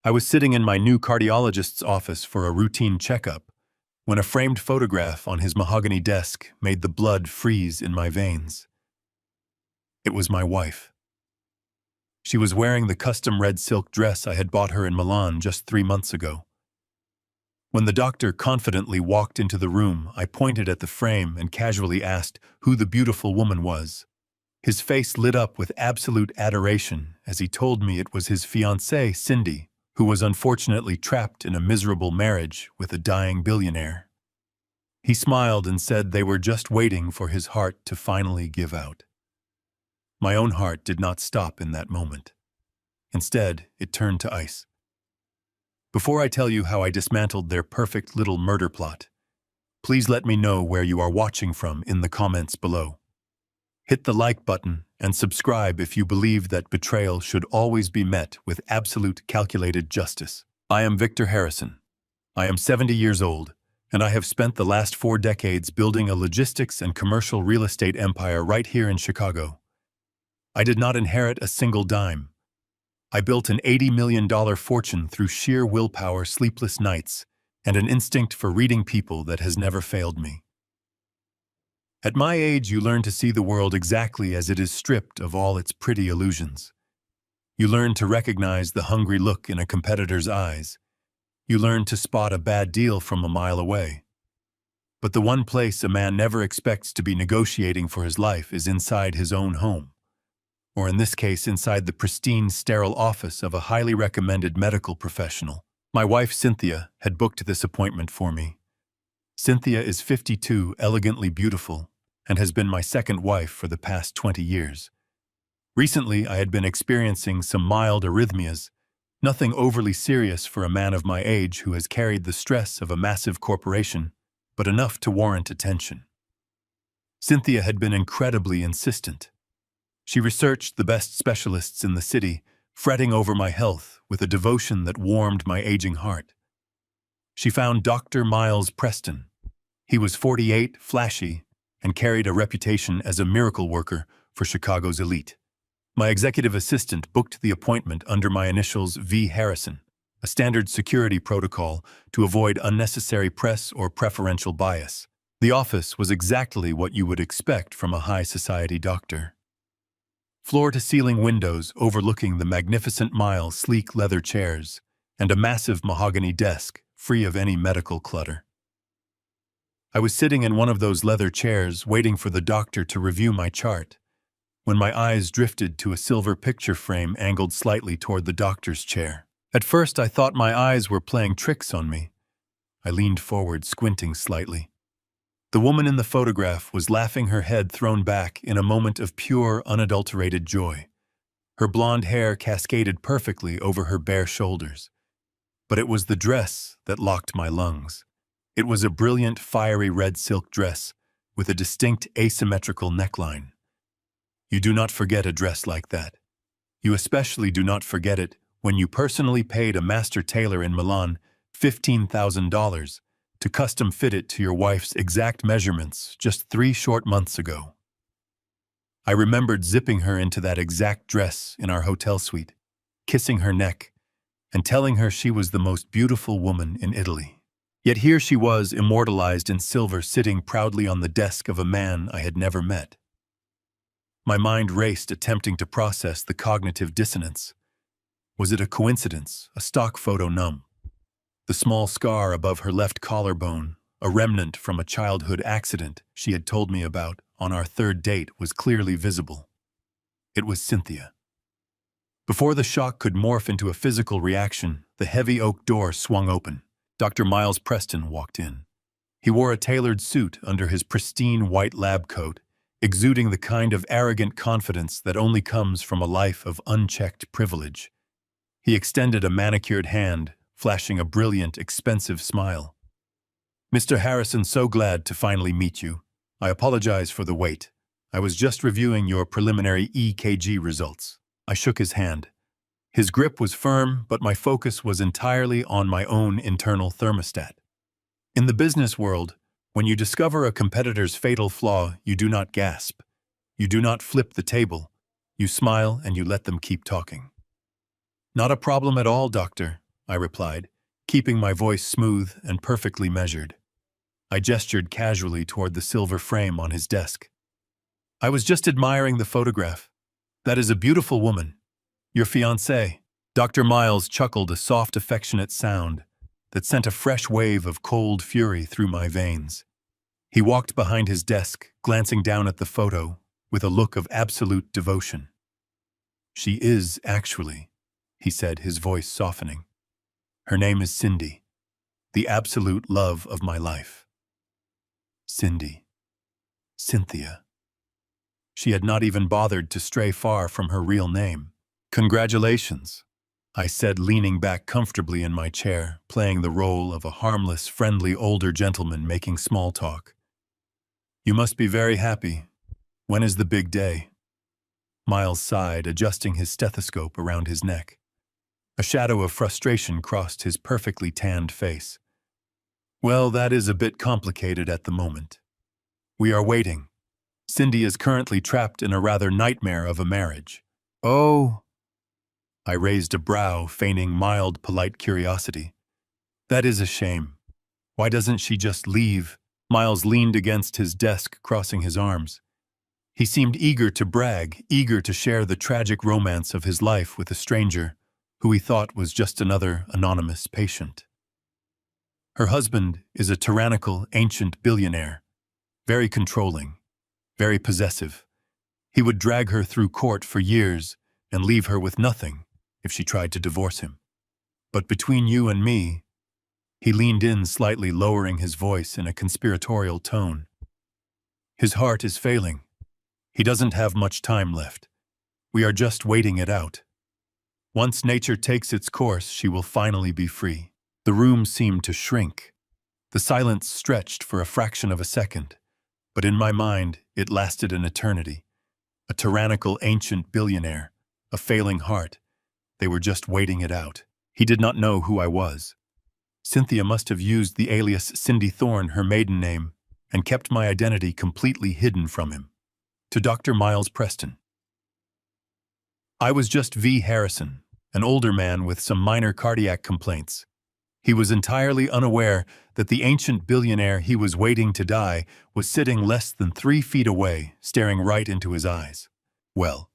I was sitting in my new cardiologist's office for a routine checkup when a framed photograph on his mahogany desk made the blood freeze in my veins. It was my wife. She was wearing the custom red silk dress I had bought her in Milan just 3 months ago. When the doctor confidently walked into the room, I pointed at the frame and casually asked who the beautiful woman was. His face lit up with absolute adoration as he told me it was his fiancée, Cindy, who was unfortunately trapped in a miserable marriage with a dying billionaire. He smiled and said they were just waiting for his heart to finally give out. My own heart did not stop in that moment. Instead, it turned to ice. Before I tell you how I dismantled their perfect little murder plot, please let me know where you are watching from in the comments below. Hit the like button and subscribe if you believe that betrayal should always be met with absolute calculated justice. I am Victor Harrison. I am 70 years old, and I have spent the last 4 decades building a logistics and commercial real estate empire right here in Chicago. I did not inherit a single dime. I built an $80 million fortune through sheer willpower, sleepless nights, and an instinct for reading people that has never failed me. At my age, you learn to see the world exactly as it is, stripped of all its pretty illusions. You learn to recognize the hungry look in a competitor's eyes. You learn to spot a bad deal from a mile away. But the one place a man never expects to be negotiating for his life is inside his own home. Or in this case, inside the pristine, sterile office of a highly recommended medical professional. My wife, Cynthia, had booked this appointment for me. Cynthia is 52, elegantly beautiful, and has been my second wife for the past 20 years. Recently, I had been experiencing some mild arrhythmias, nothing overly serious for a man of my age who has carried the stress of a massive corporation, but enough to warrant attention. Cynthia had been incredibly insistent. She researched the best specialists in the city, fretting over my health with a devotion that warmed my aging heart. She found Dr. Miles Preston. He was 48, flashy, and carried a reputation as a miracle worker for Chicago's elite. My executive assistant booked the appointment under my initials V. Harrison, a standard security protocol to avoid unnecessary press or preferential bias. The office was exactly what you would expect from a high society doctor. Floor-to-ceiling windows overlooking the magnificent Miles sleek leather chairs, and a massive mahogany desk free of any medical clutter. I was sitting in one of those leather chairs waiting for the doctor to review my chart, when my eyes drifted to a silver picture frame angled slightly toward the doctor's chair. At first, I thought my eyes were playing tricks on me. I leaned forward, squinting slightly. The woman in the photograph was laughing, her head thrown back in a moment of pure, unadulterated joy. Her blonde hair cascaded perfectly over her bare shoulders. But it was the dress that locked my lungs. It was a brilliant, fiery red silk dress with a distinct asymmetrical neckline. You do not forget a dress like that. You especially do not forget it when you personally paid a master tailor in Milan $15,000 to custom fit it to your wife's exact measurements just 3 short months ago. I remembered zipping her into that exact dress in our hotel suite, kissing her neck, and telling her she was the most beautiful woman in Italy. Yet here she was, immortalized in silver, sitting proudly on the desk of a man I had never met. My mind raced, attempting to process the cognitive dissonance. Was it a coincidence, a stock photo numb? The small scar above her left collarbone, a remnant from a childhood accident she had told me about on our 3rd date, was clearly visible. It was Cynthia. Before the shock could morph into a physical reaction, the heavy oak door swung open. Dr. Miles Preston walked in. He wore a tailored suit under his pristine white lab coat, exuding the kind of arrogant confidence that only comes from a life of unchecked privilege. He extended a manicured hand, flashing a brilliant, expensive smile. "Mr. Harrison, so glad to finally meet you. I apologize for the wait. I was just reviewing your preliminary EKG results." I shook his hand. His grip was firm, but my focus was entirely on my own internal thermostat. In the business world, when you discover a competitor's fatal flaw, you do not gasp. You do not flip the table. You smile and you let them keep talking. "Not a problem at all, doctor. I replied, keeping my voice smooth and perfectly measured. I gestured casually toward the silver frame on his desk. I was just admiring the photograph. That is a beautiful woman. Your fiancée. Dr. Miles chuckled a soft, affectionate sound that sent a fresh wave of cold fury through my veins. He walked behind his desk, glancing down at the photo with a look of absolute devotion. She is, actually, he said, his voice softening. Her name is Cindy, the absolute love of my life. Cindy. Cynthia. She had not even bothered to stray far from her real name. Congratulations, I said, leaning back comfortably in my chair, playing the role of a harmless, friendly older gentleman making small talk. You must be very happy. When is the big day? Miles sighed, adjusting his stethoscope around his neck. A shadow of frustration crossed his perfectly tanned face. Well, that is a bit complicated at the moment. We are waiting. Cindy is currently trapped in a rather nightmare of a marriage. Oh. I raised a brow, feigning mild, polite curiosity. That is a shame. Why doesn't she just leave? Miles leaned against his desk, crossing his arms. He seemed eager to brag, eager to share the tragic romance of his life with a stranger who he thought was just another anonymous patient. Her husband is a tyrannical, ancient billionaire, very controlling, very possessive. He would drag her through court for years and leave her with nothing if she tried to divorce him. But between you and me, he leaned in slightly, lowering his voice in a conspiratorial tone. His heart is failing. He doesn't have much time left. We are just waiting it out. Once nature takes its course, she will finally be free. The room seemed to shrink. The silence stretched for a fraction of a second, but in my mind, it lasted an eternity. A tyrannical ancient billionaire, a failing heart. They were just waiting it out. He did not know who I was. Cynthia must have used the alias Cindy Thorne, her maiden name, and kept my identity completely hidden from him. To Dr. Miles Preston. I was just V. Harrison, an older man with some minor cardiac complaints. He was entirely unaware that the ancient billionaire he was waiting to die was sitting less than 3 feet away, staring right into his eyes. Well,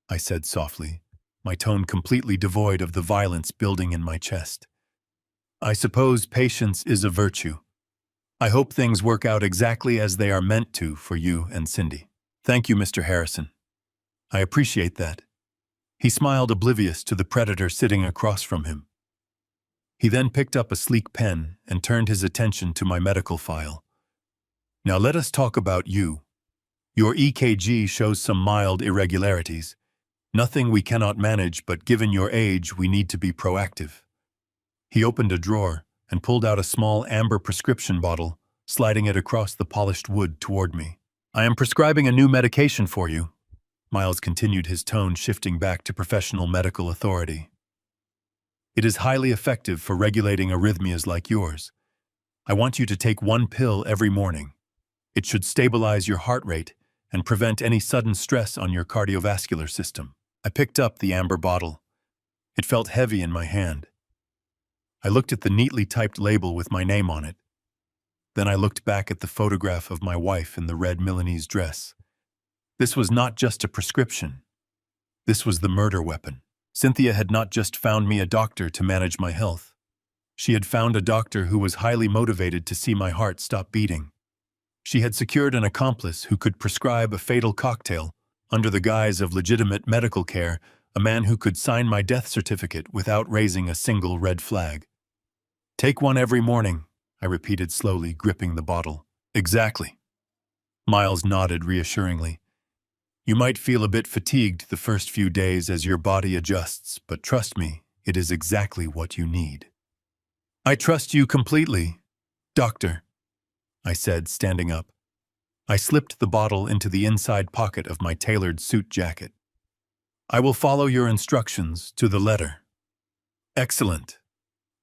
I said softly, my tone completely devoid of the violence building in my chest. I suppose patience is a virtue. I hope things work out exactly as they are meant to for you and Cindy. Thank you, Mr. Harrison. I appreciate that. He smiled, oblivious to the predator sitting across from him. He then picked up a sleek pen and turned his attention to my medical file. Now let us talk about you. Your EKG shows some mild irregularities. Nothing we cannot manage, but given your age, we need to be proactive. He opened a drawer and pulled out a small amber prescription bottle, sliding it across the polished wood toward me. I am prescribing a new medication for you. Miles continued, his tone shifting back to professional medical authority. It is highly effective for regulating arrhythmias like yours. I want you to take 1 pill every morning. It should stabilize your heart rate and prevent any sudden stress on your cardiovascular system. I picked up the amber bottle. It felt heavy in my hand. I looked at the neatly typed label with my name on it. Then I looked back at the photograph of my wife in the red Milanese dress. This was not just a prescription. This was the murder weapon. Cynthia had not just found me a doctor to manage my health. She had found a doctor who was highly motivated to see my heart stop beating. She had secured an accomplice who could prescribe a fatal cocktail under the guise of legitimate medical care, a man who could sign my death certificate without raising a single red flag. Take 1 every morning, I repeated slowly, gripping the bottle. Exactly. Miles nodded reassuringly. You might feel a bit fatigued the first few days as your body adjusts, but trust me, it is exactly what you need. I trust you completely, Doctor, I said, standing up. I slipped the bottle into the inside pocket of my tailored suit jacket. I will follow your instructions to the letter. Excellent.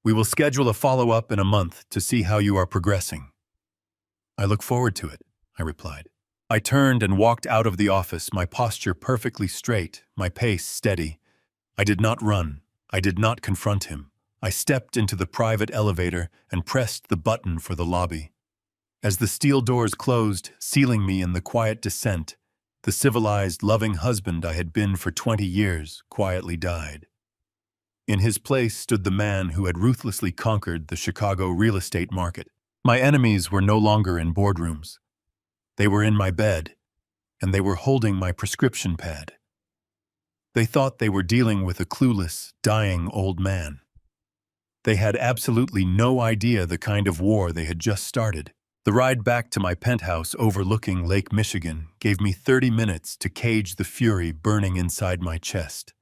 We will schedule a follow-up in a month to see how you are progressing. I look forward to it, I replied. I turned and walked out of the office, my posture perfectly straight, my pace steady. I did not run. I did not confront him. I stepped into the private elevator and pressed the button for the lobby. As the steel doors closed, sealing me in the quiet descent, the civilized, loving husband I had been for 20 years quietly died. In his place stood the man who had ruthlessly conquered the Chicago real estate market. My enemies were no longer in boardrooms. They were in my bed, and they were holding my prescription pad. They thought they were dealing with a clueless, dying old man. They had absolutely no idea the kind of war they had just started. The ride back to my penthouse overlooking Lake Michigan gave me 30 minutes to cage the fury burning inside my chest.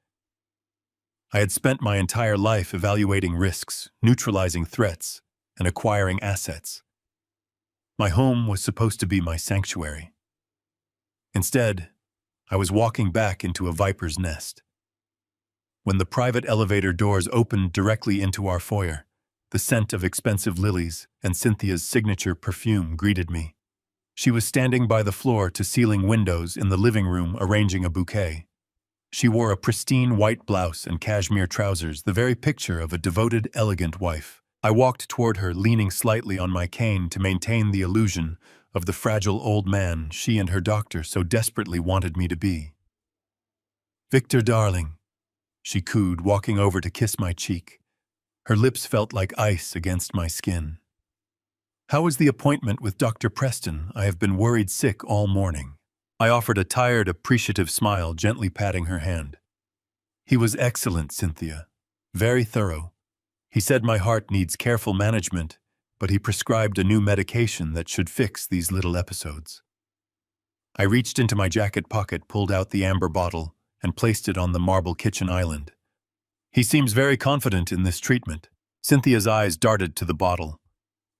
I had spent my entire life evaluating risks, neutralizing threats, and acquiring assets. My home was supposed to be my sanctuary. Instead, I was walking back into a viper's nest. When the private elevator doors opened directly into our foyer, the scent of expensive lilies and Cynthia's signature perfume greeted me. She was standing by the floor-to-ceiling windows in the living room arranging a bouquet. She wore a pristine white blouse and cashmere trousers, the very picture of a devoted, elegant wife. I walked toward her, leaning slightly on my cane to maintain the illusion of the fragile old man she and her doctor so desperately wanted me to be. "Victor, darling," she cooed, walking over to kiss my cheek. Her lips felt like ice against my skin. "How was the appointment with Dr. Preston? I have been worried sick all morning." I offered a tired, appreciative smile, gently patting her hand. "He was excellent, Cynthia. Very thorough. He said my heart needs careful management, but he prescribed a new medication that should fix these little episodes." I reached into my jacket pocket, pulled out the amber bottle, and placed it on the marble kitchen island. "He seems very confident in this treatment." Cynthia's eyes darted to the bottle.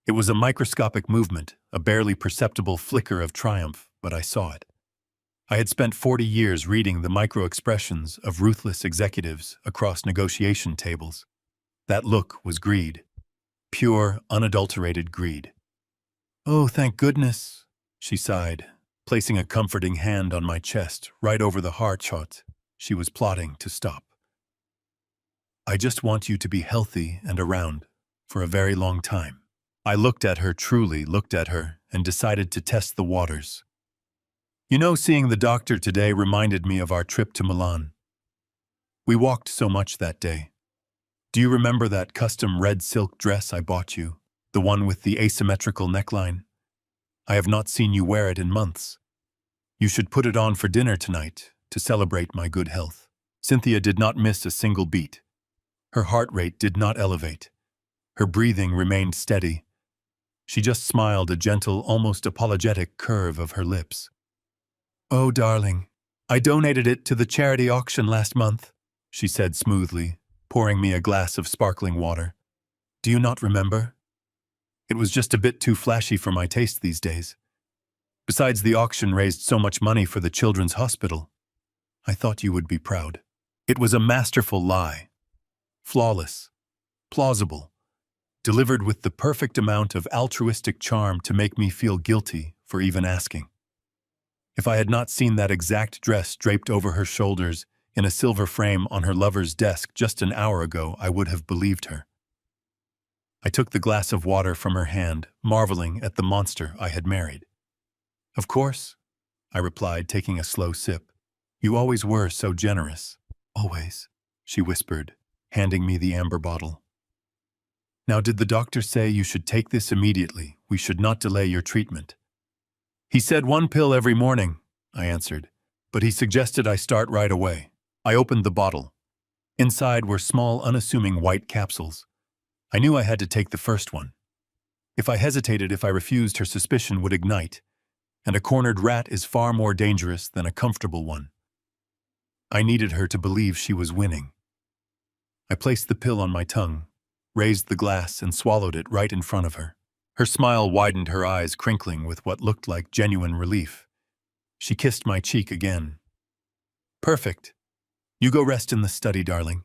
It was a microscopic movement, a barely perceptible flicker of triumph, but I saw it. I had spent 40 years reading the micro-expressions of ruthless executives across negotiation tables. That look was greed. Pure, unadulterated greed. "Oh, thank goodness," she sighed, placing a comforting hand on my chest, right over the heart shot she was plotting to stop. "I just want you to be healthy and around for a very long time." I looked at her, truly looked at her, and decided to test the waters. "You know, seeing the doctor today reminded me of our trip to Milan. We walked so much that day. Do you remember that custom red silk dress I bought you, the one with the asymmetrical neckline? I have not seen you wear it in months. You should put it on for dinner tonight to celebrate my good health." Cynthia did not miss a single beat. Her heart rate did not elevate. Her breathing remained steady. She just smiled, a gentle, almost apologetic curve of her lips. "Oh, darling, I donated it to the charity auction last month," she said smoothly, pouring me a glass of sparkling water. "Do you not remember? It was just a bit too flashy for my taste these days. Besides, the auction raised so much money for the children's hospital. I thought you would be proud." It was a masterful lie. Flawless, plausible, delivered with the perfect amount of altruistic charm to make me feel guilty for even asking. If I had not seen that exact dress draped over her shoulders in a silver frame on her lover's desk just an hour ago, I would have believed her. I took the glass of water from her hand, marveling at the monster I had married. "Of course," I replied, taking a slow sip. "You always were so generous." "Always," she whispered, handing me the amber bottle. "Now, did the doctor say you should take this immediately? We should not delay your treatment." "He said 1 pill every morning," I answered, "but he suggested I start right away." I opened the bottle. Inside were small, unassuming white capsules. I knew I had to take the first one. If I hesitated, if I refused, her suspicion would ignite, and a cornered rat is far more dangerous than a comfortable one. I needed her to believe she was winning. I placed the pill on my tongue, raised the glass, and swallowed it right in front of her. Her smile widened, her eyes crinkling with what looked like genuine relief. She kissed my cheek again. "Perfect. You go rest in the study, darling.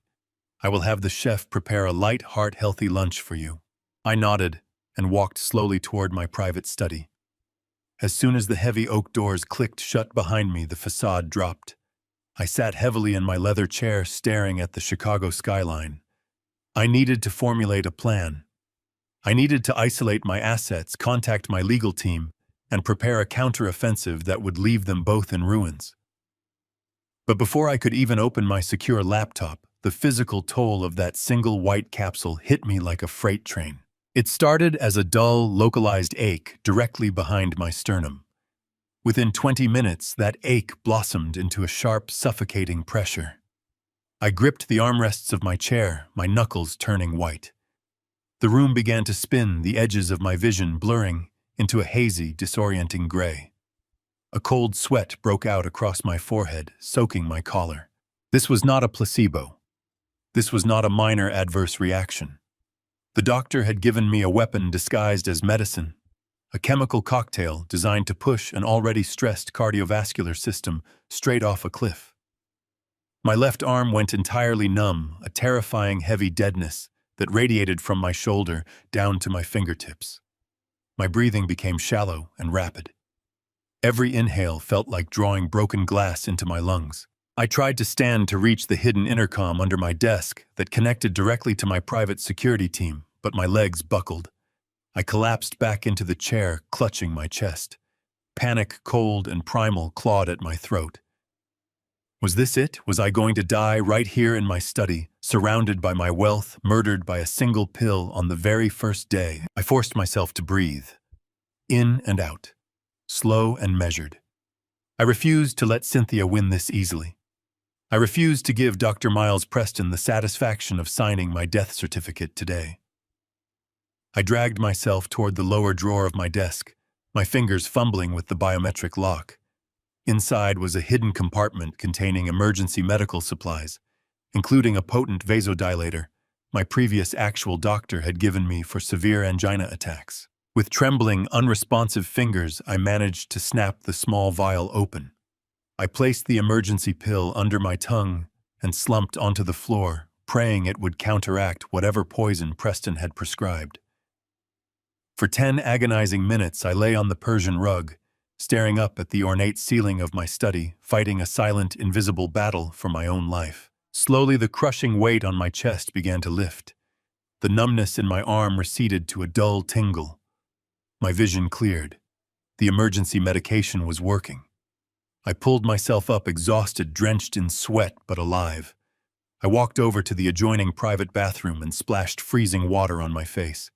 I will have the chef prepare a light, heart-healthy lunch for you." I nodded and walked slowly toward my private study. As soon as the heavy oak doors clicked shut behind me, the facade dropped. I sat heavily in my leather chair, staring at the Chicago skyline. I needed to formulate a plan. I needed to isolate my assets, contact my legal team, and prepare a counteroffensive that would leave them both in ruins. But before I could even open my secure laptop, the physical toll of that single white capsule hit me like a freight train. It started as a dull, localized ache directly behind my sternum. Within 20 minutes, that ache blossomed into a sharp, suffocating pressure. I gripped the armrests of my chair, my knuckles turning white. The room began to spin, the edges of my vision blurring into a hazy, disorienting gray. A cold sweat broke out across my forehead, soaking my collar. This was not a placebo. This was not a minor adverse reaction. The doctor had given me a weapon disguised as medicine, a chemical cocktail designed to push an already stressed cardiovascular system straight off a cliff. My left arm went entirely numb, a terrifying heavy deadness that radiated from my shoulder down to my fingertips. My breathing became shallow and rapid. Every inhale felt like drawing broken glass into my lungs. I tried to stand to reach the hidden intercom under my desk that connected directly to my private security team, but my legs buckled. I collapsed back into the chair, clutching my chest. Panic, cold and primal, clawed at my throat. Was this it? Was I going to die right here in my study, surrounded by my wealth, murdered by a single pill on the very first day? I forced myself to breathe. In and out. Slow and measured. I refused to let Cynthia win this easily. I refused to give Dr. Miles Preston the satisfaction of signing my death certificate today. I dragged myself toward the lower drawer of my desk, my fingers fumbling with the biometric lock. Inside was a hidden compartment containing emergency medical supplies, including a potent vasodilator my previous actual doctor had given me for severe angina attacks. With trembling, unresponsive fingers, I managed to snap the small vial open. I placed the emergency pill under my tongue and slumped onto the floor, praying it would counteract whatever poison Preston had prescribed. For 10 agonizing minutes, I lay on the Persian rug, staring up at the ornate ceiling of my study, fighting a silent, invisible battle for my own life. Slowly, the crushing weight on my chest began to lift. The numbness in my arm receded to a dull tingle. My vision cleared. The emergency medication was working. I pulled myself up, exhausted, drenched in sweat, but alive. I walked over to the adjoining private bathroom and splashed freezing water on my face.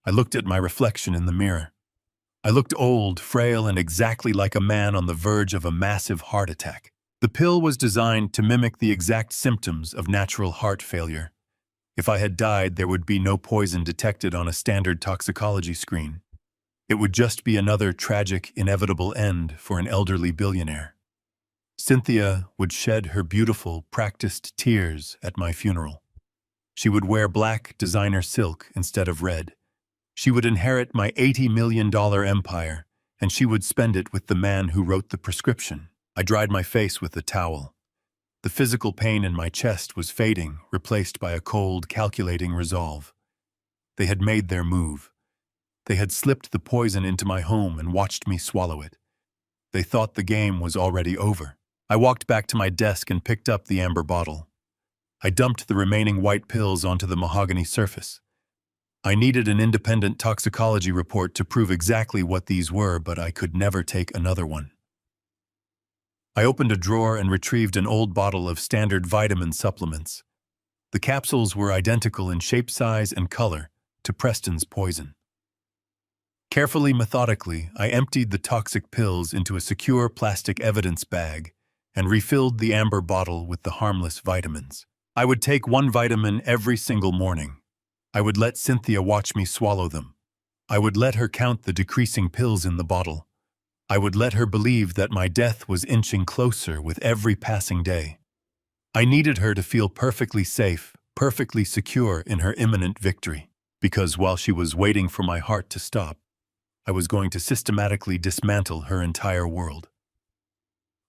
I looked at my reflection in the mirror. I looked old, frail, and exactly like a man on the verge of a massive heart attack. The pill was designed to mimic the exact symptoms of natural heart failure. If I had died, there would be no poison detected on a standard toxicology screen. It would just be another tragic, inevitable end for an elderly billionaire. Cynthia would shed her beautiful, practiced tears at my funeral. She would wear black designer silk instead of red. She would inherit my $80 million empire, and she would spend it with the man who wrote the prescription. I dried my face with a towel. The physical pain in my chest was fading, replaced by a cold, calculating resolve. They had made their move. They had slipped the poison into my home and watched me swallow it. They thought the game was already over. I walked back to my desk and picked up the amber bottle. I dumped the remaining white pills onto the mahogany surface. I needed an independent toxicology report to prove exactly what these were, but I could never take another one. I opened a drawer and retrieved an old bottle of standard vitamin supplements. The capsules were identical in shape, size, and color to Preston's poison. Carefully, methodically, I emptied the toxic pills into a secure plastic evidence bag and refilled the amber bottle with the harmless vitamins. I would take one vitamin every single morning. I would let Cynthia watch me swallow them. I would let her count the decreasing pills in the bottle. I would let her believe that my death was inching closer with every passing day. I needed her to feel perfectly safe, perfectly secure in her imminent victory, because while she was waiting for my heart to stop, I was going to systematically dismantle her entire world.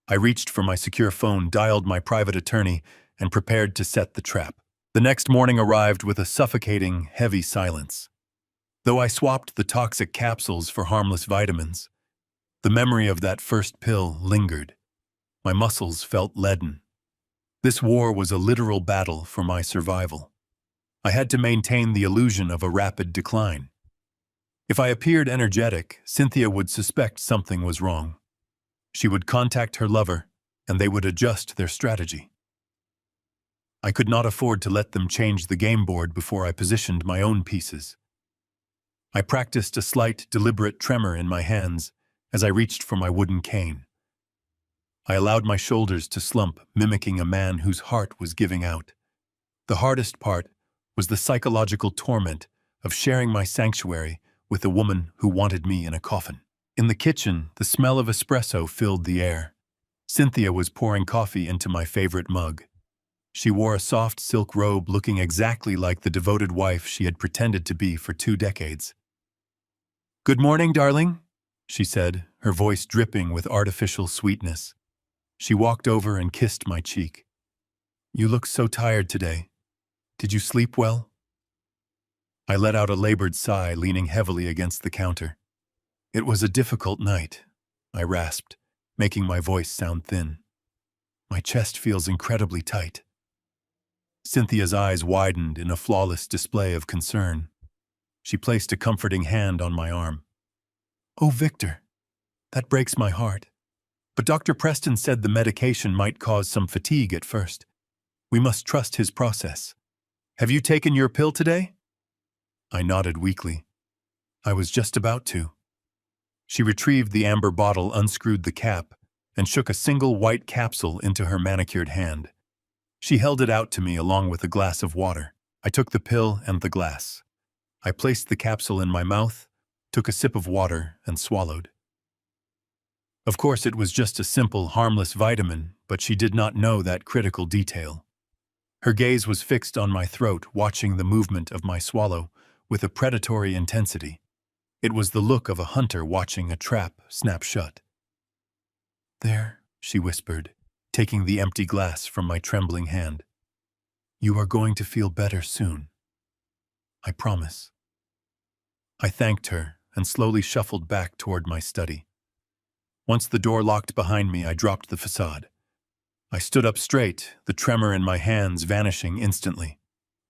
I reached for my secure phone, dialed my private attorney, and prepared to set the trap. The next morning arrived with a suffocating, heavy silence. Though I swapped the toxic capsules for harmless vitamins, the memory of that first pill lingered. My muscles felt leaden. This war was a literal battle for my survival. I had to maintain the illusion of a rapid decline. If I appeared energetic, Cynthia would suspect something was wrong. She would contact her lover, and they would adjust their strategy. I could not afford to let them change the game board before I positioned my own pieces. I practiced a slight, deliberate tremor in my hands as I reached for my wooden cane. I allowed my shoulders to slump, mimicking a man whose heart was giving out. The hardest part was the psychological torment of sharing my sanctuary with a woman who wanted me in a coffin. In the kitchen, the smell of espresso filled the air. Cynthia was pouring coffee into my favorite mug. She wore a soft silk robe looking exactly like the devoted wife she had pretended to be for 2 decades. "Good morning, darling," she said, her voice dripping with artificial sweetness. She walked over and kissed my cheek. "You look so tired today. Did you sleep well?" I let out a labored sigh, leaning heavily against the counter. "It was a difficult night," I rasped, making my voice sound thin. "My chest feels incredibly tight." Cynthia's eyes widened in a flawless display of concern. She placed a comforting hand on my arm. "Oh, Victor, that breaks my heart. But Dr. Preston said the medication might cause some fatigue at first. We must trust his process. Have you taken your pill today?" I nodded weakly. I was just about to. She retrieved the amber bottle, unscrewed the cap, and shook a single white capsule into her manicured hand. She held it out to me along with a glass of water. I took the pill and the glass. I placed the capsule in my mouth, took a sip of water, and swallowed. Of course, it was just a simple, harmless vitamin, but she did not know that critical detail. Her gaze was fixed on my throat, watching the movement of my swallow with a predatory intensity. It was the look of a hunter watching a trap snap shut. "There," she whispered, taking the empty glass from my trembling hand. "You are going to feel better soon. I promise." I thanked her and slowly shuffled back toward my study. Once the door locked behind me, I dropped the facade. I stood up straight, the tremor in my hands vanishing instantly.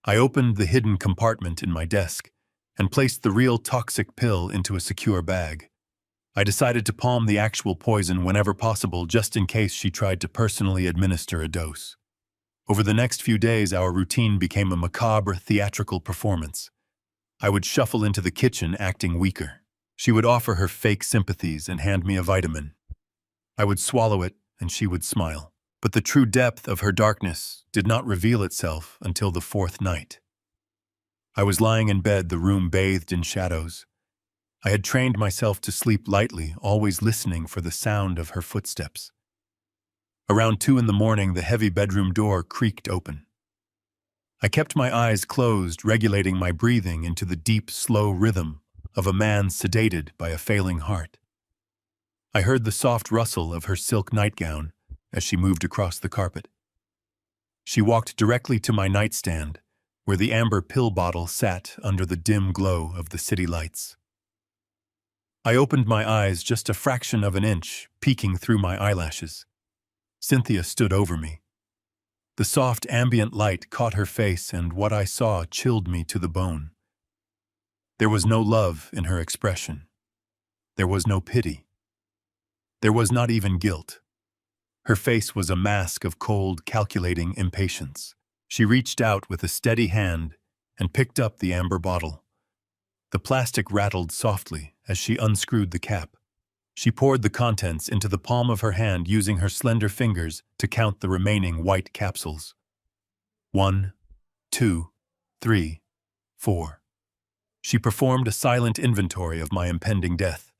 I opened the hidden compartment in my desk and placed the real toxic pill into a secure bag. I decided to palm the actual poison whenever possible, just in case she tried to personally administer a dose. Over the next few days, our routine became a macabre, theatrical performance. I would shuffle into the kitchen, acting weaker. She would offer her fake sympathies and hand me a vitamin. I would swallow it, and she would smile. But the true depth of her darkness did not reveal itself until the 4th night. I was lying in bed, the room bathed in shadows. I had trained myself to sleep lightly, always listening for the sound of her footsteps. Around 2 in the morning, the heavy bedroom door creaked open. I kept my eyes closed, regulating my breathing into the deep, slow rhythm of a man sedated by a failing heart. I heard the soft rustle of her silk nightgown as she moved across the carpet. She walked directly to my nightstand, where the amber pill bottle sat under the dim glow of the city lights. I opened my eyes just a fraction of an inch, peeking through my eyelashes. Cynthia stood over me. The soft ambient light caught her face, and what I saw chilled me to the bone. There was no love in her expression. There was no pity. There was not even guilt. Her face was a mask of cold, calculating impatience. She reached out with a steady hand and picked up the amber bottle. The plastic rattled softly as she unscrewed the cap. She poured the contents into the palm of her hand, using her slender fingers to count the remaining white capsules. 1, 2, 3, 4. She performed a silent inventory of my impending death.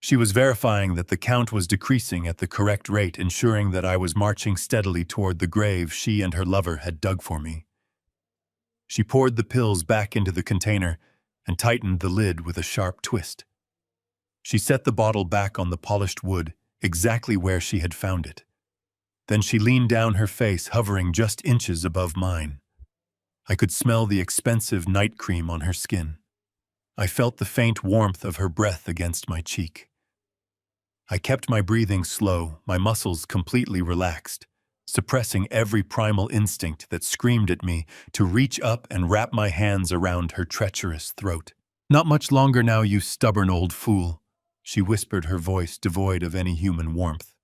She was verifying that the count was decreasing at the correct rate, ensuring that I was marching steadily toward the grave she and her lover had dug for me. She poured the pills back into the container and tightened the lid with a sharp twist. She set the bottle back on the polished wood, exactly where she had found it. Then she leaned down, her face hovering just inches above mine. I could smell the expensive night cream on her skin. I felt the faint warmth of her breath against my cheek. I kept my breathing slow, my muscles completely relaxed, suppressing every primal instinct that screamed at me to reach up and wrap my hands around her treacherous throat. "Not much longer now, you stubborn old fool," she whispered, her voice devoid of any human warmth.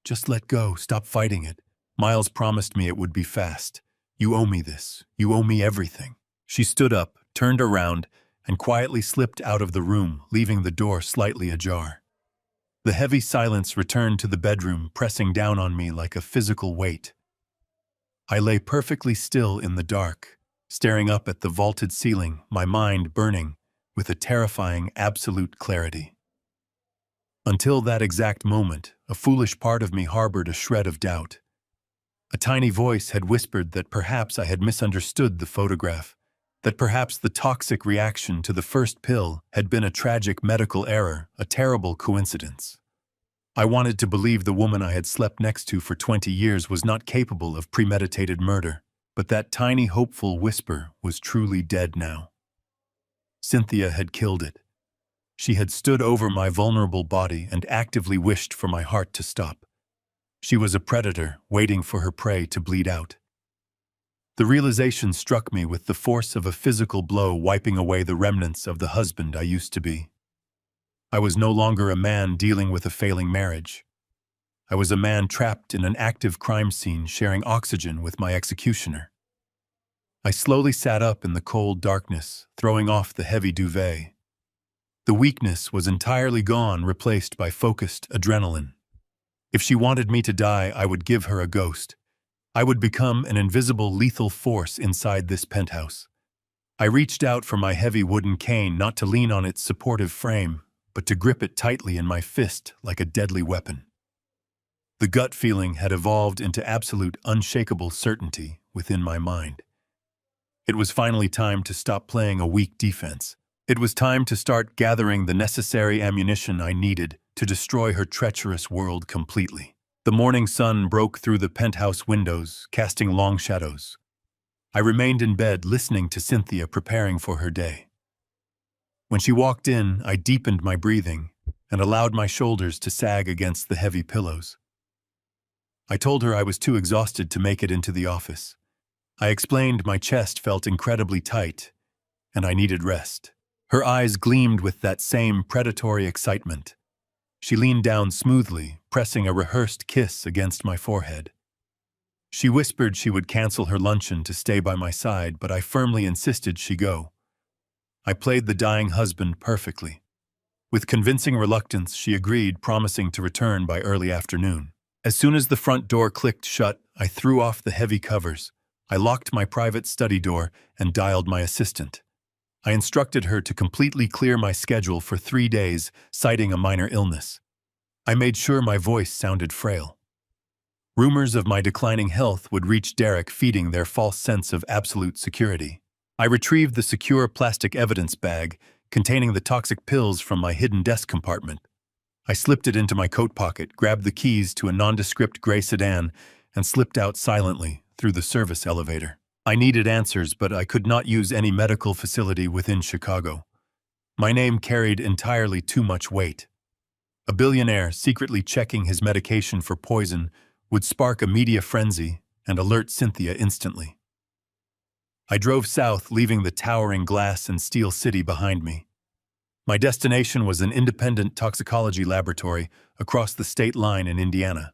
"Just let go, stop fighting it. Miles promised me it would be fast. You owe me this. You owe me everything." She stood up, turned around, and quietly slipped out of the room, leaving the door slightly ajar. The heavy silence returned to the bedroom, pressing down on me like a physical weight. I lay perfectly still in the dark, staring up at the vaulted ceiling, my mind burning with a terrifying absolute clarity. Until that exact moment, a foolish part of me harbored a shred of doubt. A tiny voice had whispered that perhaps I had misunderstood the photograph, that perhaps the toxic reaction to the first pill had been a tragic medical error, a terrible coincidence. I wanted to believe the woman I had slept next to for 20 years was not capable of premeditated murder, but that tiny hopeful whisper was truly dead now. Cynthia had killed it. She had stood over my vulnerable body and actively wished for my heart to stop. She was a predator, waiting for her prey to bleed out. The realization struck me with the force of a physical blow, wiping away the remnants of the husband I used to be. I was no longer a man dealing with a failing marriage. I was a man trapped in an active crime scene, sharing oxygen with my executioner. I slowly sat up in the cold darkness, throwing off the heavy duvet. The weakness was entirely gone, replaced by focused adrenaline. If she wanted me to die, I would give her a ghost. I would become an invisible, lethal force inside this penthouse. I reached out for my heavy wooden cane, not to lean on its supportive frame, but to grip it tightly in my fist like a deadly weapon. The gut feeling had evolved into absolute, unshakable certainty within my mind. It was finally time to stop playing a weak defense. It was time to start gathering the necessary ammunition I needed to destroy her treacherous world completely. The morning sun broke through the penthouse windows, casting long shadows. I remained in bed, listening to Cynthia preparing for her day. When she walked in, I deepened my breathing and allowed my shoulders to sag against the heavy pillows. I told her I was too exhausted to make it into the office. I explained my chest felt incredibly tight, and I needed rest. Her eyes gleamed with that same predatory excitement. She leaned down smoothly, pressing a rehearsed kiss against my forehead. She whispered she would cancel her luncheon to stay by my side, but I firmly insisted she go. I played the dying husband perfectly. With convincing reluctance, she agreed, promising to return by early afternoon. As soon as the front door clicked shut, I threw off the heavy covers. I locked my private study door and dialed my assistant. I instructed her to completely clear my schedule for 3 days, citing a minor illness. I made sure my voice sounded frail. Rumors of my declining health would reach Derek, feeding their false sense of absolute security. I retrieved the secure plastic evidence bag containing the toxic pills from my hidden desk compartment. I slipped it into my coat pocket, grabbed the keys to a nondescript gray sedan, and slipped out silently through the service elevator. I needed answers, but I could not use any medical facility within Chicago. My name carried entirely too much weight. A billionaire secretly checking his medication for poison would spark a media frenzy and alert Cynthia instantly. I drove south, leaving the towering glass and steel city behind me. My destination was an independent toxicology laboratory across the state line in Indiana.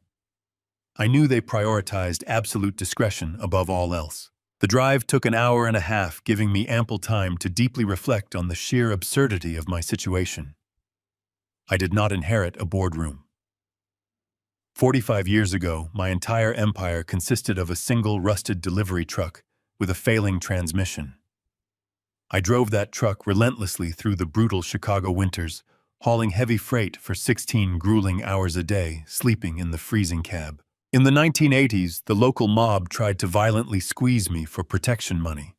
I knew they prioritized absolute discretion above all else. The drive took an hour and a half, giving me ample time to deeply reflect on the sheer absurdity of my situation. I did not inherit a boardroom. 45 years ago, my entire empire consisted of a single rusted delivery truck with a failing transmission. I drove that truck relentlessly through the brutal Chicago winters, hauling heavy freight for 16 grueling hours a day, sleeping in the freezing cab. In the 1980s, the local mob tried to violently squeeze me for protection money.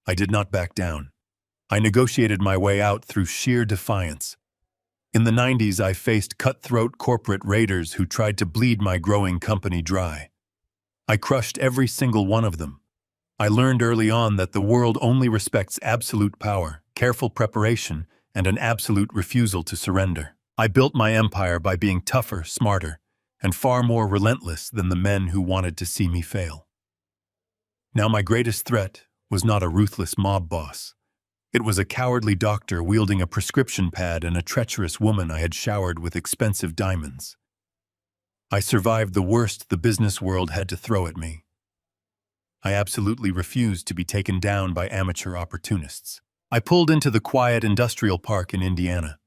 I did not back down. I negotiated my way out through sheer defiance. In the 90s, I faced cutthroat corporate raiders who tried to bleed my growing company dry. I crushed every single one of them. I learned early on that the world only respects absolute power, careful preparation, and an absolute refusal to surrender. I built my empire by being tougher, smarter, and far more relentless than the men who wanted to see me fail. Now, my greatest threat was not a ruthless mob boss. It was a cowardly doctor wielding a prescription pad and a treacherous woman I had showered with expensive diamonds. I survived the worst the business world had to throw at me. I absolutely refused to be taken down by amateur opportunists. I pulled into the quiet industrial park in Indiana.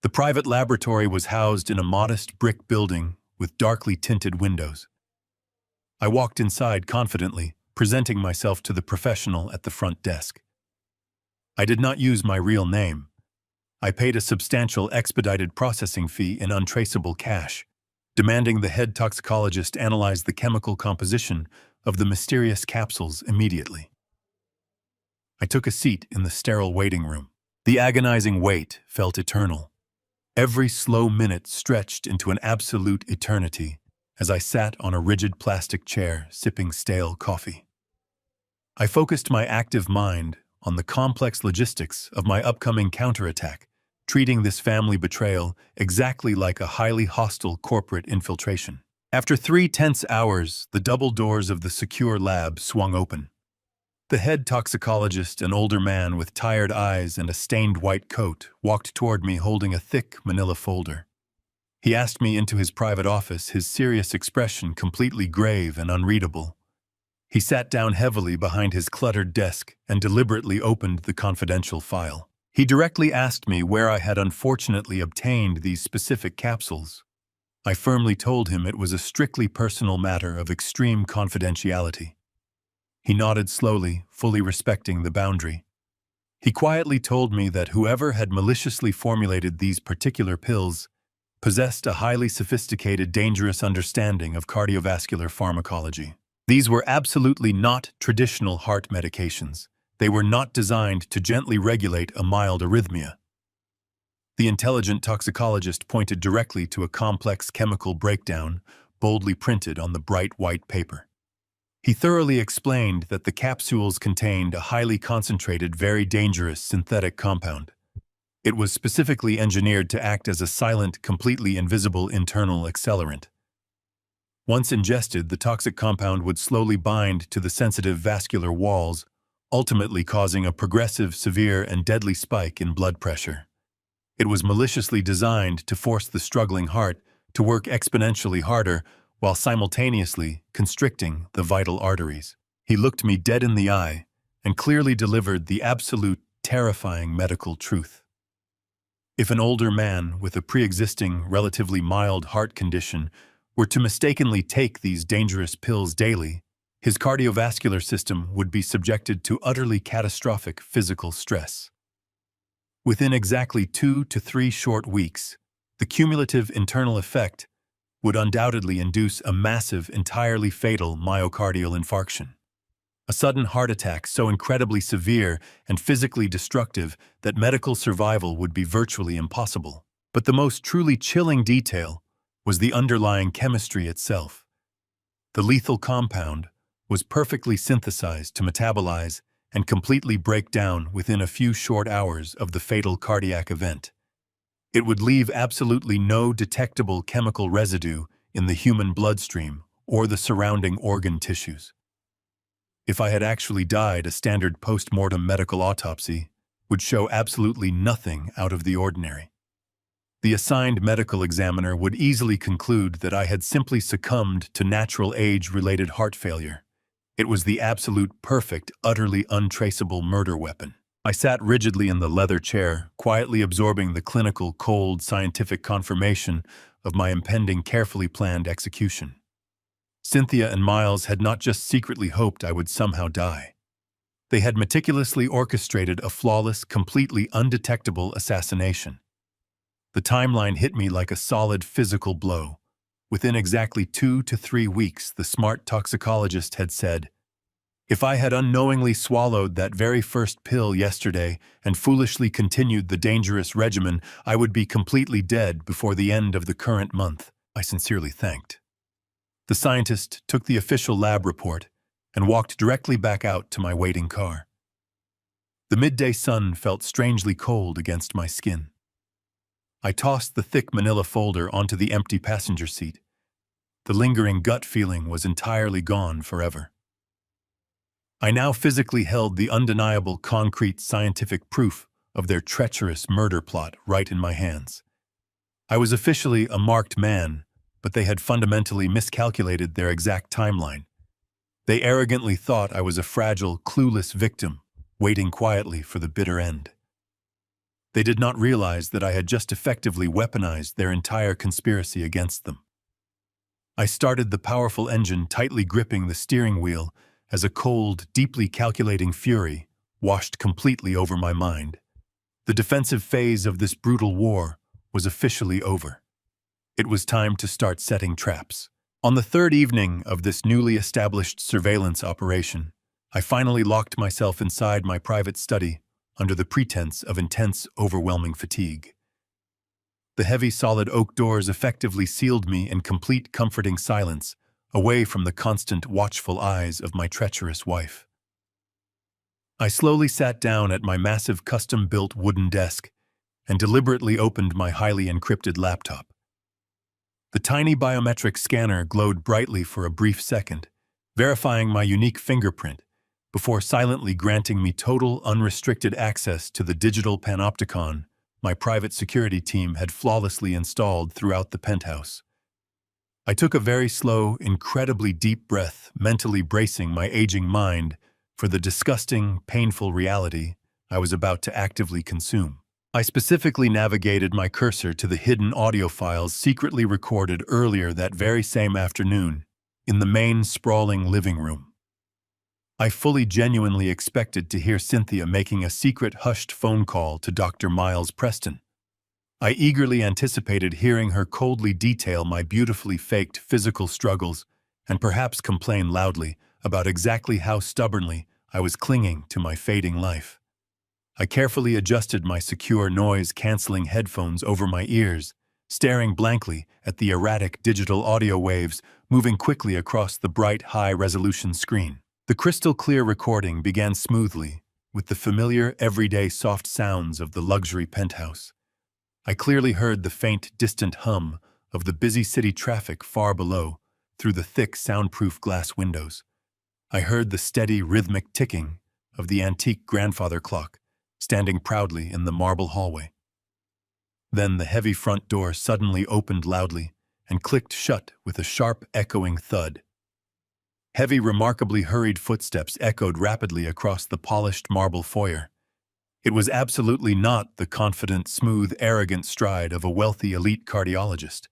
The private laboratory was housed in a modest brick building with darkly tinted windows. I walked inside confidently, presenting myself to the professional at the front desk. I did not use my real name. I paid a substantial expedited processing fee in untraceable cash, demanding the head toxicologist analyze the chemical composition of the mysterious capsules immediately. I took a seat in the sterile waiting room. The agonizing wait felt eternal. Every slow minute stretched into an absolute eternity as I sat on a rigid plastic chair sipping stale coffee. I focused my active mind on the complex logistics of my upcoming counterattack, treating this family betrayal exactly like a highly hostile corporate infiltration. After 3 tense hours, the double doors of the secure lab swung open. The head toxicologist, an older man with tired eyes and a stained white coat, walked toward me holding a thick manila folder. He asked me into his private office, his serious expression completely grave and unreadable. He sat down heavily behind his cluttered desk and deliberately opened the confidential file. He directly asked me where I had unfortunately obtained these specific capsules. I firmly told him it was a strictly personal matter of extreme confidentiality. He nodded slowly, fully respecting the boundary. He quietly told me that whoever had maliciously formulated these particular pills possessed a highly sophisticated, dangerous understanding of cardiovascular pharmacology. These were absolutely not traditional heart medications. They were not designed to gently regulate a mild arrhythmia. The intelligent toxicologist pointed directly to a complex chemical breakdown, boldly printed on the bright white paper. He thoroughly explained that the capsules contained a highly concentrated, very dangerous synthetic compound. It was specifically engineered to act as a silent, completely invisible internal accelerant. Once ingested, the toxic compound would slowly bind to the sensitive vascular walls, ultimately causing a progressive, severe, and deadly spike in blood pressure. It was maliciously designed to force the struggling heart to work exponentially harder while simultaneously constricting the vital arteries. He looked me dead in the eye and clearly delivered the absolute, terrifying medical truth. If an older man with a pre-existing, relatively mild heart condition were to mistakenly take these dangerous pills daily, his cardiovascular system would be subjected to utterly catastrophic physical stress. Within exactly 2 to 3 short weeks, the cumulative internal effect would undoubtedly induce a massive, entirely fatal myocardial infarction. A sudden heart attack so incredibly severe and physically destructive that medical survival would be virtually impossible. But the most truly chilling detail was the underlying chemistry itself. The lethal compound was perfectly synthesized to metabolize and completely break down within a few short hours of the fatal cardiac event. It would leave absolutely no detectable chemical residue in the human bloodstream or the surrounding organ tissues. If I had actually died, a standard post-mortem medical autopsy would show absolutely nothing out of the ordinary. The assigned medical examiner would easily conclude that I had simply succumbed to natural age-related heart failure. It was the absolute perfect, utterly untraceable murder weapon. I sat rigidly in the leather chair, quietly absorbing the clinical, cold, scientific confirmation of my impending, carefully planned execution. Cynthia and Miles had not just secretly hoped I would somehow die. They had meticulously orchestrated a flawless, completely undetectable assassination. The timeline hit me like a solid physical blow. Within exactly 2 to 3 weeks, the smart toxicologist had said, if I had unknowingly swallowed that very first pill yesterday and foolishly continued the dangerous regimen, I would be completely dead before the end of the current month. I sincerely thanked. The scientist took the official lab report and walked directly back out to my waiting car. The midday sun felt strangely cold against my skin. I tossed the thick manila folder onto the empty passenger seat The lingering gut feeling was entirely gone forever. I now physically held the undeniable concrete scientific proof of their treacherous murder plot right in my hands. I was officially a marked man, but they had fundamentally miscalculated their exact timeline. They arrogantly thought I was a fragile, clueless victim, waiting quietly for the bitter end. They did not realize that I had just effectively weaponized their entire conspiracy against them. I started the powerful engine tightly gripping the steering wheel as a cold, deeply calculating fury washed completely over my mind. The defensive phase of this brutal war was officially over. It was time to start setting traps. On the third evening of this newly established surveillance operation, I finally locked myself inside my private study under the pretense of intense, overwhelming fatigue. The heavy, solid oak doors effectively sealed me in complete, comforting silence, away from the constant, watchful eyes of my treacherous wife. I slowly sat down at my massive, custom-built wooden desk and deliberately opened my highly encrypted laptop. The tiny biometric scanner glowed brightly for a brief second, verifying my unique fingerprint before silently granting me total, unrestricted access to the digital panopticon my private security team had flawlessly installed throughout the penthouse. I took a very slow, incredibly deep breath, mentally bracing my aging mind for the disgusting, painful reality I was about to actively consume. I specifically navigated my cursor to the hidden audio files secretly recorded earlier that very same afternoon in the main, sprawling living room. I fully genuinely expected to hear Cynthia making a secret hushed phone call to Dr. Miles Preston. I eagerly anticipated hearing her coldly detail my beautifully faked physical struggles and perhaps complain loudly about exactly how stubbornly I was clinging to my fading life. I carefully adjusted my secure noise-canceling headphones over my ears, staring blankly at the erratic digital audio waves moving quickly across the bright, high-resolution screen. The crystal-clear recording began smoothly, with the familiar, everyday soft sounds of the luxury penthouse. I clearly heard the faint, distant hum of the busy city traffic far below through the thick, soundproof glass windows. I heard the steady, rhythmic ticking of the antique grandfather clock, standing proudly in the marble hallway. Then the heavy front door suddenly opened loudly and clicked shut with a sharp, echoing thud. Heavy, remarkably hurried footsteps echoed rapidly across the polished marble foyer. It was absolutely not the confident, smooth, arrogant stride of a wealthy elite cardiologist.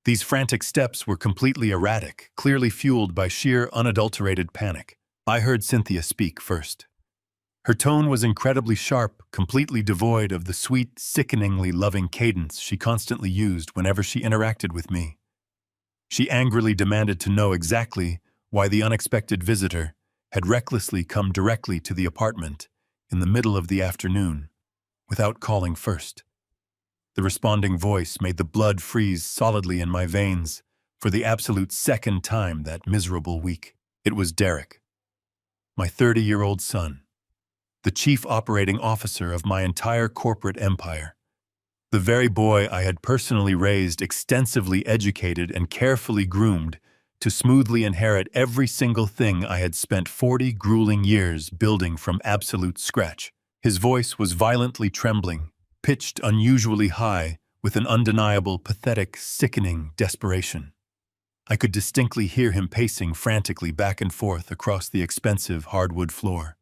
These frantic steps were completely erratic, clearly fueled by sheer, unadulterated panic. I heard Cynthia speak first. Her tone was incredibly sharp, completely devoid of the sweet, sickeningly loving cadence she constantly used whenever she interacted with me. She angrily demanded to know exactly why the unexpected visitor had recklessly come directly to the apartment in the middle of the afternoon, without calling first. The responding voice made the blood freeze solidly in my veins for the absolute second time that miserable week. It was Derek, my 30-year-old son, the chief operating officer of my entire corporate empire. The very boy I had personally raised, extensively educated, and carefully groomed to smoothly inherit every single thing I had spent 40 grueling years building from absolute scratch. His voice was violently trembling, pitched unusually high with an undeniable, pathetic, sickening desperation. I could distinctly hear him pacing frantically back and forth across the expensive hardwood floor.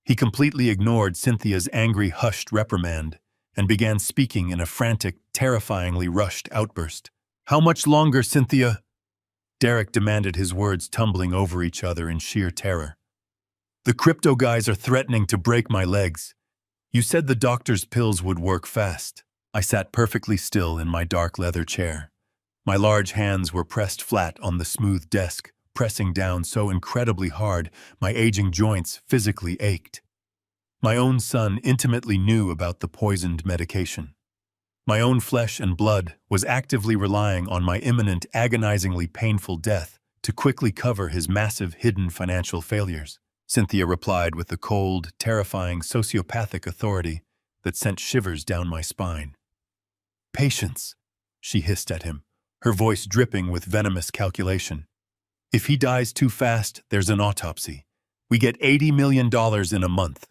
He completely ignored Cynthia's angry, hushed reprimand and began speaking in a frantic, terrifyingly rushed outburst. "How much longer, Cynthia?" Derek demanded, his words tumbling over each other in sheer terror. "The crypto guys are threatening to break my legs. You said the doctor's pills would work fast." I sat perfectly still in my dark leather chair. My large hands were pressed flat on the smooth desk, pressing down so incredibly hard my aging joints physically ached. My own son intimately knew about the poisoned medication. My own flesh and blood was actively relying on my imminent, agonizingly painful death to quickly cover his massive hidden financial failures. Cynthia replied with the cold, terrifying, sociopathic authority that sent shivers down my spine. "Patience," she hissed at him. her voice dripping with venomous calculation. "If he dies too fast, there's an autopsy. We get $80 million in a month.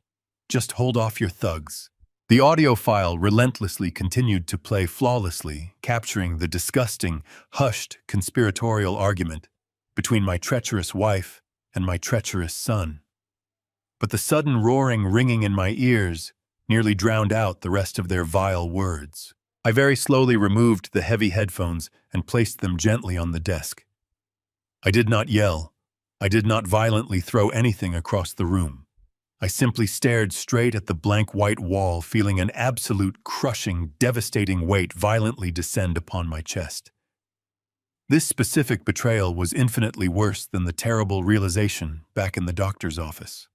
Just hold off your thugs." The audio file relentlessly continued to play flawlessly, capturing the disgusting, hushed conspiratorial argument between my treacherous wife and my treacherous son. But the sudden roaring ringing in my ears nearly drowned out the rest of their vile words. I very slowly removed the heavy headphones and placed them gently on the desk. I did not yell. I did not violently throw anything across the room. I simply stared straight at the blank white wall, feeling an absolute, crushing, devastating weight violently descend upon my chest. This specific betrayal was infinitely worse than the terrible realization back in the doctor's office.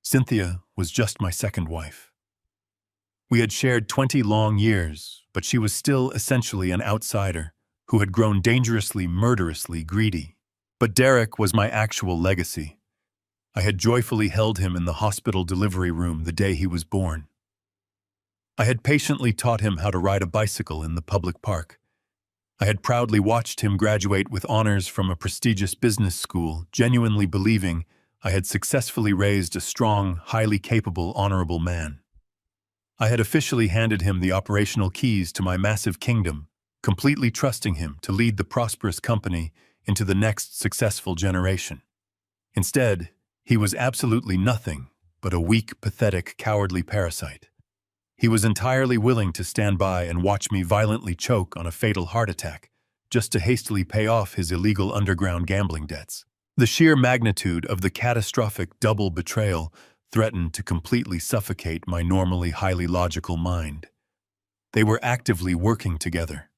Cynthia was just my second wife. We had shared 20 long years, but she was still essentially an outsider who had grown dangerously, murderously greedy. But Derek was my actual legacy. I had joyfully held him in the hospital delivery room the day he was born. I had patiently taught him how to ride a bicycle in the public park. I had proudly watched him graduate with honors from a prestigious business school, genuinely believing I had successfully raised a strong, highly capable, honorable man. I had officially handed him the operational keys to my massive kingdom, completely trusting him to lead the prosperous company into the next successful generation. Instead, he was absolutely nothing but a weak, pathetic, cowardly parasite. He was entirely willing to stand by and watch me violently choke on a fatal heart attack, just to hastily pay off his illegal underground gambling debts. The sheer magnitude of the catastrophic double betrayal threatened to completely suffocate my normally highly logical mind. They were actively working together.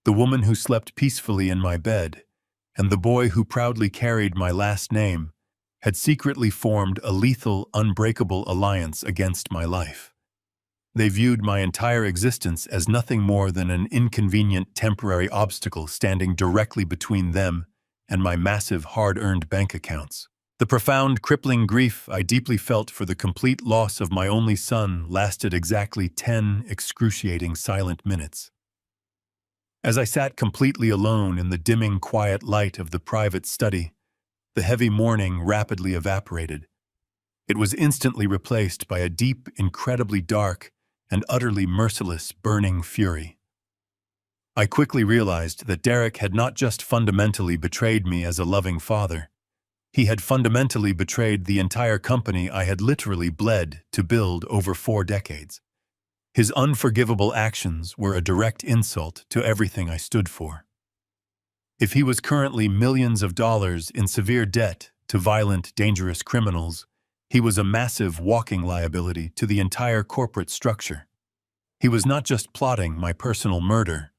The woman who slept peacefully in my bed, and the boy who proudly carried my last name, had secretly formed a lethal, unbreakable alliance against my life. They viewed my entire existence as nothing more than an inconvenient temporary obstacle standing directly between them and my massive hard-earned bank accounts. The profound, crippling grief I deeply felt for the complete loss of my only son lasted exactly 10 excruciating silent minutes. As I sat completely alone in the dimming, quiet light of the private study, the heavy mourning rapidly evaporated. It was instantly replaced by a deep, incredibly dark, and utterly merciless, burning fury. I quickly realized that Derek had not just fundamentally betrayed me as a loving father. He had fundamentally betrayed the entire company I had literally bled to build over 4 decades. His unforgivable actions were a direct insult to everything I stood for. If he was currently millions of dollars in severe debt to violent, dangerous criminals, he was a massive walking liability to the entire corporate structure. He was not just plotting my personal murder.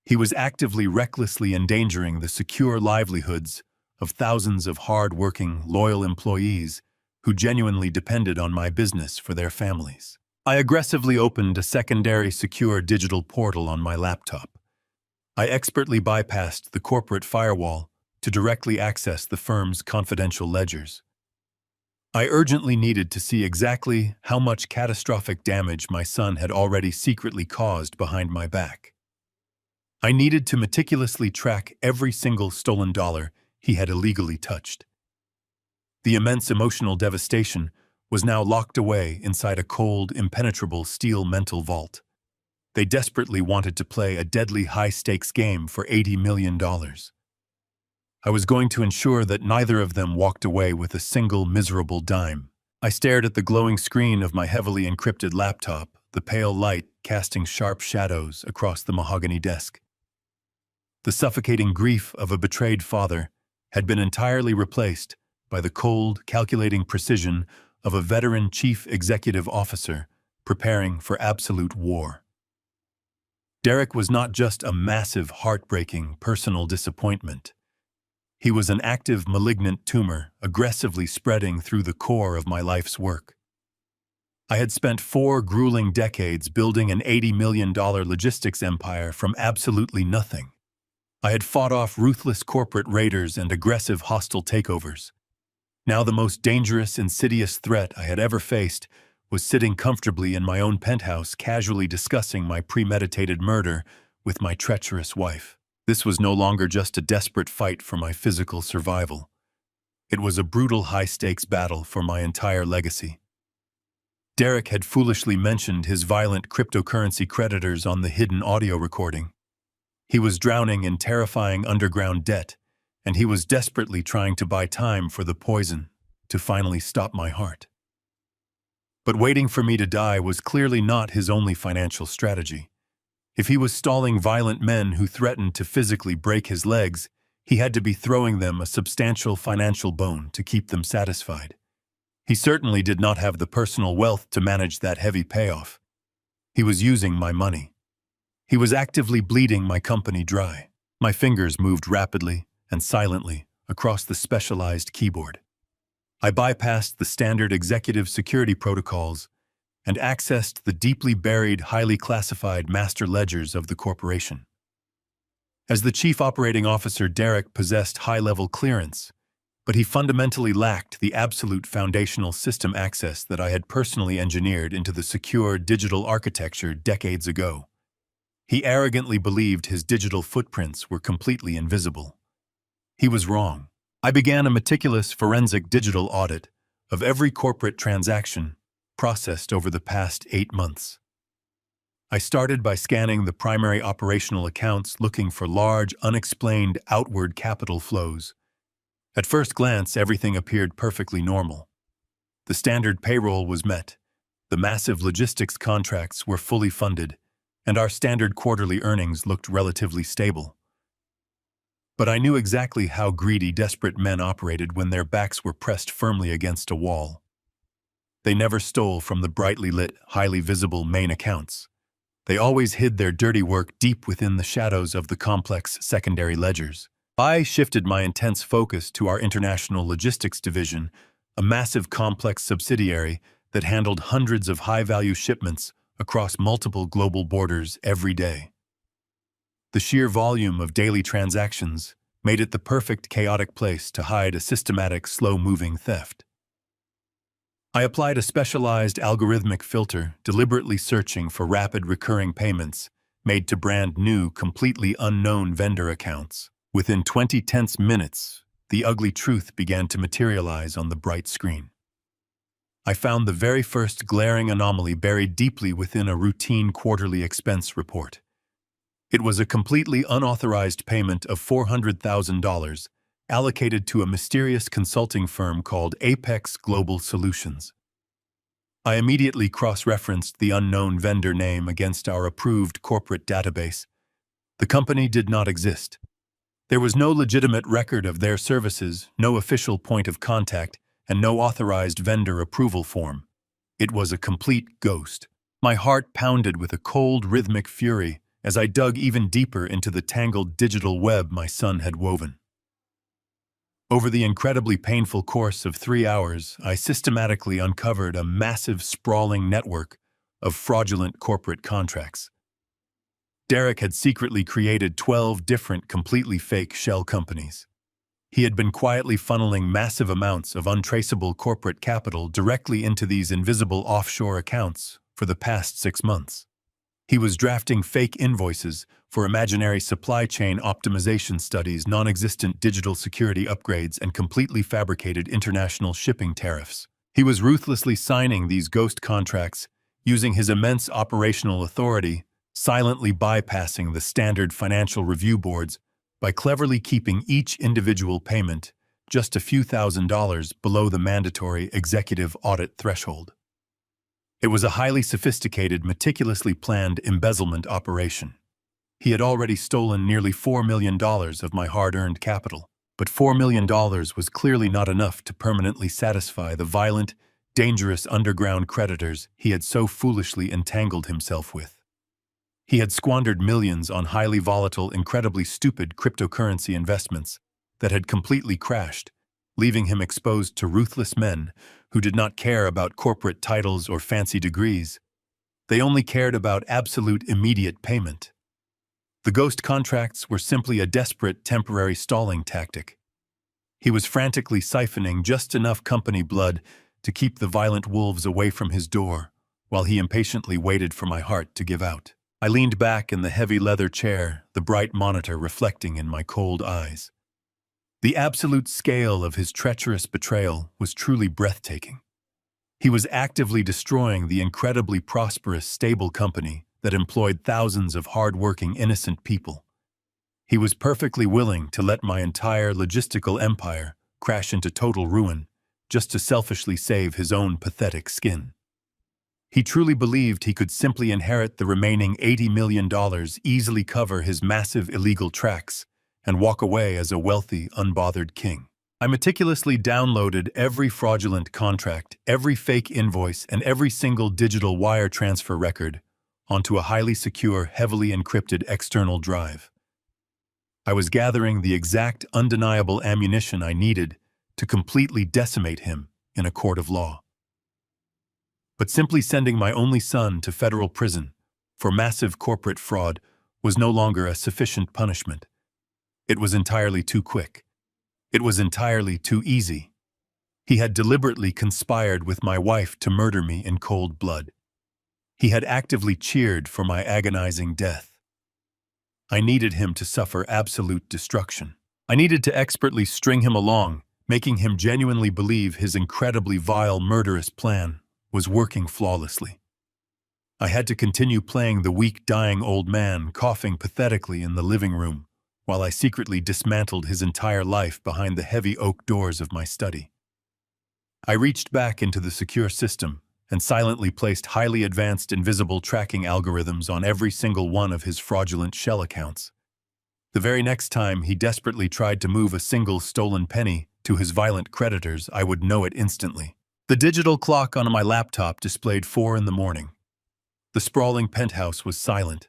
He was actively, recklessly endangering the secure livelihoods of thousands of hard-working, loyal employees who genuinely depended on my business for their families. I aggressively opened a secondary secure digital portal on my laptop. I expertly bypassed the corporate firewall to directly access the firm's confidential ledgers. I urgently needed to see exactly how much catastrophic damage my son had already secretly caused behind my back. I needed to meticulously track every single stolen dollar he had illegally touched. The immense emotional devastation was now locked away inside a cold, impenetrable steel mental vault. They desperately wanted to play a deadly high-stakes game for $80 million. I was going to ensure that neither of them walked away with a single miserable dime. I stared at the glowing screen of my heavily encrypted laptop, the pale light casting sharp shadows across the mahogany desk. The suffocating grief of a betrayed father had been entirely replaced by the cold, calculating precision of a veteran chief executive officer preparing for absolute war. Derek was not just a massive, heartbreaking, personal disappointment. He was an active, malignant tumor, aggressively spreading through the core of my life's work. I had spent 4 grueling decades building an $80 million logistics empire from absolutely nothing. I had fought off ruthless corporate raiders and aggressive hostile takeovers. Now the most dangerous, insidious threat I had ever faced was sitting comfortably in my own penthouse, casually discussing my premeditated murder with my treacherous wife. This was no longer just a desperate fight for my physical survival. It was a brutal high-stakes battle for my entire legacy. Derek had foolishly mentioned his violent cryptocurrency creditors on the hidden audio recording. He was drowning in terrifying underground debt, and he was desperately trying to buy time for the poison to finally stop my heart. But waiting for me to die was clearly not his only financial strategy. If he was stalling violent men who threatened to physically break his legs, he had to be throwing them a substantial financial bone to keep them satisfied. He certainly did not have the personal wealth to manage that heavy payoff. He was using my money. He was actively bleeding my company dry. My fingers moved rapidly and silently across the specialized keyboard. I bypassed the standard executive security protocols and accessed the deeply buried, highly classified master ledgers of the corporation. As the chief operating officer, Derek possessed high-level clearance, but he fundamentally lacked the absolute foundational system access that I had personally engineered into the secure digital architecture decades ago. He arrogantly believed his digital footprints were completely invisible. He was wrong. I began a meticulous forensic digital audit of every corporate transaction processed over the past 8 months. I started by scanning the primary operational accounts, looking for large, unexplained outward capital flows. At first glance, everything appeared perfectly normal. The standard payroll was met, the massive logistics contracts were fully funded, and our standard quarterly earnings looked relatively stable. But I knew exactly how greedy, desperate men operated when their backs were pressed firmly against a wall. They never stole from the brightly lit, highly visible main accounts. They always hid their dirty work deep within the shadows of the complex secondary ledgers. I shifted my intense focus to our international logistics division, a massive complex subsidiary that handled hundreds of high-value shipments across multiple global borders every day. The sheer volume of daily transactions made it the perfect chaotic place to hide a systematic, slow-moving theft. I applied a specialized algorithmic filter, deliberately searching for rapid recurring payments made to brand new, completely unknown vendor accounts. Within 20 tense minutes, the ugly truth began to materialize on the bright screen. I found the very first glaring anomaly buried deeply within a routine quarterly expense report. It was a completely unauthorized payment of $400,000 allocated to a mysterious consulting firm called Apex Global Solutions. I immediately cross-referenced the unknown vendor name against our approved corporate database. The company did not exist. There was no legitimate record of their services, no official point of contact, and no authorized vendor approval form. It was a complete ghost. My heart pounded with a cold, rhythmic fury as I dug even deeper into the tangled digital web my son had woven. Over the incredibly painful course of 3 hours, I systematically uncovered a massive, sprawling network of fraudulent corporate contracts. Derek had secretly created 12 different, completely fake shell companies. He had been quietly funneling massive amounts of untraceable corporate capital directly into these invisible offshore accounts for the past 6 months. He was drafting fake invoices for imaginary supply chain optimization studies, non-existent digital security upgrades, and completely fabricated international shipping tariffs. He was ruthlessly signing these ghost contracts, using his immense operational authority, silently bypassing the standard financial review boards by cleverly keeping each individual payment just a few $1,000s below the mandatory executive audit threshold. It was a highly sophisticated, meticulously planned embezzlement operation. He had already stolen nearly $4 million of my hard-earned capital, but $4 million was clearly not enough to permanently satisfy the violent, dangerous underground creditors he had so foolishly entangled himself with. He had squandered millions on highly volatile, incredibly stupid cryptocurrency investments that had completely crashed, leaving him exposed to ruthless men who did not care about corporate titles or fancy degrees. They only cared about absolute immediate payment. The ghost contracts were simply a desperate temporary stalling tactic. He was frantically siphoning just enough company blood to keep the violent wolves away from his door, while he impatiently waited for my heart to give out. I leaned back in the heavy leather chair, the bright monitor reflecting in my cold eyes. The absolute scale of his treacherous betrayal was truly breathtaking. He was actively destroying the incredibly prosperous, stable company that employed thousands of hard-working, innocent people. He was perfectly willing to let my entire logistical empire crash into total ruin just to selfishly save his own pathetic skin. He truly believed he could simply inherit the remaining $80 million, easily cover his massive illegal tracks, and walk away as a wealthy, unbothered king. I meticulously downloaded every fraudulent contract, every fake invoice, and every single digital wire transfer record onto a highly secure, heavily encrypted external drive. I was gathering the exact, undeniable ammunition I needed to completely decimate him in a court of law. But simply sending my only son to federal prison for massive corporate fraud was no longer a sufficient punishment. It was entirely too quick. It was entirely too easy. He had deliberately conspired with my wife to murder me in cold blood. He had actively cheered for my agonizing death. I needed him to suffer absolute destruction. I needed to expertly string him along, making him genuinely believe his incredibly vile, murderous plan was working flawlessly. I had to continue playing the weak, dying old man, coughing pathetically in the living room, while I secretly dismantled his entire life behind the heavy oak doors of my study. I reached back into the secure system and silently placed highly advanced invisible tracking algorithms on every single one of his fraudulent shell accounts. The very next time he desperately tried to move a single stolen penny to his violent creditors, I would know it instantly. The digital clock on my laptop displayed 4 a.m. The sprawling penthouse was silent,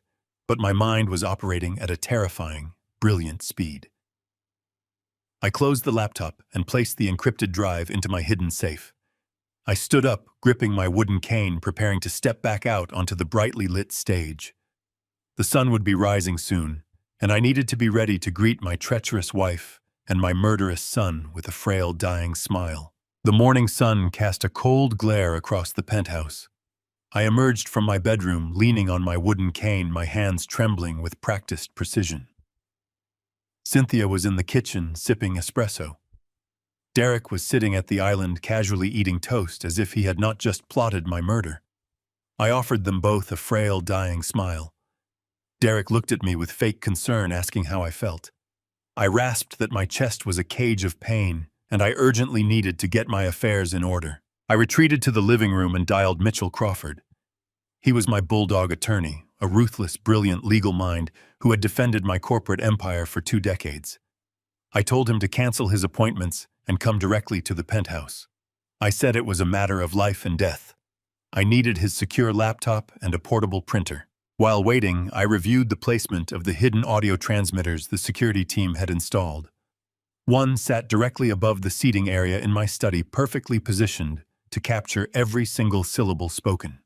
but my mind was operating at a terrifying, brilliant speed. I closed the laptop and placed the encrypted drive into my hidden safe. I stood up, gripping my wooden cane, preparing to step back out onto the brightly lit stage. The sun would be rising soon, and I needed to be ready to greet my treacherous wife and my murderous son with a frail, dying smile. The morning sun cast a cold glare across the penthouse. I emerged from my bedroom, leaning on my wooden cane, my hands trembling with practiced precision. Cynthia was in the kitchen, sipping espresso. Derek was sitting at the island, casually eating toast as if he had not just plotted my murder. I offered them both a frail, dying smile. Derek looked at me with fake concern, asking how I felt. I rasped that my chest was a cage of pain, and I urgently needed to get my affairs in order. I retreated to the living room and dialed Mitchell Crawford. He was my bulldog attorney, a ruthless, brilliant legal mind who had defended my corporate empire for 2 decades. I told him to cancel his appointments and come directly to the penthouse. I said it was a matter of life and death. I needed his secure laptop and a portable printer. While waiting, I reviewed the placement of the hidden audio transmitters the security team had installed. One sat directly above the seating area in my study, perfectly positioned to capture every single syllable spoken.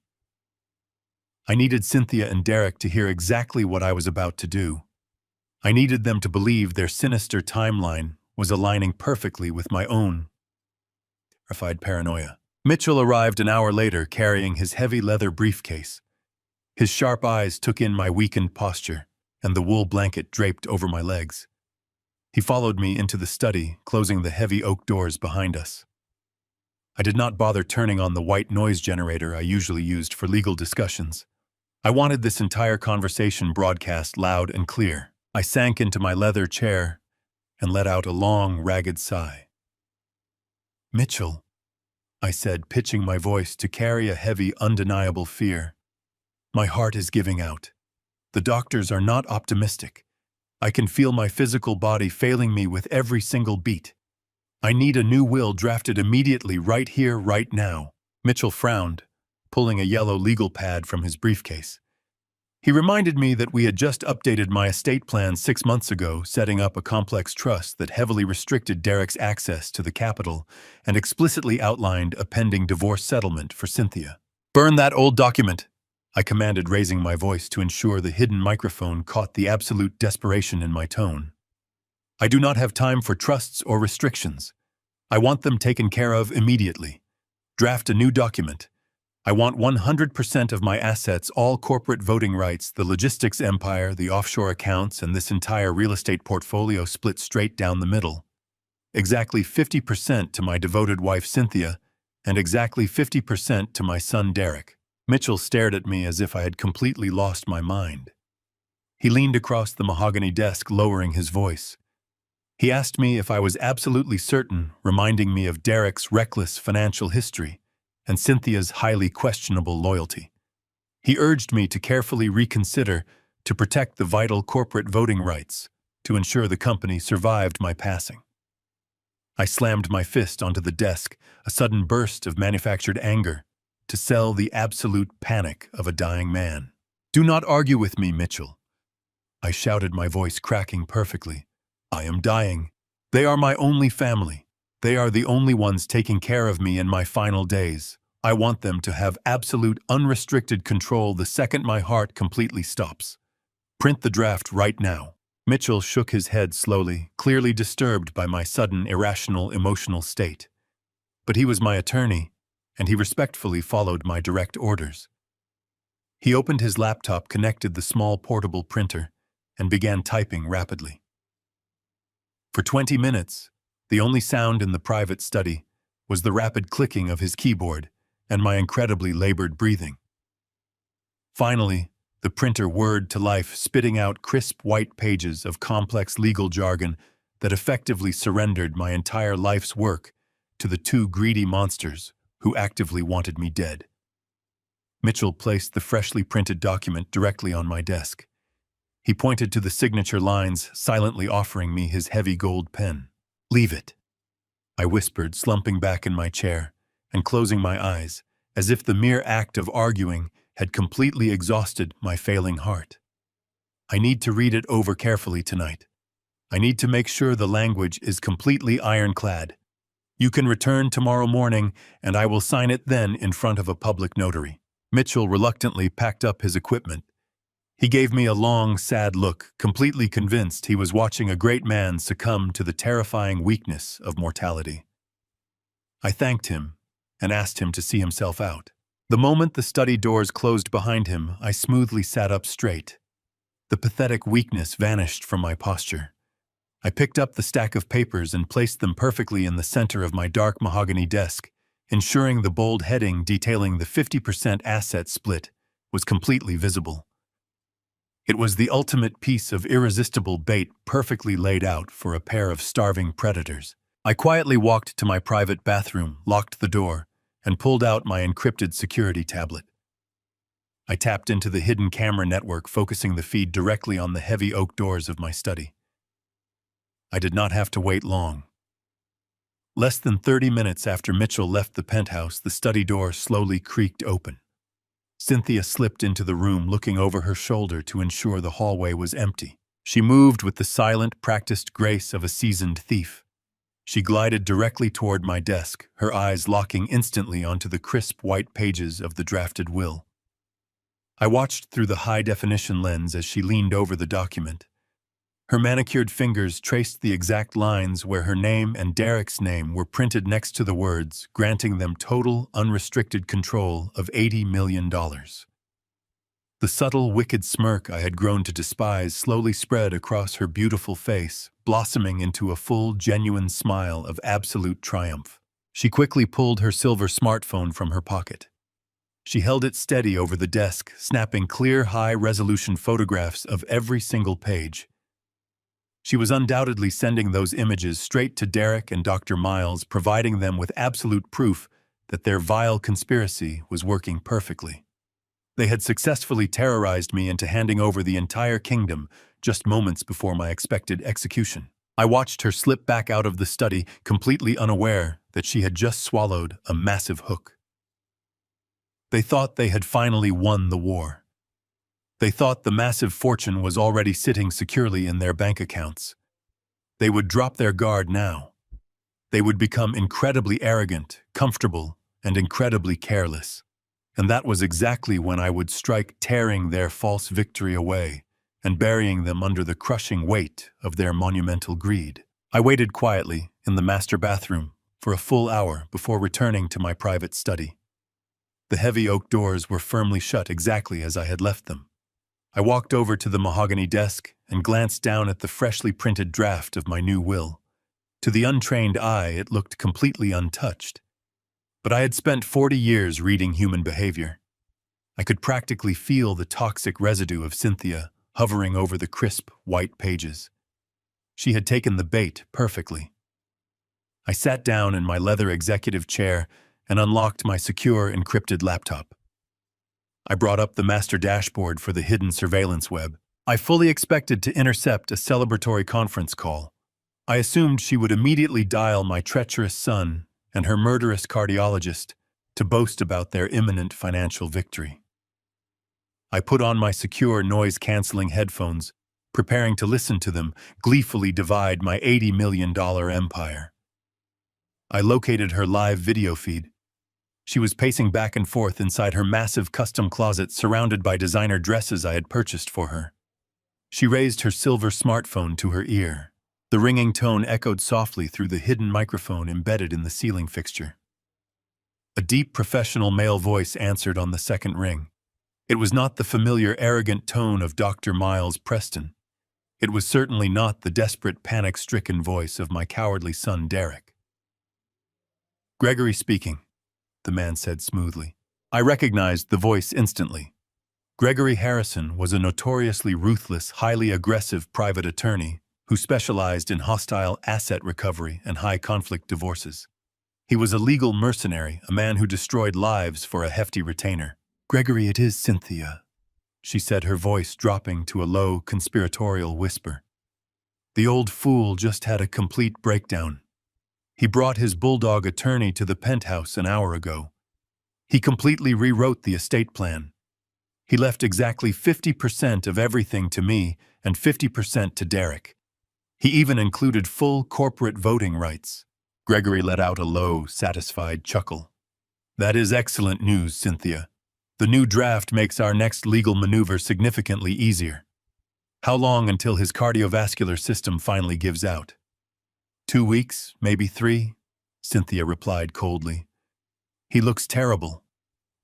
I needed Cynthia and Derek to hear exactly what I was about to do. I needed them to believe their sinister timeline was aligning perfectly with my own terrified paranoia. Mitchell arrived an hour later, carrying his heavy leather briefcase. His sharp eyes took in my weakened posture and the wool blanket draped over my legs. He followed me into the study, closing the heavy oak doors behind us. I did not bother turning on the white noise generator I usually used for legal discussions. I wanted this entire conversation broadcast loud and clear. I sank into my leather chair and let out a long, ragged sigh. "Mitchell," I said, pitching my voice to carry a heavy, undeniable fear. "My heart is giving out. The doctors are not optimistic. I can feel my physical body failing me with every single beat. I need a new will drafted immediately, right here, right now." Mitchell frowned, pulling a yellow legal pad from his briefcase. He reminded me that we had just updated my estate plan 6 months ago, setting up a complex trust that heavily restricted Derek's access to the capital and explicitly outlined a pending divorce settlement for Cynthia. "Burn that old document," I commanded, raising my voice to ensure the hidden microphone caught the absolute desperation in my tone. "I do not have time for trusts or restrictions. I want them taken care of immediately. Draft a new document. I want 100% of my assets, all corporate voting rights, the logistics empire, the offshore accounts, and this entire real estate portfolio split straight down the middle. Exactly 50% to my devoted wife Cynthia, and exactly 50% to my son Derek. Mitchell stared at me as if I had completely lost my mind. He leaned across the mahogany desk, lowering his voice. He asked me if I was absolutely certain, reminding me of Derek's reckless financial history and Cynthia's highly questionable loyalty. He urged me to carefully reconsider, to protect the vital corporate voting rights, to ensure the company survived my passing. I slammed my fist onto the desk, a sudden burst of manufactured anger, to sell the absolute panic of a dying man. "Do not argue with me, Mitchell," I shouted, my voice cracking perfectly. "I am dying. They are my only family. They are the only ones taking care of me in my final days. I want them to have absolute, unrestricted control the second my heart completely stops. Print the draft right now." Mitchell shook his head slowly, clearly disturbed by my sudden, irrational, emotional state. But he was my attorney, and he respectfully followed my direct orders. He opened his laptop, connected the small portable printer, and began typing rapidly. For 20 minutes, the only sound in the private study was the rapid clicking of his keyboard and my incredibly labored breathing. Finally, the printer whirred to life, spitting out crisp white pages of complex legal jargon that effectively surrendered my entire life's work to the two greedy monsters who actively wanted me dead. Mitchell placed the freshly printed document directly on my desk. He pointed to the signature lines, silently offering me his heavy gold pen. "Leave it," I whispered, slumping back in my chair and closing my eyes, as if the mere act of arguing had completely exhausted my failing heart. "I need to read it over carefully tonight. I need to make sure the language is completely ironclad. You can return tomorrow morning, and I will sign it then in front of a public notary." Mitchell reluctantly packed up his equipment. He gave me a long, sad look, completely convinced he was watching a great man succumb to the terrifying weakness of mortality. I thanked him and asked him to see himself out. The moment the study doors closed behind him, I smoothly sat up straight. The pathetic weakness vanished from my posture. I picked up the stack of papers and placed them perfectly in the center of my dark mahogany desk, ensuring the bold heading detailing the 50% asset split was completely visible. It was the ultimate piece of irresistible bait, perfectly laid out for a pair of starving predators. I quietly walked to my private bathroom, locked the door, and pulled out my encrypted security tablet. I tapped into the hidden camera network, focusing the feed directly on the heavy oak doors of my study. I did not have to wait long. Less than 30 minutes after Mitchell left the penthouse, the study door slowly creaked open. Cynthia slipped into the room, looking over her shoulder to ensure the hallway was empty. She moved with the silent, practiced grace of a seasoned thief. She glided directly toward my desk, her eyes locking instantly onto the crisp white pages of the drafted will. I watched through the high-definition lens as she leaned over the document. Her manicured fingers traced the exact lines where her name and Derek's name were printed next to the words, granting them total, unrestricted control of $80 million. The subtle, wicked smirk I had grown to despise slowly spread across her beautiful face, blossoming into a full, genuine smile of absolute triumph. She quickly pulled her silver smartphone from her pocket. She held it steady over the desk, snapping clear, high-resolution photographs of every single page. She was undoubtedly sending those images straight to Derek and Dr. Miles, providing them with absolute proof that their vile conspiracy was working perfectly. They had successfully terrorized me into handing over the entire kingdom just moments before my expected execution. I watched her slip back out of the study, completely unaware that she had just swallowed a massive hook. They thought they had finally won the war. They thought the massive fortune was already sitting securely in their bank accounts. They would drop their guard now. They would become incredibly arrogant, comfortable, and incredibly careless. And that was exactly when I would strike, tearing their false victory away and burying them under the crushing weight of their monumental greed. I waited quietly in the master bathroom for a full hour before returning to my private study. The heavy oak doors were firmly shut exactly as I had left them. I walked over to the mahogany desk and glanced down at the freshly printed draft of my new will. To the untrained eye, it looked completely untouched. But I had spent 40 years reading human behavior. I could practically feel the toxic residue of Cynthia hovering over the crisp, white pages. She had taken the bait perfectly. I sat down in my leather executive chair and unlocked my secure, encrypted laptop. I brought up the master dashboard for the hidden surveillance web. I fully expected to intercept a celebratory conference call. I assumed she would immediately dial my treacherous son and her murderous cardiologist to boast about their imminent financial victory. I put on my secure noise-canceling headphones, preparing to listen to them gleefully divide my $80 million empire. I located her live video feed. She was pacing back and forth inside her massive custom closet surrounded by designer dresses I had purchased for her. She raised her silver smartphone to her ear. The ringing tone echoed softly through the hidden microphone embedded in the ceiling fixture. A deep, professional male voice answered on the second ring. It was not the familiar, arrogant tone of Dr. Miles Preston. It was certainly not the desperate, panic-stricken voice of my cowardly son, Derek. "Gregory speaking," the man said smoothly. I recognized the voice instantly. Gregory Harrison was a notoriously ruthless, highly aggressive private attorney who specialized in hostile asset recovery and high-conflict divorces. He was a legal mercenary, a man who destroyed lives for a hefty retainer. "Gregory, it is Cynthia," she said, her voice dropping to a low, conspiratorial whisper. "The old fool just had a complete breakdown. He brought his bulldog attorney to the penthouse an hour ago. He completely rewrote the estate plan. He left exactly 50% of everything to me and 50% to Derek. He even included full corporate voting rights." Gregory let out a low, satisfied chuckle. "That is excellent news, Cynthia. The new draft makes our next legal maneuver significantly easier. How long until his cardiovascular system finally gives out?" 2 weeks, maybe 3, Cynthia replied coldly. "He looks terrible.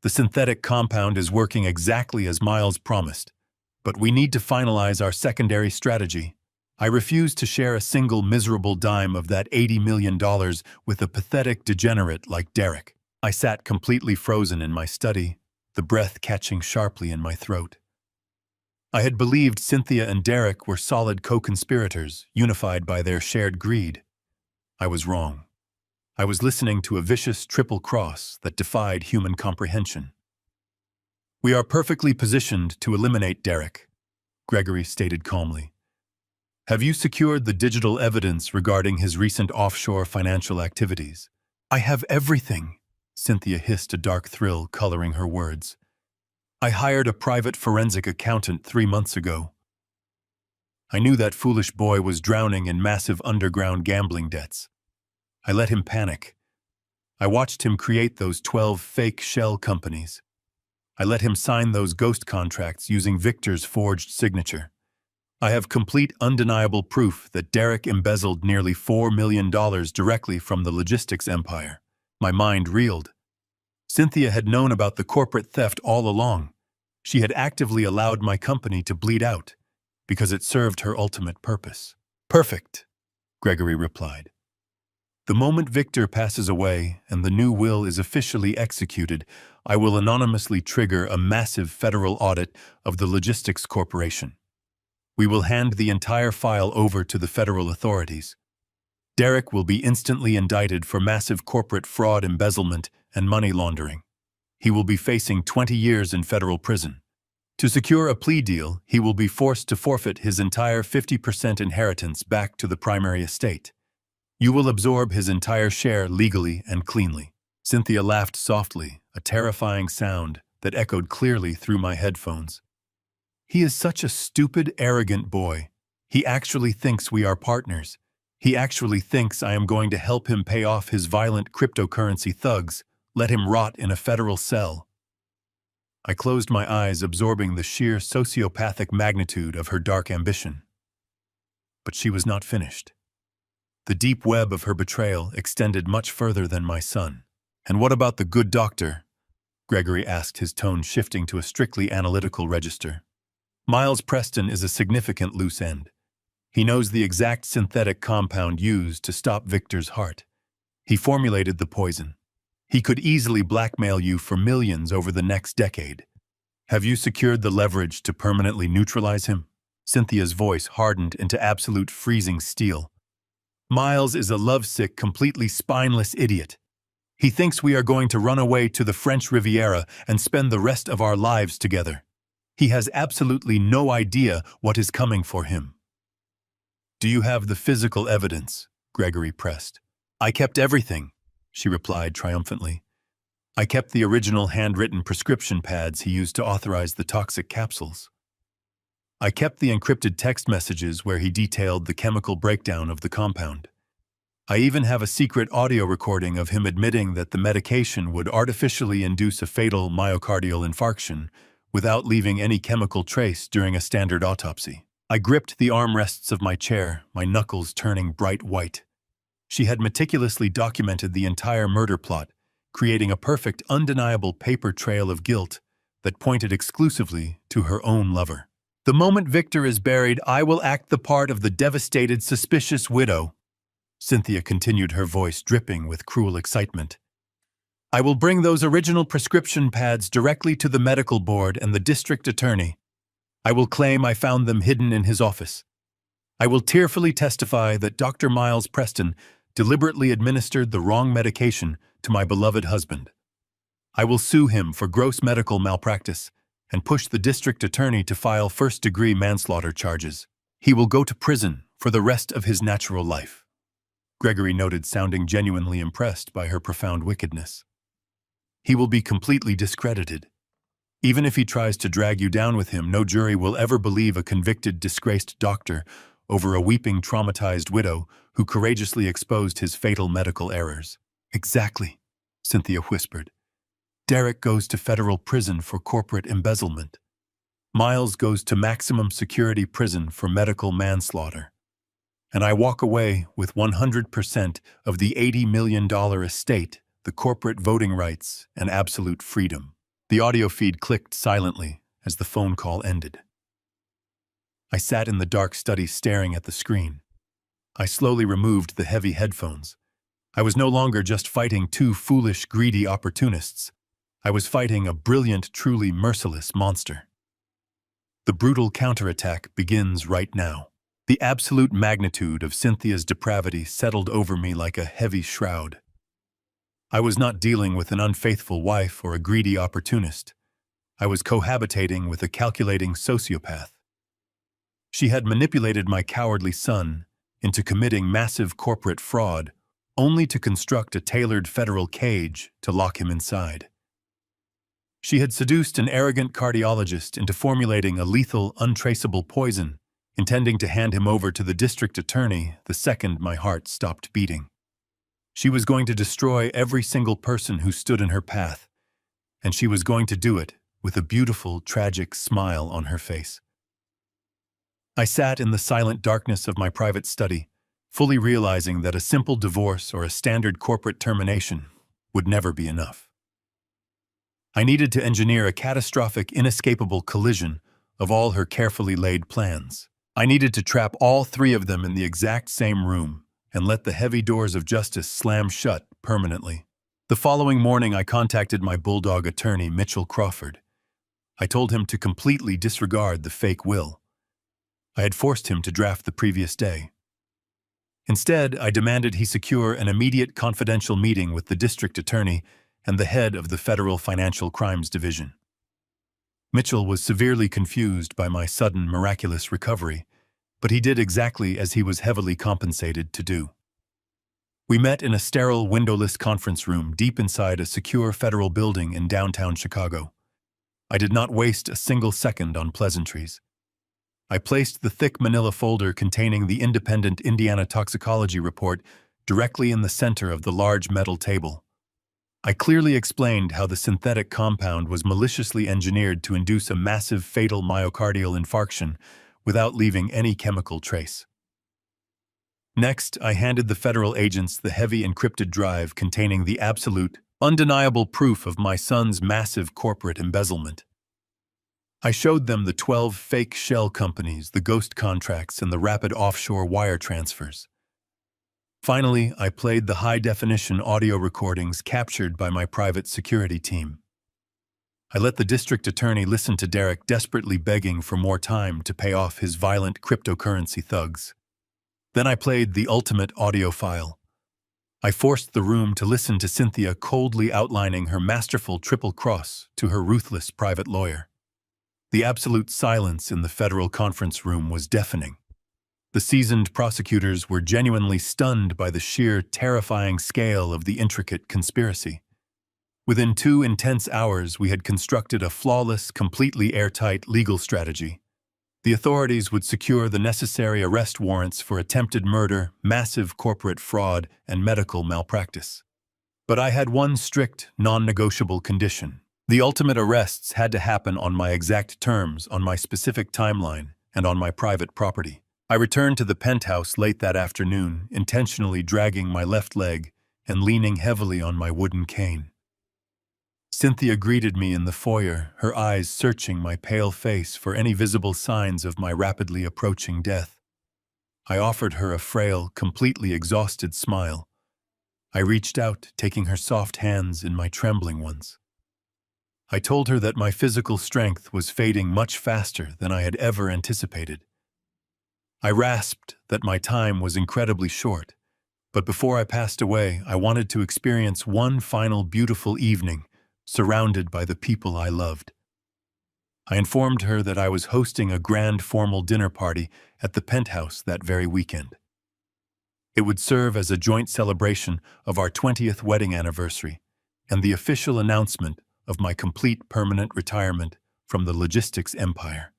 The synthetic compound is working exactly as Miles promised, but we need to finalize our secondary strategy. I refuse to share a single miserable dime of that $80 million with a pathetic degenerate like Derek." I sat completely frozen in my study, the breath catching sharply in my throat. I had believed Cynthia and Derek were solid co-conspirators, unified by their shared greed. I was wrong. I was listening to a vicious triple cross that defied human comprehension. "We are perfectly positioned to eliminate Derek," Gregory stated calmly. "Have you secured the digital evidence regarding his recent offshore financial activities?" "I have everything," Cynthia hissed, a dark thrill coloring her words. "I hired a private forensic accountant 3 months ago. I knew that foolish boy was drowning in massive underground gambling debts. I let him panic. I watched him create those 12 fake shell companies. I let him sign those ghost contracts using Victor's forged signature. I have complete, undeniable proof that Derek embezzled nearly $4 million directly from the logistics empire." My mind reeled. Cynthia had known about the corporate theft all along. She had actively allowed my company to bleed out because it served her ultimate purpose. "Perfect," Gregory replied. "The moment Victor passes away and the new will is officially executed, I will anonymously trigger a massive federal audit of the Logistics Corporation. We will hand the entire file over to the federal authorities. Derek will be instantly indicted for massive corporate fraud, embezzlement, and money laundering. He will be facing 20 years in federal prison. To secure a plea deal, he will be forced to forfeit his entire 50% inheritance back to the primary estate. You will absorb his entire share legally and cleanly." Cynthia laughed softly, a terrifying sound that echoed clearly through my headphones. "He is such a stupid, arrogant boy. He actually thinks we are partners. He actually thinks I am going to help him pay off his violent cryptocurrency thugs, let him rot in a federal cell." I closed my eyes, absorbing the sheer sociopathic magnitude of her dark ambition. But she was not finished. The deep web of her betrayal extended much further than my son. "And what about the good doctor?" Gregory asked, his tone shifting to a strictly analytical register. Miles Preston is a significant loose end. He knows the exact synthetic compound used to stop Victor's heart. He formulated the poison. He could easily blackmail you for millions over the next decade. Have you secured the leverage to permanently neutralize him? Cynthia's voice hardened into absolute freezing steel. Miles is a lovesick, completely spineless idiot. He thinks we are going to run away to the French Riviera and spend the rest of our lives together. He has absolutely no idea what is coming for him. Do you have the physical evidence? Gregory pressed. I kept everything, she replied triumphantly. I kept the original handwritten prescription pads he used to authorize the toxic capsules. I kept the encrypted text messages where he detailed the chemical breakdown of the compound. I even have a secret audio recording of him admitting that the medication would artificially induce a fatal myocardial infarction without leaving any chemical trace during a standard autopsy. I gripped the armrests of my chair, my knuckles turning bright white. She had meticulously documented the entire murder plot, creating a perfect, undeniable paper trail of guilt that pointed exclusively to her own lover. The moment Victor is buried, I will act the part of the devastated, suspicious widow. Cynthia continued, her voice dripping with cruel excitement. I will bring those original prescription pads directly to the medical board and the district attorney. I will claim I found them hidden in his office. I will tearfully testify that Dr. Miles Preston deliberately administered the wrong medication to my beloved husband. I will sue him for gross medical malpractice and push the district attorney to file first-degree manslaughter charges. He will go to prison for the rest of his natural life. Gregory noted, sounding genuinely impressed by her profound wickedness. He will be completely discredited. Even if he tries to drag you down with him, no jury will ever believe a convicted, disgraced doctor over a weeping, traumatized widow who courageously exposed his fatal medical errors. Exactly, Cynthia whispered. Derek goes to federal prison for corporate embezzlement. Miles goes to maximum security prison for medical manslaughter. And I walk away with 100% of the $80 million estate, the corporate voting rights, and absolute freedom. The audio feed clicked silently as the phone call ended. I sat in the dark study staring at the screen. I slowly removed the heavy headphones. I was no longer just fighting two foolish, greedy opportunists. I was fighting a brilliant, truly merciless monster. The brutal counterattack begins right now. The absolute magnitude of Cynthia's depravity settled over me like a heavy shroud. I was not dealing with an unfaithful wife or a greedy opportunist. I was cohabitating with a calculating sociopath. She had manipulated my cowardly son into committing massive corporate fraud, only to construct a tailored federal cage to lock him inside. She had seduced an arrogant cardiologist into formulating a lethal, untraceable poison, intending to hand him over to the district attorney the second my heart stopped beating. She was going to destroy every single person who stood in her path, and she was going to do it with a beautiful, tragic smile on her face. I sat in the silent darkness of my private study, fully realizing that a simple divorce or a standard corporate termination would never be enough. I needed to engineer a catastrophic, inescapable collision of all her carefully laid plans. I needed to trap all three of them in the exact same room and let the heavy doors of justice slam shut permanently. The following morning, I contacted my bulldog attorney, Mitchell Crawford. I told him to completely disregard the fake will. I had forced him to draft the previous day. Instead, I demanded he secure an immediate confidential meeting with the district attorney and the head of the Federal Financial Crimes Division. Mitchell was severely confused by my sudden, miraculous recovery, but he did exactly as he was heavily compensated to do. We met in a sterile, windowless conference room deep inside a secure federal building in downtown Chicago. I did not waste a single second on pleasantries. I placed the thick manila folder containing the independent Indiana toxicology report directly in the center of the large metal table. I clearly explained how the synthetic compound was maliciously engineered to induce a massive fatal myocardial infarction without leaving any chemical trace. Next, I handed the federal agents the heavy encrypted drive containing the absolute, undeniable proof of my son's massive corporate embezzlement. I showed them the 12 fake shell companies, the ghost contracts, and the rapid offshore wire transfers. Finally, I played the high-definition audio recordings captured by my private security team. I let the district attorney listen to Derek desperately begging for more time to pay off his violent cryptocurrency thugs. Then I played the ultimate audio file. I forced the room to listen to Cynthia coldly outlining her masterful triple cross to her ruthless private lawyer. The absolute silence in the federal conference room was deafening. The seasoned prosecutors were genuinely stunned by the sheer, terrifying scale of the intricate conspiracy. Within 2 intense hours, we had constructed a flawless, completely airtight legal strategy. The authorities would secure the necessary arrest warrants for attempted murder, massive corporate fraud, and medical malpractice. But I had one strict, non-negotiable condition. The ultimate arrests had to happen on my exact terms, on my specific timeline, and on my private property. I returned to the penthouse late that afternoon, intentionally dragging my left leg and leaning heavily on my wooden cane. Cynthia greeted me in the foyer, her eyes searching my pale face for any visible signs of my rapidly approaching death. I offered her a frail, completely exhausted smile. I reached out, taking her soft hands in my trembling ones. I told her that my physical strength was fading much faster than I had ever anticipated. I rasped that my time was incredibly short, but before I passed away, I wanted to experience one final beautiful evening, surrounded by the people I loved. I informed her that I was hosting a grand formal dinner party at the penthouse that very weekend. It would serve as a joint celebration of our 20th wedding anniversary and the official announcement of my complete permanent retirement from the logistics empire.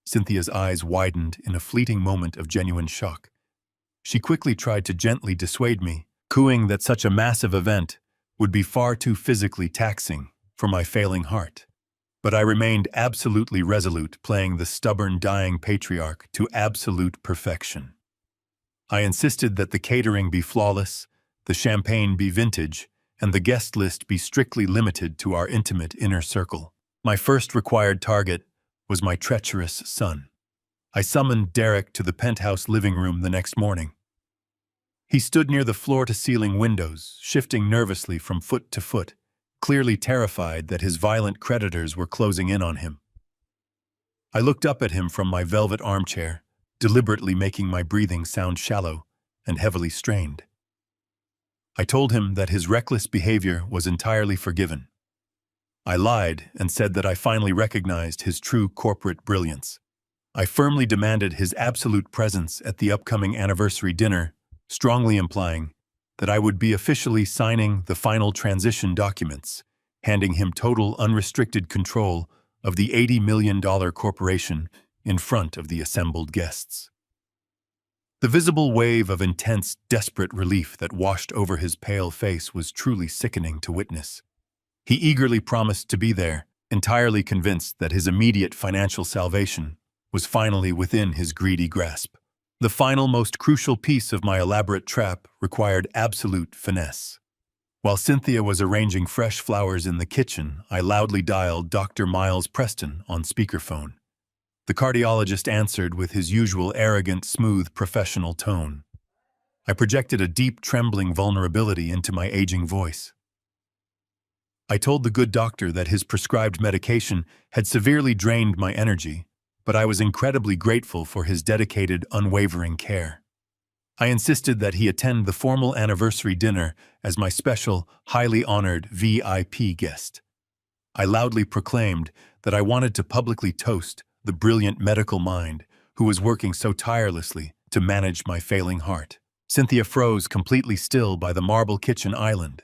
Cynthia's eyes widened in a fleeting moment of genuine shock. She quickly tried to gently dissuade me, cooing that such a massive event would be far too physically taxing for my failing heart. But I remained absolutely resolute, playing the stubborn, dying patriarch to absolute perfection. I insisted that the catering be flawless, the champagne be vintage, and the guest list be strictly limited to our intimate inner circle. My first required target was my treacherous son. I summoned Derek to the penthouse living room the next morning. He stood near the floor-to-ceiling windows, shifting nervously from foot to foot, clearly terrified that his violent creditors were closing in on him. I looked up at him from my velvet armchair, deliberately making my breathing sound shallow and heavily strained. I told him that his reckless behavior was entirely forgiven. I lied and said that I finally recognized his true corporate brilliance. I firmly demanded his absolute presence at the upcoming anniversary dinner, strongly implying that I would be officially signing the final transition documents, handing him total unrestricted control of the $80 million corporation in front of the assembled guests. The visible wave of intense, desperate relief that washed over his pale face was truly sickening to witness. He eagerly promised to be there, entirely convinced that his immediate financial salvation was finally within his greedy grasp. The final, most crucial piece of my elaborate trap required absolute finesse. While Cynthia was arranging fresh flowers in the kitchen, I loudly dialed Dr. Miles Preston on speakerphone. The cardiologist answered with his usual arrogant, smooth, professional tone. I projected a deep, trembling vulnerability into my aging voice. I told the good doctor that his prescribed medication had severely drained my energy, but I was incredibly grateful for his dedicated, unwavering care. I insisted that he attend the formal anniversary dinner as my special, highly honored VIP guest. I loudly proclaimed that I wanted to publicly toast the brilliant medical mind who was working so tirelessly to manage my failing heart. Cynthia froze completely still by the marble kitchen island.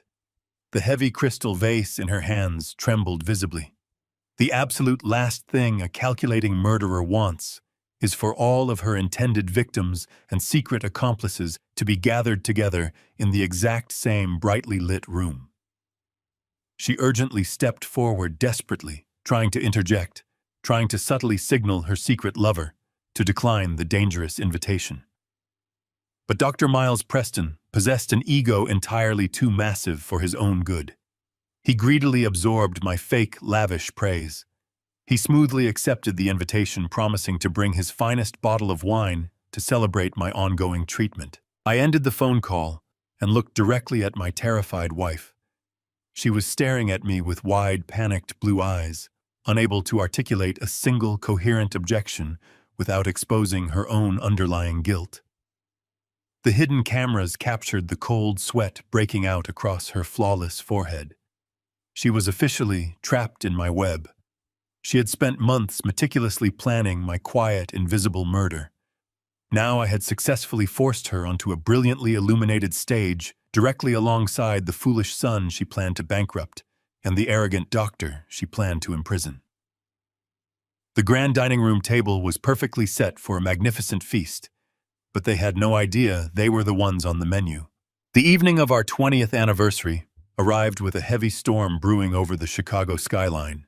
The heavy crystal vase in her hands trembled visibly. The absolute last thing a calculating murderer wants is for all of her intended victims and secret accomplices to be gathered together in the exact same brightly lit room. She urgently stepped forward desperately, trying to interject, trying to subtly signal her secret lover to decline the dangerous invitation. But Dr. Miles Preston possessed an ego entirely too massive for his own good. He greedily absorbed my fake, lavish praise. He smoothly accepted the invitation, promising to bring his finest bottle of wine to celebrate my ongoing treatment. I ended the phone call and looked directly at my terrified wife. She was staring at me with wide, panicked blue eyes, unable to articulate a single coherent objection without exposing her own underlying guilt. The hidden cameras captured the cold sweat breaking out across her flawless forehead. She was officially trapped in my web. She had spent months meticulously planning my quiet, invisible murder. Now I had successfully forced her onto a brilliantly illuminated stage directly alongside the foolish son she planned to bankrupt and the arrogant doctor she planned to imprison. The grand dining room table was perfectly set for a magnificent feast, but they had no idea they were the ones on the menu. The evening of our 20th anniversary arrived with a heavy storm brewing over the Chicago skyline.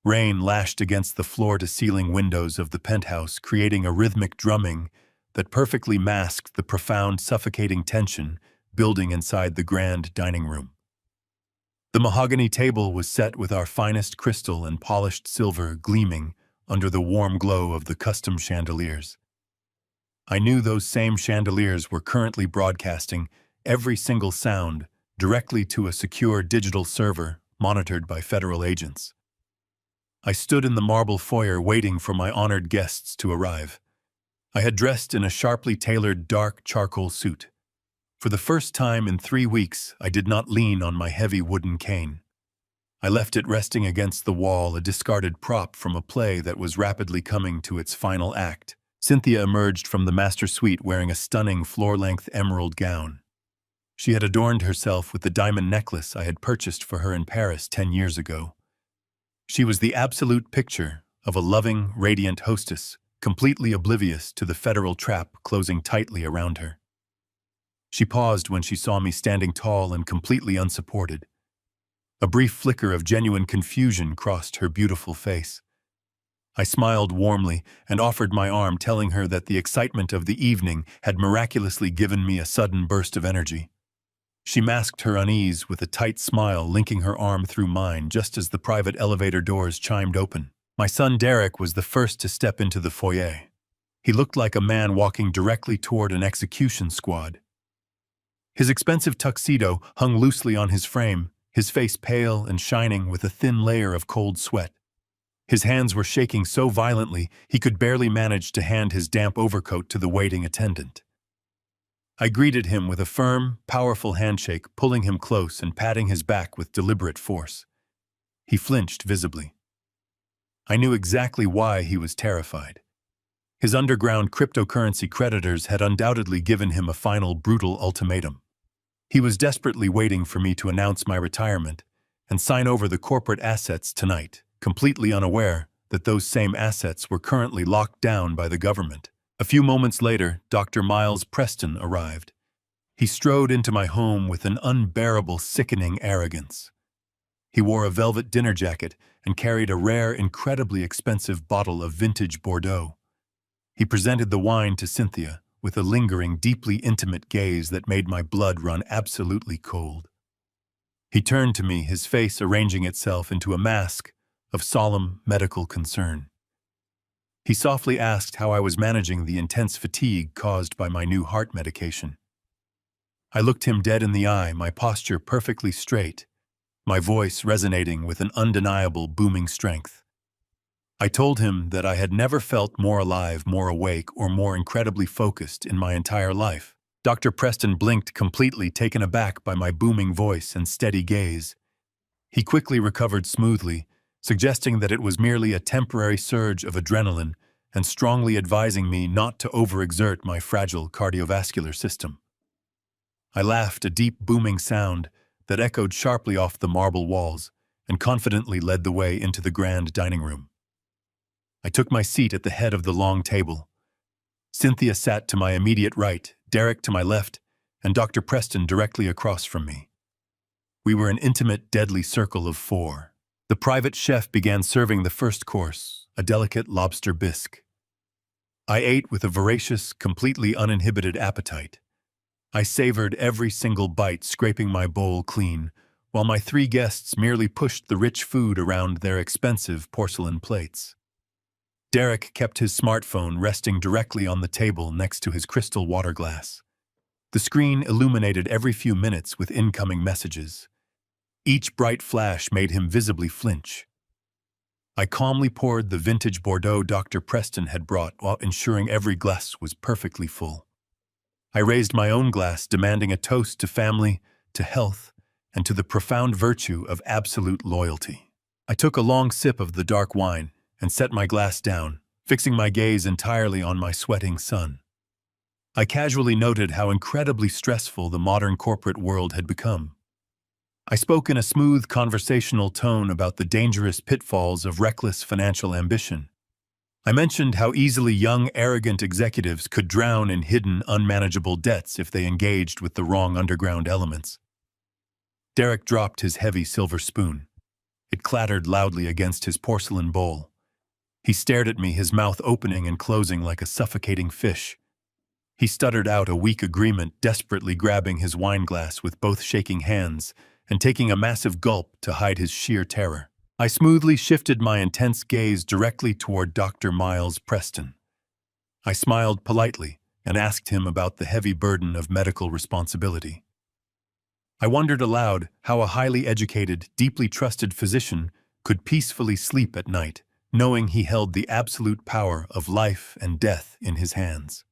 Rain lashed against the floor-to-ceiling windows of the penthouse, creating a rhythmic drumming that perfectly masked the profound, suffocating tension building inside the grand dining room. The mahogany table was set with our finest crystal and polished silver gleaming under the warm glow of the custom chandeliers. I knew those same chandeliers were currently broadcasting every single sound directly to a secure digital server monitored by federal agents. I stood in the marble foyer waiting for my honored guests to arrive. I had dressed in a sharply tailored dark charcoal suit. For the first time in 3 weeks, I did not lean on my heavy wooden cane. I left it resting against the wall, a discarded prop from a play that was rapidly coming to its final act. Cynthia emerged from the master suite wearing a stunning floor-length emerald gown. She had adorned herself with the diamond necklace I had purchased for her in Paris 10 years ago. She was the absolute picture of a loving, radiant hostess, completely oblivious to the federal trap closing tightly around her. She paused when she saw me standing tall and completely unsupported. A brief flicker of genuine confusion crossed her beautiful face. I smiled warmly and offered my arm, telling her that the excitement of the evening had miraculously given me a sudden burst of energy. She masked her unease with a tight smile, linking her arm through mine just as the private elevator doors chimed open. My son Derek was the first to step into the foyer. He looked like a man walking directly toward an execution squad. His expensive tuxedo hung loosely on his frame, his face pale and shining with a thin layer of cold sweat. His hands were shaking so violently he could barely manage to hand his damp overcoat to the waiting attendant. I greeted him with a firm, powerful handshake, pulling him close and patting his back with deliberate force. He flinched visibly. I knew exactly why he was terrified. His underground cryptocurrency creditors had undoubtedly given him a final brutal ultimatum. He was desperately waiting for me to announce my retirement and sign over the corporate assets tonight, completely unaware that those same assets were currently locked down by the government. A few moments later, Dr. Miles Preston arrived. He strode into my home with an unbearable, sickening arrogance. He wore a velvet dinner jacket and carried a rare, incredibly expensive bottle of vintage Bordeaux. He presented the wine to Cynthia with a lingering, deeply intimate gaze that made my blood run absolutely cold. He turned to me, his face arranging itself into a mask of solemn medical concern. He softly asked how I was managing the intense fatigue caused by my new heart medication. I looked him dead in the eye, my posture perfectly straight, my voice resonating with an undeniable booming strength. I told him that I had never felt more alive, more awake, or more incredibly focused in my entire life. Dr. Preston blinked, completely taken aback by my booming voice and steady gaze. He quickly recovered smoothly, suggesting that it was merely a temporary surge of adrenaline and strongly advising me not to overexert my fragile cardiovascular system. I laughed, a deep, booming sound that echoed sharply off the marble walls, and confidently led the way into the grand dining room. I took my seat at the head of the long table. Cynthia sat to my immediate right, Derek to my left, and Dr. Preston directly across from me. We were an intimate, deadly circle of 4. The private chef began serving the first course, a delicate lobster bisque. I ate with a voracious, completely uninhibited appetite. I savored every single bite, scraping my bowl clean, while my three guests merely pushed the rich food around their expensive porcelain plates. Derek kept his smartphone resting directly on the table next to his crystal water glass. The screen illuminated every few minutes with incoming messages. Each bright flash made him visibly flinch. I calmly poured the vintage Bordeaux Dr. Preston had brought while ensuring every glass was perfectly full. I raised my own glass, demanding a toast to family, to health, and to the profound virtue of absolute loyalty. I took a long sip of the dark wine and set my glass down, fixing my gaze entirely on my sweating son. I casually noted how incredibly stressful the modern corporate world had become. I spoke in a smooth conversational tone about the dangerous pitfalls of reckless financial ambition. I mentioned how easily young, arrogant executives could drown in hidden, unmanageable debts if they engaged with the wrong underground elements. Derek dropped his heavy silver spoon. It clattered loudly against his porcelain bowl. He stared at me, his mouth opening and closing like a suffocating fish. He stuttered out a weak agreement, desperately grabbing his wineglass with both shaking hands and taking a massive gulp to hide his sheer terror. I smoothly shifted my intense gaze directly toward Dr. Miles Preston. I smiled politely and asked him about the heavy burden of medical responsibility. I wondered aloud how a highly educated, deeply trusted physician could peacefully sleep at night, knowing he held the absolute power of life and death in his hands.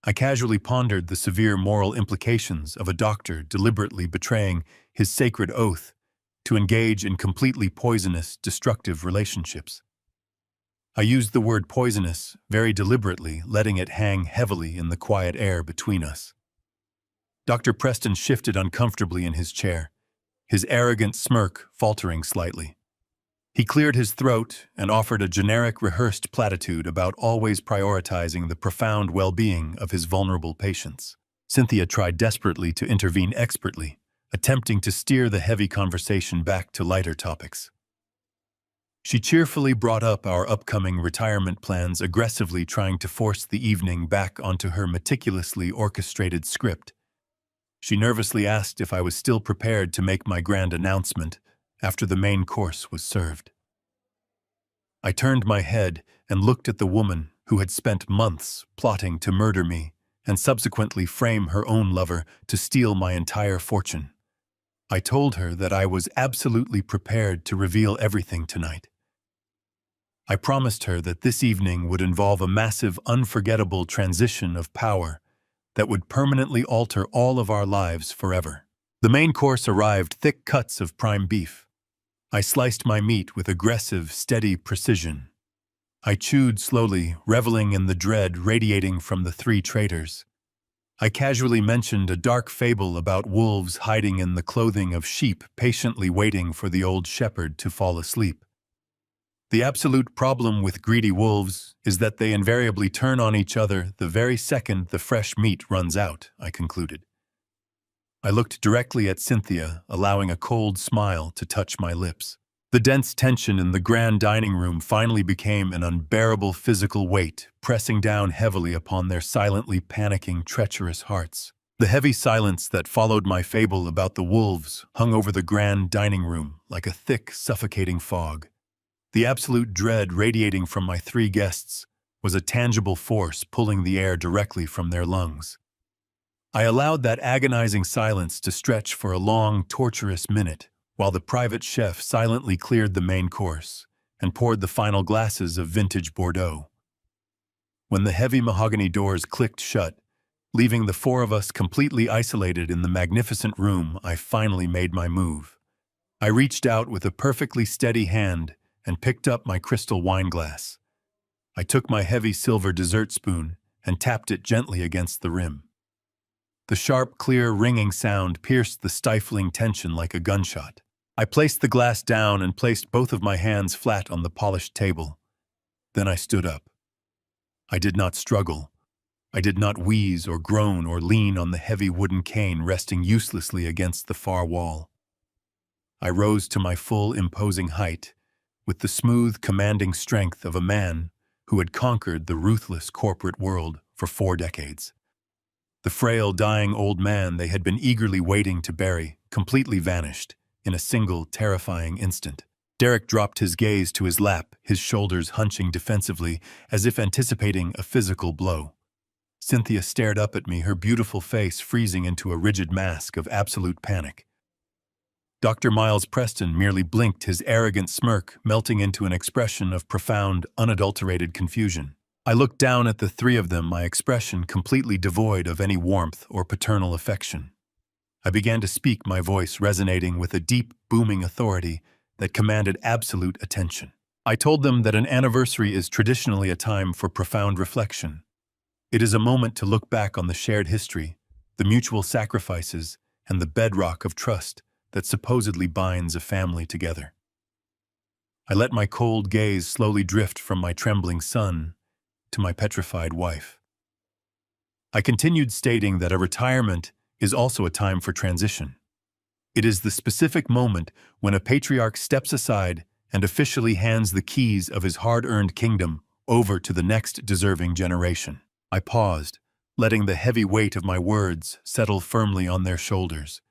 I casually pondered the severe moral implications of a doctor deliberately betraying his sacred oath to engage in completely poisonous, destructive relationships. I used the word poisonous very deliberately, letting it hang heavily in the quiet air between us. Dr. Preston shifted uncomfortably in his chair, his arrogant smirk faltering slightly. He cleared his throat and offered a generic rehearsed platitude about always prioritizing the profound well-being of his vulnerable patients. Cynthia tried desperately to intervene expertly, attempting to steer the heavy conversation back to lighter topics. She cheerfully brought up our upcoming retirement plans, aggressively trying to force the evening back onto her meticulously orchestrated script. She nervously asked if I was still prepared to make my grand announcement after the main course was served. I turned my head and looked at the woman who had spent months plotting to murder me and subsequently frame her own lover to steal my entire fortune. I told her that I was absolutely prepared to reveal everything tonight. I promised her that this evening would involve a massive, unforgettable transition of power that would permanently alter all of our lives forever. The main course arrived, thick cuts of prime beef. I sliced my meat with aggressive, steady precision. I chewed slowly, reveling in the dread radiating from the three traitors. I casually mentioned a dark fable about wolves hiding in the clothing of sheep, patiently waiting for the old shepherd to fall asleep. The absolute problem with greedy wolves is that they invariably turn on each other the very second the fresh meat runs out, I concluded. I looked directly at Cynthia, allowing a cold smile to touch my lips. The dense tension in the grand dining room finally became an unbearable physical weight, pressing down heavily upon their silently panicking, treacherous hearts. The heavy silence that followed my fable about the wolves hung over the grand dining room like a thick, suffocating fog. The absolute dread radiating from my three guests was a tangible force pulling the air directly from their lungs. I allowed that agonizing silence to stretch for a long, torturous minute, while the private chef silently cleared the main course and poured the final glasses of vintage Bordeaux. When the heavy mahogany doors clicked shut, leaving the four of us completely isolated in the magnificent room, I finally made my move. I reached out with a perfectly steady hand and picked up my crystal wine glass. I took my heavy silver dessert spoon and tapped it gently against the rim. The sharp, clear, ringing sound pierced the stifling tension like a gunshot. I placed the glass down and placed both of my hands flat on the polished table. Then I stood up. I did not struggle. I did not wheeze or groan or lean on the heavy wooden cane resting uselessly against the far wall. I rose to my full, imposing height, with the smooth, commanding strength of a man who had conquered the ruthless corporate world for 4 decades. The frail, dying old man they had been eagerly waiting to bury completely vanished in a single, terrifying instant. Derek dropped his gaze to his lap, his shoulders hunching defensively, as if anticipating a physical blow. Cynthia stared up at me, her beautiful face freezing into a rigid mask of absolute panic. Dr. Miles Preston merely blinked, his arrogant smirk melting into an expression of profound, unadulterated confusion. I looked down at the three of them, my expression completely devoid of any warmth or paternal affection. I began to speak, my voice resonating with a deep, booming authority that commanded absolute attention. I told them that an anniversary is traditionally a time for profound reflection. It is a moment to look back on the shared history, the mutual sacrifices, and the bedrock of trust that supposedly binds a family together. I let my cold gaze slowly drift from my trembling son to my petrified wife. I continued, stating that a retirement is also a time for transition. It is the specific moment when a patriarch steps aside and officially hands the keys of his hard-earned kingdom over to the next deserving generation. I paused, letting the heavy weight of my words settle firmly on their shoulders.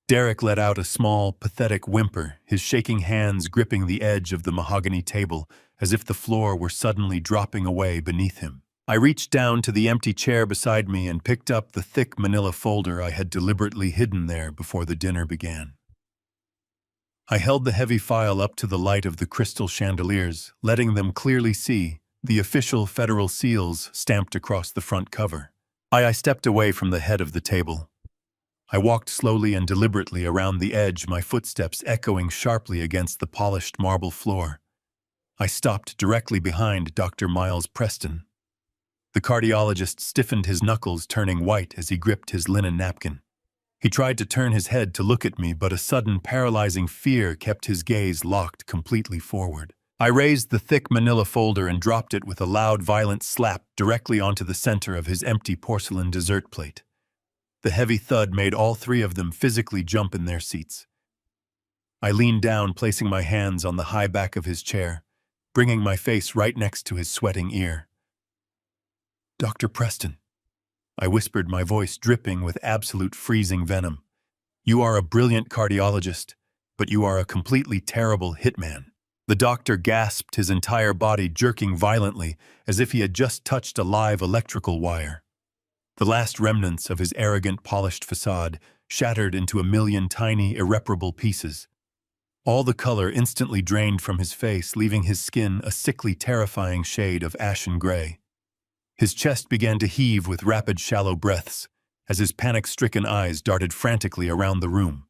Derek let out a small, pathetic whimper, his shaking hands gripping the edge of the mahogany table as if the floor were suddenly dropping away beneath him. I reached down to the empty chair beside me and picked up the thick manila folder I had deliberately hidden there before the dinner began. I held the heavy file up to the light of the crystal chandeliers, letting them clearly see the official federal seals stamped across the front cover. I stepped away from the head of the table. I walked slowly and deliberately around the edge, my footsteps echoing sharply against the polished marble floor. I stopped directly behind Dr. Miles Preston. The cardiologist stiffened his knuckles, turning white as he gripped his linen napkin. He tried to turn his head to look at me, but a sudden, paralyzing fear kept his gaze locked completely forward. I raised the thick manila folder and dropped it with a loud, violent slap directly onto the center of his empty porcelain dessert plate. The heavy thud made all three of them physically jump in their seats. I leaned down, placing my hands on the high back of his chair, bringing my face right next to his sweating ear. "Dr. Preston," I whispered, my voice dripping with absolute freezing venom. "You are a brilliant cardiologist, but you are a completely terrible hitman." The doctor gasped, his entire body jerking violently as if he had just touched a live electrical wire. The last remnants of his arrogant, polished facade shattered into a million tiny, irreparable pieces. All the color instantly drained from his face, leaving his skin a sickly, terrifying shade of ashen gray. His chest began to heave with rapid, shallow breaths as his panic-stricken eyes darted frantically around the room.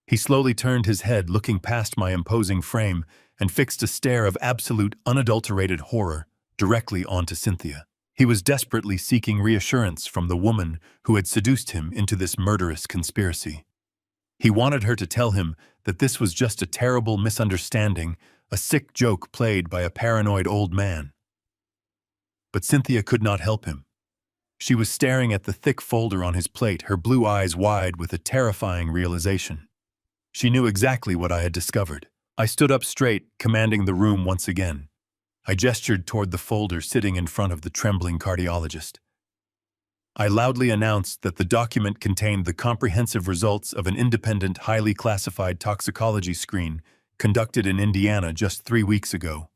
He slowly turned his head, looking past my imposing frame, and fixed a stare of absolute, unadulterated horror directly onto Cynthia. He was desperately seeking reassurance from the woman who had seduced him into this murderous conspiracy. He wanted her to tell him that this was just a terrible misunderstanding, a sick joke played by a paranoid old man. But Cynthia could not help him. She was staring at the thick folder on his plate, her blue eyes wide with a terrifying realization. She knew exactly what I had discovered. I stood up straight, commanding the room once again. I gestured toward the folder sitting in front of the trembling cardiologist. I loudly announced that the document contained the comprehensive results of an independent, highly classified toxicology screen conducted in Indiana just 3 weeks ago.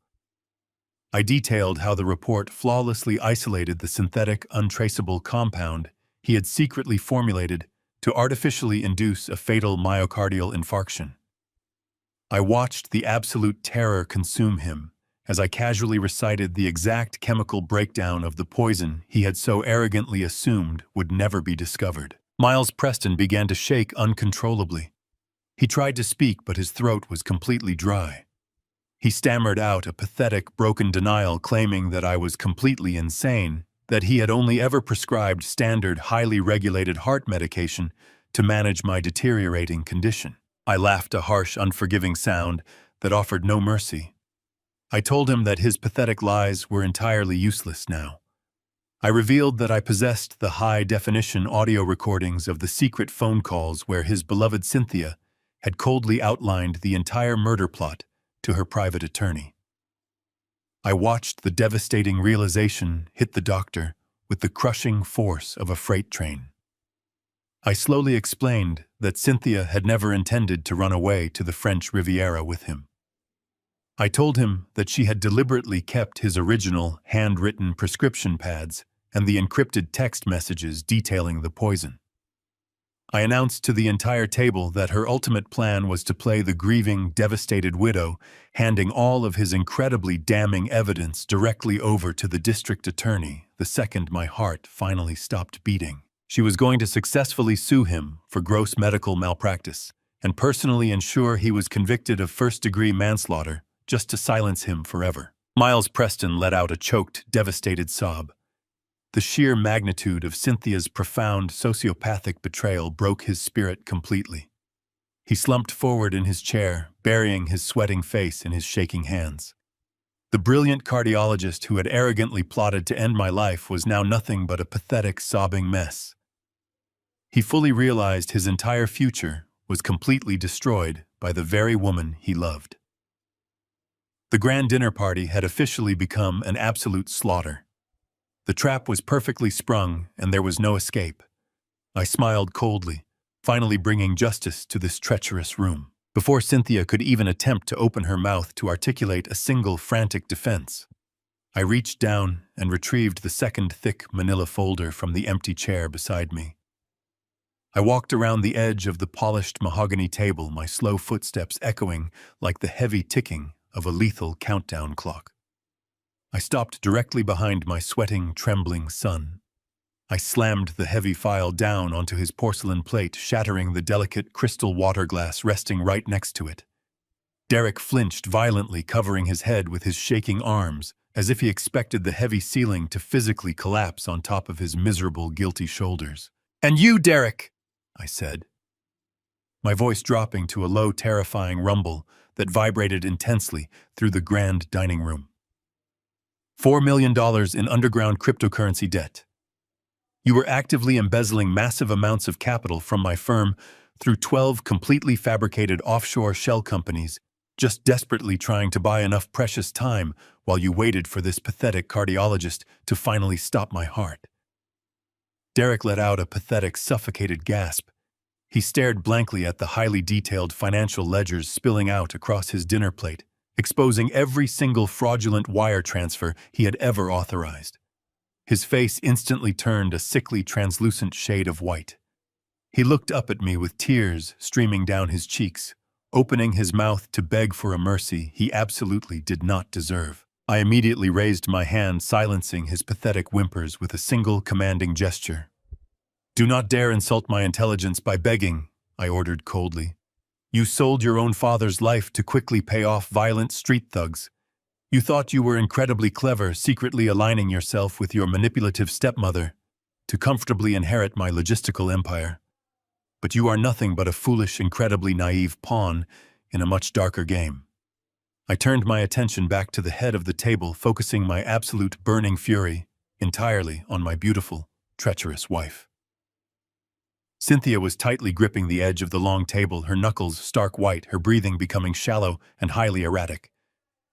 I detailed how the report flawlessly isolated the synthetic, untraceable compound he had secretly formulated to artificially induce a fatal myocardial infarction. I watched the absolute terror consume him as I casually recited the exact chemical breakdown of the poison he had so arrogantly assumed would never be discovered. Miles Preston began to shake uncontrollably. He tried to speak, but his throat was completely dry. He stammered out a pathetic, broken denial, claiming that I was completely insane, that he had only ever prescribed standard, highly regulated heart medication to manage my deteriorating condition. I laughed, a harsh, unforgiving sound that offered no mercy. I told him that his pathetic lies were entirely useless now. I revealed that I possessed the high-definition audio recordings of the secret phone calls where his beloved Cynthia had coldly outlined the entire murder plot to her private attorney. I watched the devastating realization hit the doctor with the crushing force of a freight train. I slowly explained that Cynthia had never intended to run away to the French Riviera with him. I told him that she had deliberately kept his original handwritten prescription pads and the encrypted text messages detailing the poison. I announced to the entire table that her ultimate plan was to play the grieving, devastated widow, handing all of his incredibly damning evidence directly over to the district attorney the second my heart finally stopped beating. She was going to successfully sue him for gross medical malpractice and personally ensure he was convicted of first-degree manslaughter just to silence him forever. Miles Preston let out a choked, devastated sob. The sheer magnitude of Cynthia's profound sociopathic betrayal broke his spirit completely. He slumped forward in his chair, burying his sweating face in his shaking hands. The brilliant cardiologist who had arrogantly plotted to end my life was now nothing but a pathetic, sobbing mess. He fully realized his entire future was completely destroyed by the very woman he loved. The grand dinner party had officially become an absolute slaughter. The trap was perfectly sprung, and there was no escape. I smiled coldly, finally bringing justice to this treacherous room. Before Cynthia could even attempt to open her mouth to articulate a single frantic defense, I reached down and retrieved the second thick manila folder from the empty chair beside me. I walked around the edge of the polished mahogany table, my slow footsteps echoing like the heavy ticking of a lethal countdown clock. I stopped directly behind my sweating, trembling son. I slammed the heavy file down onto his porcelain plate, shattering the delicate crystal water glass resting right next to it. Derek flinched violently, covering his head with his shaking arms, as if he expected the heavy ceiling to physically collapse on top of his miserable, guilty shoulders. "And you, Derek!" I said, my voice dropping to a low, terrifying rumble that vibrated intensely through the grand dining room. $4 million in underground cryptocurrency debt. You were actively embezzling massive amounts of capital from my firm through 12 completely fabricated offshore shell companies, just desperately trying to buy enough precious time while you waited for this pathetic cardiologist to finally stop my heart. Derek let out a pathetic, suffocated gasp. He stared blankly at the highly detailed financial ledgers spilling out across his dinner plate, exposing every single fraudulent wire transfer he had ever authorized. His face instantly turned a sickly, translucent shade of white. He looked up at me with tears streaming down his cheeks, opening his mouth to beg for a mercy he absolutely did not deserve. I immediately raised my hand, silencing his pathetic whimpers with a single commanding gesture. "Do not dare insult my intelligence by begging," I ordered coldly. "You sold your own father's life to quickly pay off violent street thugs. You thought you were incredibly clever, secretly aligning yourself with your manipulative stepmother to comfortably inherit my logistical empire. But you are nothing but a foolish, incredibly naive pawn in a much darker game." I turned my attention back to the head of the table, focusing my absolute burning fury entirely on my beautiful, treacherous wife. Cynthia was tightly gripping the edge of the long table, her knuckles stark white, her breathing becoming shallow and highly erratic.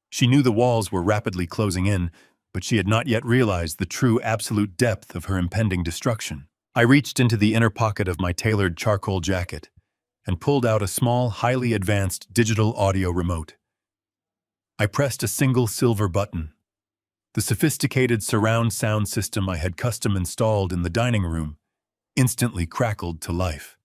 She knew the walls were rapidly closing in, but she had not yet realized the true absolute depth of her impending destruction. I reached into the inner pocket of my tailored charcoal jacket and pulled out a small, highly advanced digital audio remote. I pressed a single silver button. The sophisticated surround sound system I had custom installed in the dining room instantly crackled to life.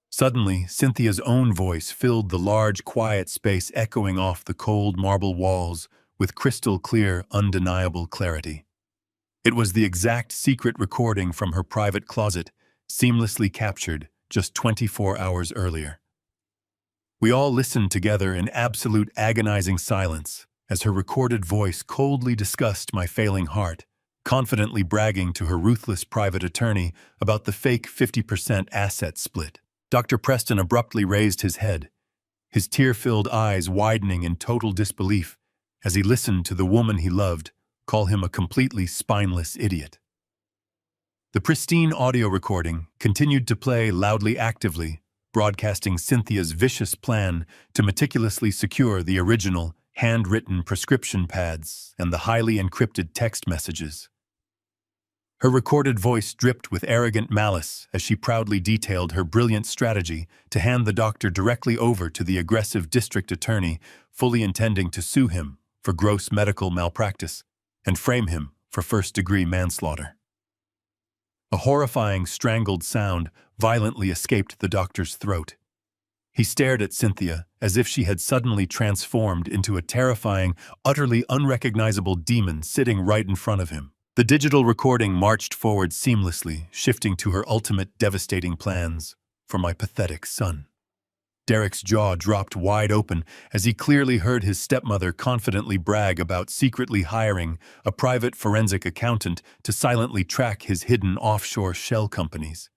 Suddenly, Cynthia's own voice filled the large, quiet space, echoing off the cold marble walls with crystal-clear, undeniable clarity. It was the exact secret recording from her private closet, seamlessly captured just 24 hours earlier. We all listened together in absolute agonizing silence as her recorded voice coldly discussed my failing heart, confidently bragging to her ruthless private attorney about the fake 50% asset split. Dr. Preston abruptly raised his head, his tear-filled eyes widening in total disbelief as he listened to the woman he loved call him a completely spineless idiot. The pristine audio recording continued to play loudly, actively, broadcasting Cynthia's vicious plan to meticulously secure the original, handwritten prescription pads and the highly encrypted text messages. Her recorded voice dripped with arrogant malice as she proudly detailed her brilliant strategy to hand the doctor directly over to the aggressive district attorney, fully intending to sue him for gross medical malpractice and frame him for first-degree manslaughter. A horrifying, strangled sound violently escaped the doctor's throat. He stared at Cynthia as if she had suddenly transformed into a terrifying, utterly unrecognizable demon sitting right in front of him. The digital recording marched forward seamlessly, shifting to her ultimate devastating plans for my pathetic son. Derek's jaw dropped wide open as he clearly heard his stepmother confidently brag about secretly hiring a private forensic accountant to silently track his hidden offshore shell companies.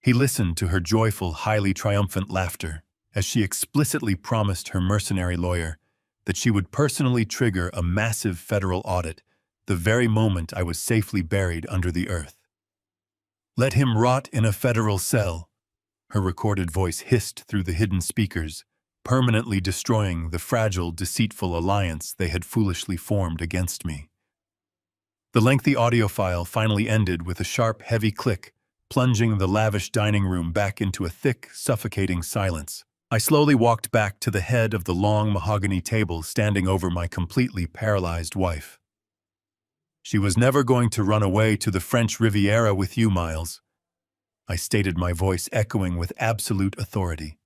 He listened to her joyful, highly triumphant laughter as she explicitly promised her mercenary lawyer that she would personally trigger a massive federal audit the very moment I was safely buried under the earth. "Let him rot in a federal cell," her recorded voice hissed through the hidden speakers, permanently destroying the fragile, deceitful alliance they had foolishly formed against me. The lengthy audio file finally ended with a sharp, heavy click, plunging the lavish dining room back into a thick, suffocating silence. I slowly walked back to the head of the long mahogany table standing over my completely paralyzed wife. "She was never going to run away to the French Riviera with you, Miles," I stated, my voice echoing with absolute authority.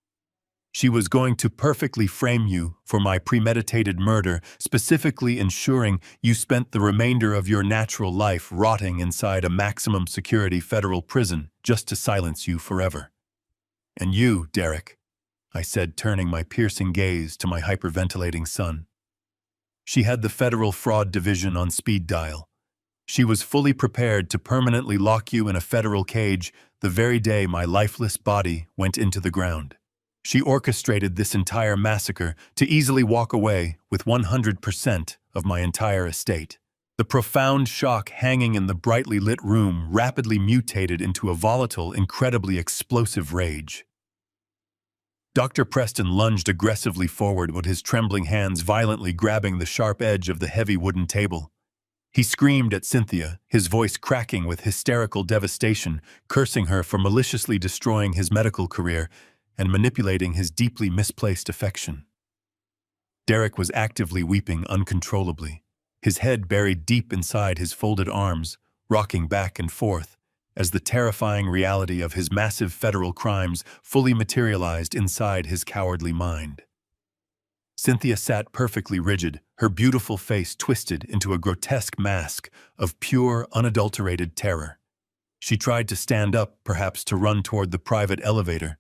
"She was going to perfectly frame you for my premeditated murder, specifically ensuring you spent the remainder of your natural life rotting inside a maximum security federal prison just to silence you forever. And you, Derek," I said, turning my piercing gaze to my hyperventilating son. "She had the federal fraud division on speed dial. She was fully prepared to permanently lock you in a federal cage the very day my lifeless body went into the ground. She orchestrated this entire massacre to easily walk away with 100% of my entire estate." The profound shock hanging in the brightly lit room rapidly mutated into a volatile, incredibly explosive rage. Dr. Preston lunged aggressively forward with his trembling hands violently grabbing the sharp edge of the heavy wooden table. He screamed at Cynthia, his voice cracking with hysterical devastation, cursing her for maliciously destroying his medical career and manipulating his deeply misplaced affection. Derek was actively weeping uncontrollably, his head buried deep inside his folded arms, rocking back and forth as the terrifying reality of his massive federal crimes fully materialized inside his cowardly mind. Cynthia sat perfectly rigid, her beautiful face twisted into a grotesque mask of pure, unadulterated terror. She tried to stand up, perhaps to run toward the private elevator,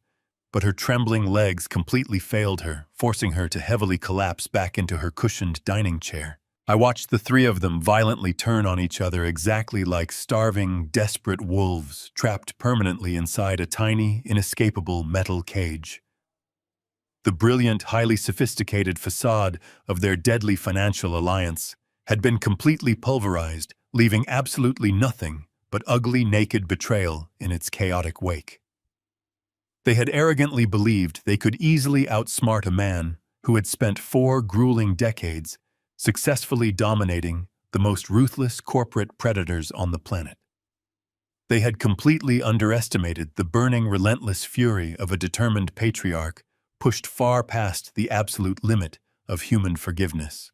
but her trembling legs completely failed her, forcing her to heavily collapse back into her cushioned dining chair. I watched the three of them violently turn on each other exactly like starving, desperate wolves trapped permanently inside a tiny, inescapable metal cage. The brilliant, highly sophisticated facade of their deadly financial alliance had been completely pulverized, leaving absolutely nothing but ugly, naked betrayal in its chaotic wake. They had arrogantly believed they could easily outsmart a man who had spent 4 grueling decades successfully dominating the most ruthless corporate predators on the planet. They had completely underestimated the burning, relentless fury of a determined patriarch pushed far past the absolute limit of human forgiveness.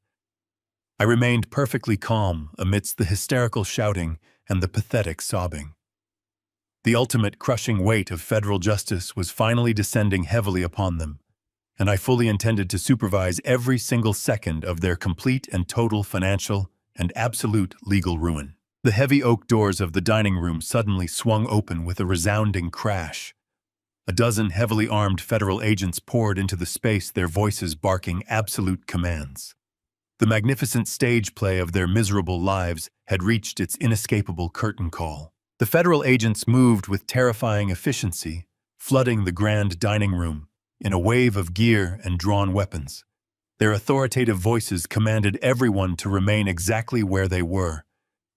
I remained perfectly calm amidst the hysterical shouting and the pathetic sobbing. The ultimate crushing weight of federal justice was finally descending heavily upon them, and I fully intended to supervise every single second of their complete and total financial and absolute legal ruin. The heavy oak doors of the dining room suddenly swung open with a resounding crash. A dozen heavily armed federal agents poured into the space, their voices barking absolute commands. The magnificent stage play of their miserable lives had reached its inescapable curtain call. The federal agents moved with terrifying efficiency, flooding the grand dining room in a wave of gear and drawn weapons. Their authoritative voices commanded everyone to remain exactly where they were,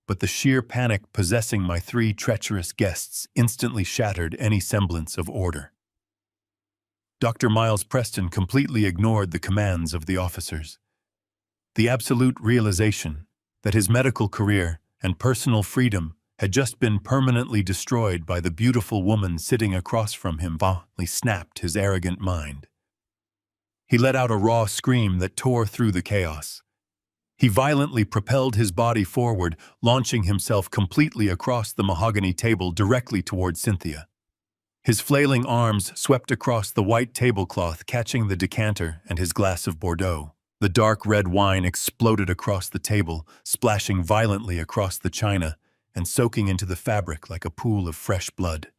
but the sheer panic possessing my 3 treacherous guests instantly shattered any semblance of order. Dr. Miles Preston completely ignored the commands of the officers. The absolute realization that his medical career and personal freedom had just been permanently destroyed by the beautiful woman sitting across from him, violently snapped his arrogant mind. He let out a raw scream that tore through the chaos. He violently propelled his body forward, launching himself completely across the mahogany table directly toward Cynthia. His flailing arms swept across the white tablecloth, catching the decanter and his glass of Bordeaux. The dark red wine exploded across the table, splashing violently across the china and soaking into the fabric like a pool of fresh blood.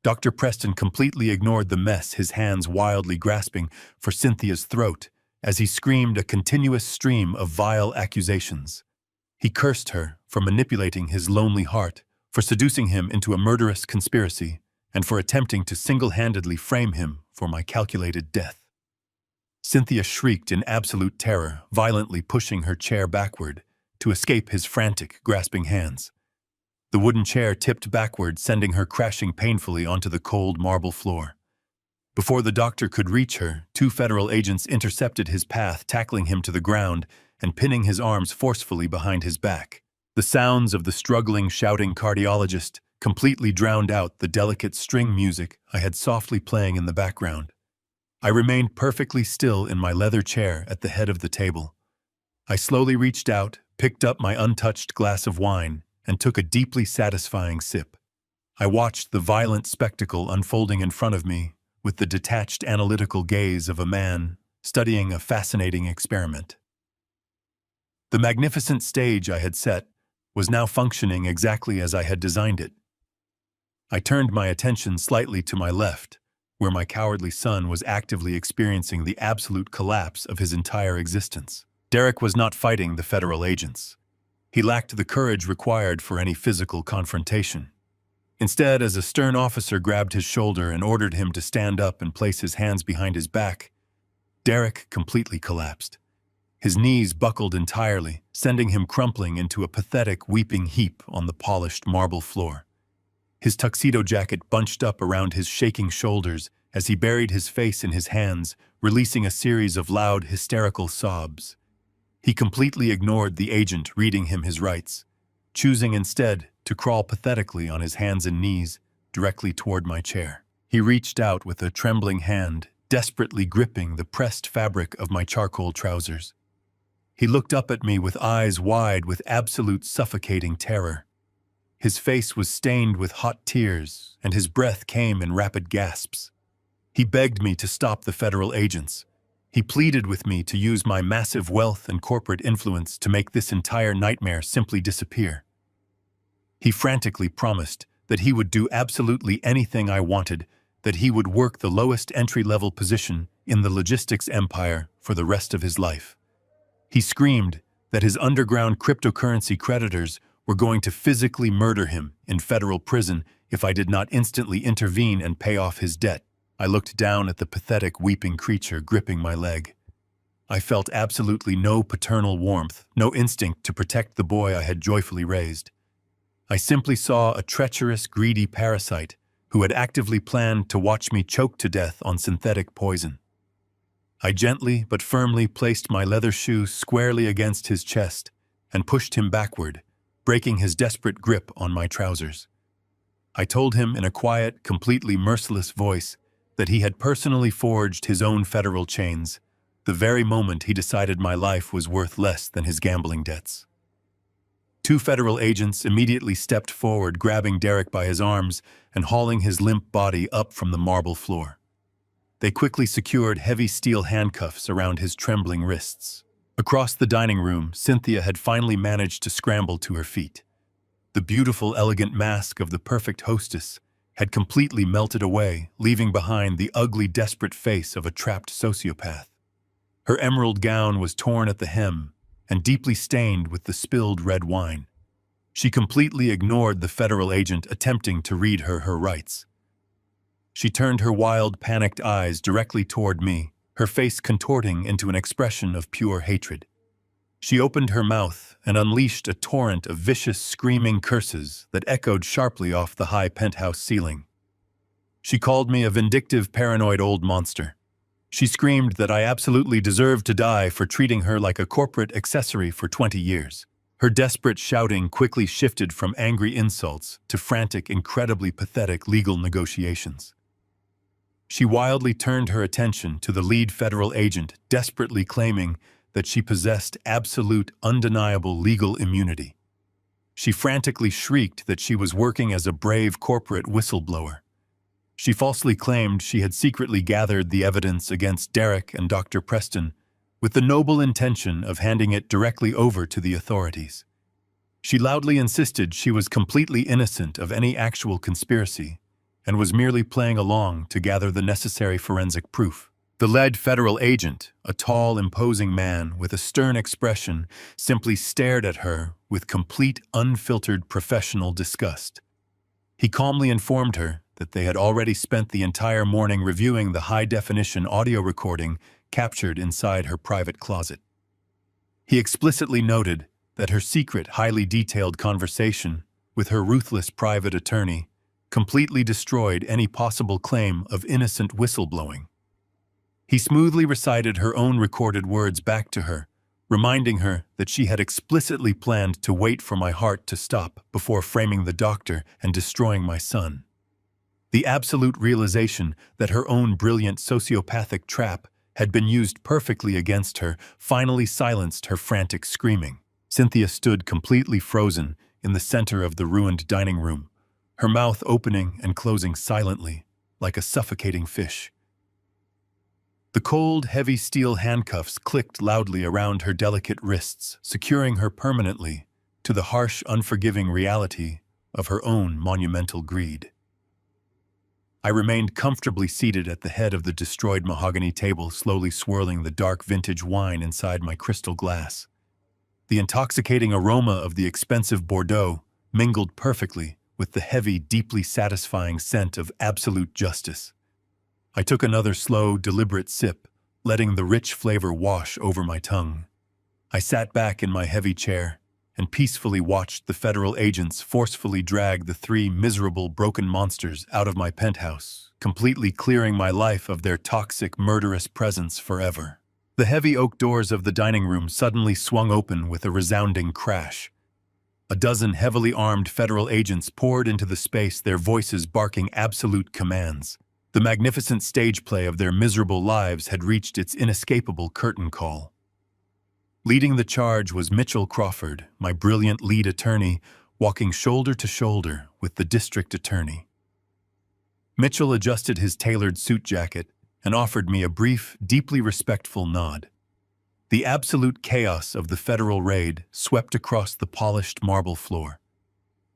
Dr. Preston completely ignored the mess, his hands wildly grasping for Cynthia's throat as he screamed a continuous stream of vile accusations. He cursed her for manipulating his lonely heart, for seducing him into a murderous conspiracy, and for attempting to single-handedly frame him for my calculated death. Cynthia shrieked in absolute terror, violently pushing her chair backward to escape his frantic, grasping hands. The wooden chair tipped backward, sending her crashing painfully onto the cold marble floor. Before the doctor could reach her, 2 federal agents intercepted his path, tackling him to the ground and pinning his arms forcefully behind his back. The sounds of the struggling, shouting cardiologist completely drowned out the delicate string music I had softly playing in the background. I remained perfectly still in my leather chair at the head of the table. I slowly reached out, picked up my untouched glass of wine, and took a deeply satisfying sip. I watched the violent spectacle unfolding in front of me with the detached, analytical gaze of a man studying a fascinating experiment. The magnificent stage I had set was now functioning exactly as I had designed it. I turned my attention slightly to my left, where my cowardly son was actively experiencing the absolute collapse of his entire existence. Derek was not fighting the federal agents. He lacked the courage required for any physical confrontation. Instead, as a stern officer grabbed his shoulder and ordered him to stand up and place his hands behind his back, Derek completely collapsed. His knees buckled entirely, sending him crumpling into a pathetic, weeping heap on the polished marble floor. His tuxedo jacket bunched up around his shaking shoulders as he buried his face in his hands, releasing a series of loud, hysterical sobs. He completely ignored the agent reading him his rights, choosing instead to crawl pathetically on his hands and knees directly toward my chair. He reached out with a trembling hand, desperately gripping the pressed fabric of my charcoal trousers. He looked up at me with eyes wide with absolute suffocating terror. His face was stained with hot tears, and his breath came in rapid gasps. He begged me to stop the federal agents. He pleaded with me to use my massive wealth and corporate influence to make this entire nightmare simply disappear. He frantically promised that he would do absolutely anything I wanted, that he would work the lowest entry-level position in the logistics empire for the rest of his life. He screamed that his underground cryptocurrency creditors were going to physically murder him in federal prison if I did not instantly intervene and pay off his debt. I looked down at the pathetic, weeping creature gripping my leg. I felt absolutely no paternal warmth, no instinct to protect the boy I had joyfully raised. I simply saw a treacherous, greedy parasite who had actively planned to watch me choke to death on synthetic poison. I gently but firmly placed my leather shoe squarely against his chest and pushed him backward, breaking his desperate grip on my trousers. I told him in a quiet, completely merciless voice that he had personally forged his own federal chains, the very moment he decided my life was worth less than his gambling debts. 2 federal agents immediately stepped forward, grabbing Derek by his arms and hauling his limp body up from the marble floor. They quickly secured heavy steel handcuffs around his trembling wrists. Across the dining room, Cynthia had finally managed to scramble to her feet. The beautiful, elegant mask of the perfect hostess had completely melted away, leaving behind the ugly, desperate face of a trapped sociopath. Her emerald gown was torn at the hem and deeply stained with the spilled red wine. She completely ignored the federal agent attempting to read her rights. She turned her wild, panicked eyes directly toward me, her face contorting into an expression of pure hatred. She opened her mouth and unleashed a torrent of vicious, screaming curses that echoed sharply off the high penthouse ceiling. She called me a vindictive, paranoid old monster. She screamed that I absolutely deserved to die for treating her like a corporate accessory for 20 years. Her desperate shouting quickly shifted from angry insults to frantic, incredibly pathetic legal negotiations. She wildly turned her attention to the lead federal agent, desperately claiming that she possessed absolute, undeniable legal immunity. She frantically shrieked that she was working as a brave corporate whistleblower. She falsely claimed she had secretly gathered the evidence against Derek and Dr. Preston with the noble intention of handing it directly over to the authorities. She loudly insisted she was completely innocent of any actual conspiracy and was merely playing along to gather the necessary forensic proof. The lead federal agent, a tall, imposing man with a stern expression, simply stared at her with complete, unfiltered professional disgust. He calmly informed her that they had already spent the entire morning reviewing the high-definition audio recording captured inside her private closet. He explicitly noted that her secret, highly detailed conversation with her ruthless private attorney completely destroyed any possible claim of innocent whistleblowing. He smoothly recited her own recorded words back to her, reminding her that she had explicitly planned to wait for my heart to stop before framing the doctor and destroying my son. The absolute realization that her own brilliant sociopathic trap had been used perfectly against her finally silenced her frantic screaming. Cynthia stood completely frozen in the center of the ruined dining room, her mouth opening and closing silently, like a suffocating fish. The cold, heavy steel handcuffs clicked loudly around her delicate wrists, securing her permanently to the harsh, unforgiving reality of her own monumental greed. I remained comfortably seated at the head of the destroyed mahogany table, slowly swirling the dark vintage wine inside my crystal glass. The intoxicating aroma of the expensive Bordeaux mingled perfectly with the heavy, deeply satisfying scent of absolute justice. I took another slow, deliberate sip, letting the rich flavor wash over my tongue. I sat back in my heavy chair and peacefully watched the federal agents forcefully drag the three miserable, broken monsters out of my penthouse, completely clearing my life of their toxic, murderous presence forever. The heavy oak doors of the dining room suddenly swung open with a resounding crash. A dozen heavily armed federal agents poured into the space, their voices barking absolute commands. The magnificent stage play of their miserable lives had reached its inescapable curtain call. Leading the charge was Mitchell Crawford, my brilliant lead attorney, walking shoulder to shoulder with the district attorney. Mitchell adjusted his tailored suit jacket and offered me a brief, deeply respectful nod. The absolute chaos of the federal raid swept across the polished marble floor.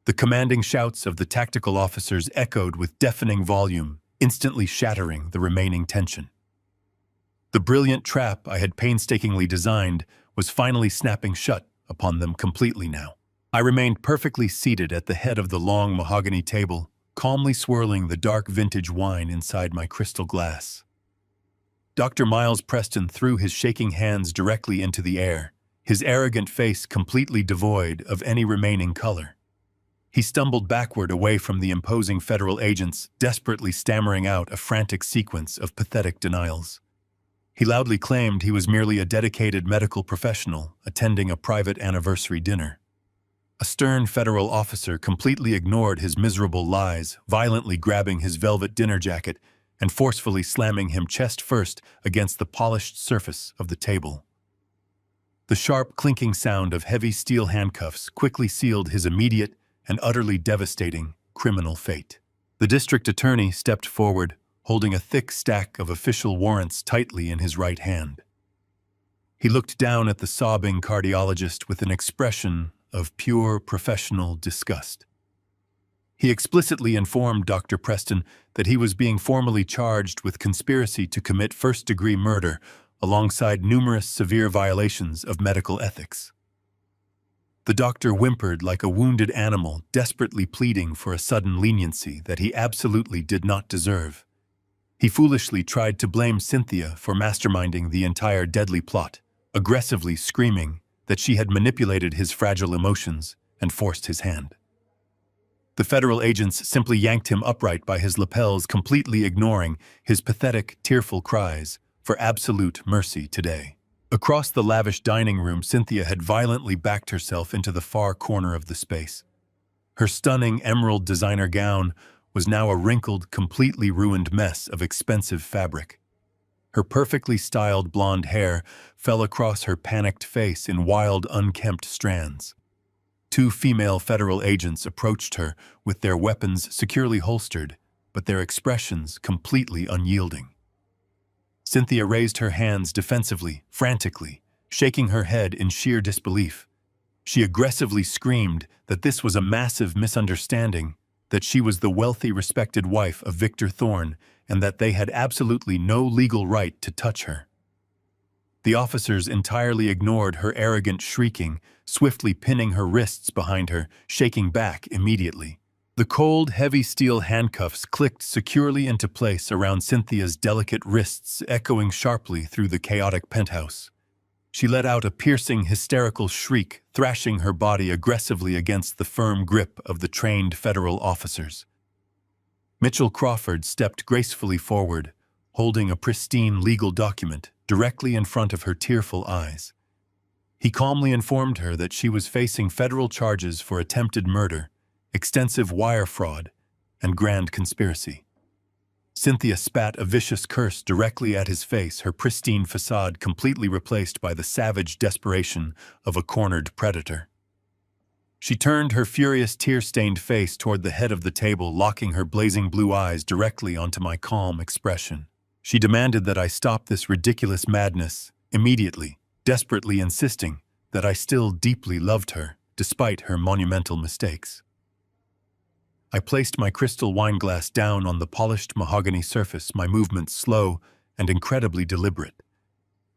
The commanding shouts of the tactical officers echoed with deafening volume, instantly shattering the remaining tension. The brilliant trap I had painstakingly designed was finally snapping shut upon them completely now. I remained perfectly seated at the head of the long mahogany table, calmly swirling the dark vintage wine inside my crystal glass. Dr. Miles Preston threw his shaking hands directly into the air, his arrogant face completely devoid of any remaining color. He stumbled backward away from the imposing federal agents, desperately stammering out a frantic sequence of pathetic denials. He loudly claimed he was merely a dedicated medical professional attending a private anniversary dinner. A stern federal officer completely ignored his miserable lies, violently grabbing his velvet dinner jacket and forcefully slamming him chest first against the polished surface of the table. The sharp, clinking sound of heavy steel handcuffs quickly sealed his immediate and utterly devastating criminal fate. The district attorney stepped forward, holding a thick stack of official warrants tightly in his right hand. He looked down at the sobbing cardiologist with an expression of pure professional disgust. He explicitly informed Dr. Preston that he was being formally charged with conspiracy to commit first-degree murder alongside numerous severe violations of medical ethics. The doctor whimpered like a wounded animal, desperately pleading for a sudden leniency that he absolutely did not deserve. He foolishly tried to blame Cynthia for masterminding the entire deadly plot, aggressively screaming that she had manipulated his fragile emotions and forced his hand. The federal agents simply yanked him upright by his lapels, completely ignoring his pathetic, tearful cries for absolute mercy today. Across the lavish dining room, Cynthia had violently backed herself into the far corner of the space. Her stunning emerald designer gown was now a wrinkled, completely ruined mess of expensive fabric. Her perfectly styled blonde hair fell across her panicked face in wild, unkempt strands. Two female federal agents approached her with their weapons securely holstered, but their expressions completely unyielding. Cynthia raised her hands defensively, frantically, shaking her head in sheer disbelief. She aggressively screamed that this was a massive misunderstanding, that she was the wealthy, respected wife of Victor Thorne, and that they had absolutely no legal right to touch her. The officers entirely ignored her arrogant shrieking, swiftly pinning her wrists behind her, shaking back immediately. The cold, heavy steel handcuffs clicked securely into place around Cynthia's delicate wrists, echoing sharply through the chaotic penthouse. She let out a piercing, hysterical shriek, thrashing her body aggressively against the firm grip of the trained federal officers. Mitchell Crawford stepped gracefully forward, holding a pristine legal document directly in front of her tearful eyes. He calmly informed her that she was facing federal charges for attempted murder, extensive wire fraud, and grand conspiracy. Cynthia spat a vicious curse directly at his face, her pristine facade completely replaced by the savage desperation of a cornered predator. She turned her furious, tear-stained face toward the head of the table, locking her blazing blue eyes directly onto my calm expression. She demanded that I stop this ridiculous madness immediately, desperately insisting that I still deeply loved her, despite her monumental mistakes. I placed my crystal wine glass down on the polished mahogany surface, my movements slow and incredibly deliberate.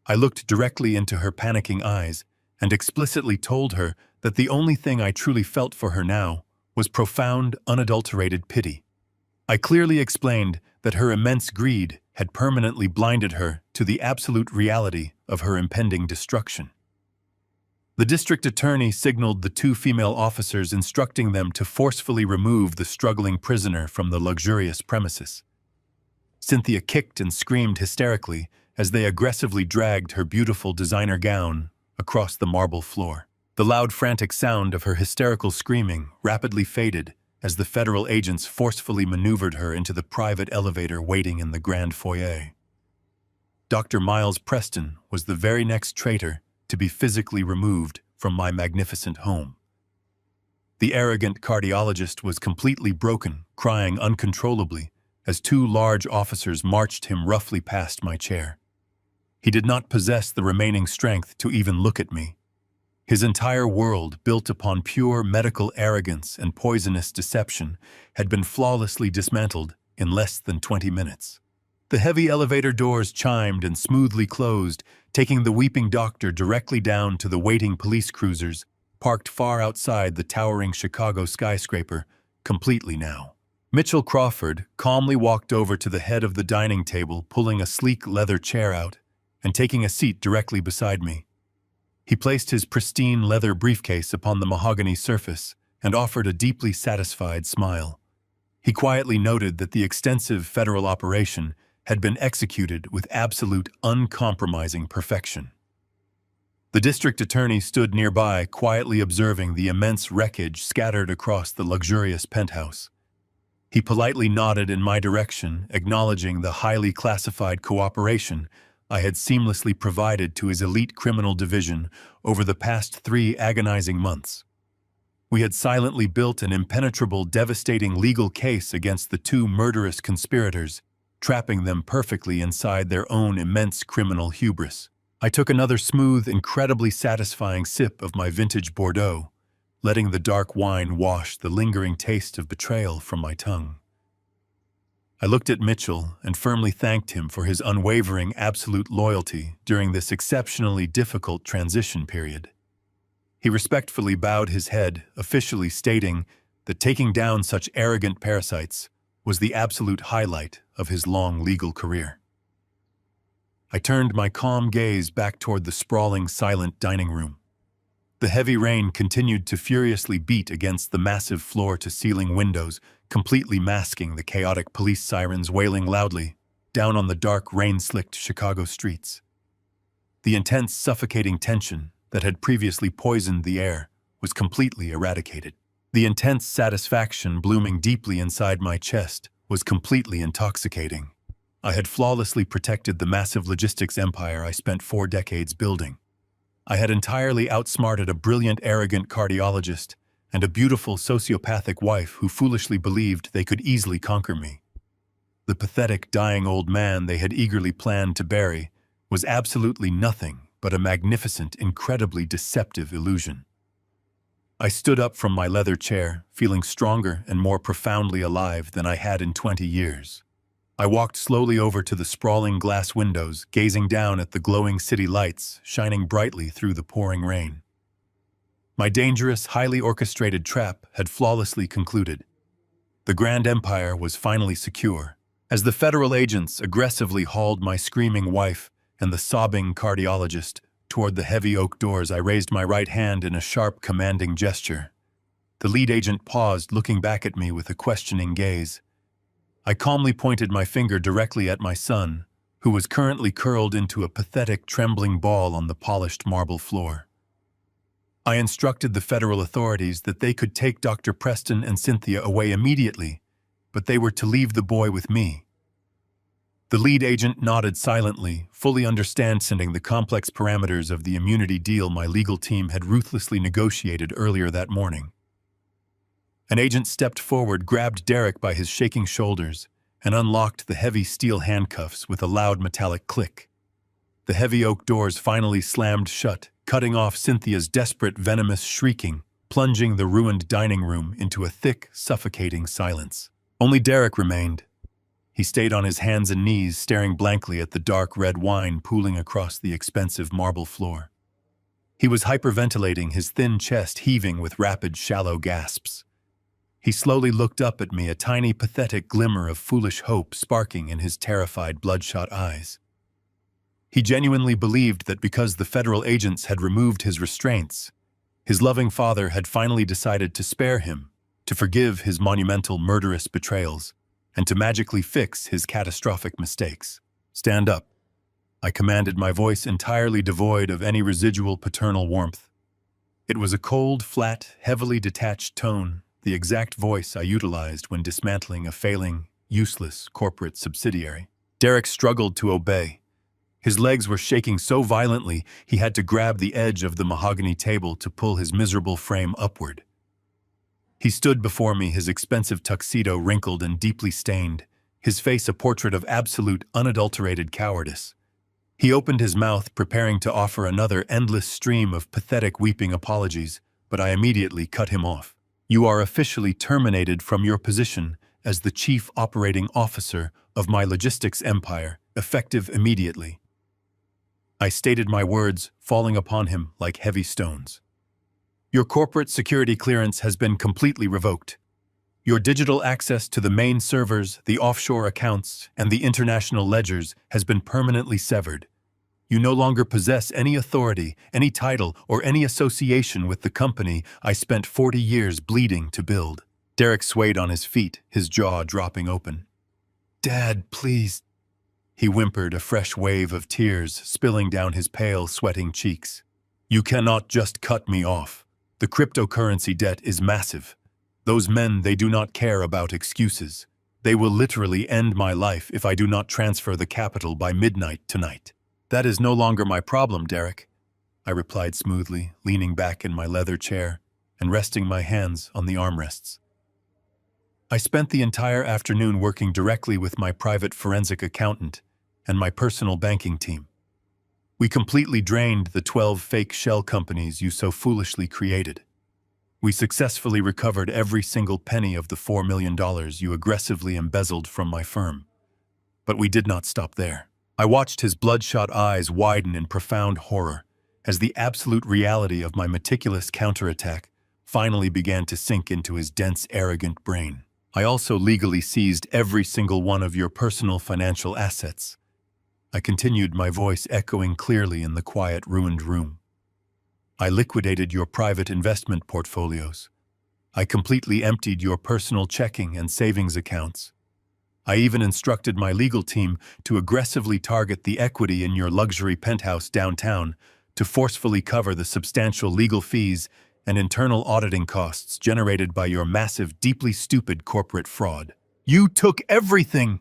I looked directly into her panicking eyes and explicitly told her that the only thing I truly felt for her now was profound, unadulterated pity. I clearly explained that her immense greed had permanently blinded her to the absolute reality of her impending destruction. The district attorney signaled the two female officers, instructing them to forcefully remove the struggling prisoner from the luxurious premises. Cynthia kicked and screamed hysterically as they aggressively dragged her beautiful designer gown across the marble floor. The loud, frantic sound of her hysterical screaming rapidly faded as the federal agents forcefully maneuvered her into the private elevator waiting in the grand foyer. Dr. Miles Preston was the very next traitor to be physically removed from my magnificent home. The arrogant cardiologist was completely broken, crying uncontrollably as two large officers marched him roughly past my chair. He did not possess the remaining strength to even look at me. His entire world, built upon pure medical arrogance and poisonous deception, had been flawlessly dismantled in less than 20 minutes. The heavy elevator doors chimed and smoothly closed, taking the weeping doctor directly down to the waiting police cruisers, parked far outside the towering Chicago skyscraper, completely now. Mitchell Crawford calmly walked over to the head of the dining table, pulling a sleek leather chair out and taking a seat directly beside me. He placed his pristine leather briefcase upon the mahogany surface and offered a deeply satisfied smile. He quietly noted that the extensive federal operation had been executed with absolute, uncompromising perfection. The district attorney stood nearby, quietly observing the immense wreckage scattered across the luxurious penthouse. He politely nodded in my direction, acknowledging the highly classified cooperation I had seamlessly provided to his elite criminal division over the past 3 agonizing months. We had silently built an impenetrable, devastating legal case against the two murderous conspirators, trapping them perfectly inside their own immense criminal hubris. I took another smooth, incredibly satisfying sip of my vintage Bordeaux, letting the dark wine wash the lingering taste of betrayal from my tongue. I looked at Mitchell and firmly thanked him for his unwavering, absolute loyalty during this exceptionally difficult transition period. He respectfully bowed his head, officially stating that taking down such arrogant parasites was the absolute highlight of his long legal career. I turned my calm gaze back toward the sprawling, silent dining room. The heavy rain continued to furiously beat against the massive floor-to-ceiling windows, completely masking the chaotic police sirens wailing loudly down on the dark, rain-slicked Chicago streets. The intense, suffocating tension that had previously poisoned the air was completely eradicated. The intense satisfaction blooming deeply inside my chest was completely intoxicating. I had flawlessly protected the massive logistics empire I spent 4 decades building. I had entirely outsmarted a brilliant, arrogant cardiologist and a beautiful sociopathic wife who foolishly believed they could easily conquer me. The pathetic, dying old man they had eagerly planned to bury was absolutely nothing but a magnificent, incredibly deceptive illusion. I stood up from my leather chair, feeling stronger and more profoundly alive than I had in 20 years. I walked slowly over to the sprawling glass windows, gazing down at the glowing city lights shining brightly through the pouring rain. My dangerous, highly orchestrated trap had flawlessly concluded. The Grand Empire was finally secure. As the federal agents aggressively hauled my screaming wife and the sobbing cardiologist toward the heavy oak doors, I raised my right hand in a sharp, commanding gesture. The lead agent paused, looking back at me with a questioning gaze. I calmly pointed my finger directly at my son, who was currently curled into a pathetic, trembling ball on the polished marble floor. I instructed the federal authorities that they could take Dr. Preston and Cynthia away immediately, but they were to leave the boy with me. The lead agent nodded silently, fully understanding the complex parameters of the immunity deal my legal team had ruthlessly negotiated earlier that morning. An agent stepped forward, grabbed Derek by his shaking shoulders, and unlocked the heavy steel handcuffs with a loud metallic click. The heavy oak doors finally slammed shut, cutting off Cynthia's desperate, venomous shrieking, plunging the ruined dining room into a thick, suffocating silence. Only Derek remained. He stayed on his hands and knees, staring blankly at the dark red wine pooling across the expensive marble floor. He was hyperventilating, his thin chest heaving with rapid, shallow gasps. He slowly looked up at me, a tiny, pathetic glimmer of foolish hope sparking in his terrified, bloodshot eyes. He genuinely believed that because the federal agents had removed his restraints, his loving father had finally decided to spare him, to forgive his monumental, murderous betrayals, and to magically fix his catastrophic mistakes. "Stand up," I commanded, my voice entirely devoid of any residual paternal warmth. It was a cold, flat, heavily detached tone, the exact voice I utilized when dismantling a failing, useless corporate subsidiary. Derek struggled to obey. His legs were shaking so violently he had to grab the edge of the mahogany table to pull his miserable frame upward. He stood before me, his expensive tuxedo wrinkled and deeply stained, his face a portrait of absolute, unadulterated cowardice. He opened his mouth, preparing to offer another endless stream of pathetic, weeping apologies, but I immediately cut him off. "You are officially terminated from your position as the Chief Operating Officer of my logistics empire, effective immediately." I stated my words, falling upon him like heavy stones. "Your corporate security clearance has been completely revoked. Your digital access to the main servers, the offshore accounts, and the international ledgers has been permanently severed. You no longer possess any authority, any title, or any association with the company I spent 40 years bleeding to build." Derek swayed on his feet, his jaw dropping open. "Dad, please," he whimpered, a fresh wave of tears spilling down his pale, sweating cheeks. "You cannot just cut me off. The cryptocurrency debt is massive. Those men, they do not care about excuses. They will literally end my life if I do not transfer the capital by midnight tonight." "That is no longer my problem, Derek," I replied smoothly, leaning back in my leather chair and resting my hands on the armrests. I spent the entire afternoon working directly with my private forensic accountant and my personal banking team. We completely drained the 12 fake shell companies you so foolishly created. We successfully recovered every single penny of the $4 million you aggressively embezzled from my firm. But we did not stop there. I watched his bloodshot eyes widen in profound horror as the absolute reality of my meticulous counterattack finally began to sink into his dense, arrogant brain. "I also legally seized every single one of your personal financial assets," I continued, my voice echoing clearly in the quiet, ruined room. "I liquidated your private investment portfolios. I completely emptied your personal checking and savings accounts. I even instructed my legal team to aggressively target the equity in your luxury penthouse downtown to forcefully cover the substantial legal fees and internal auditing costs generated by your massive, deeply stupid corporate fraud. You took everything!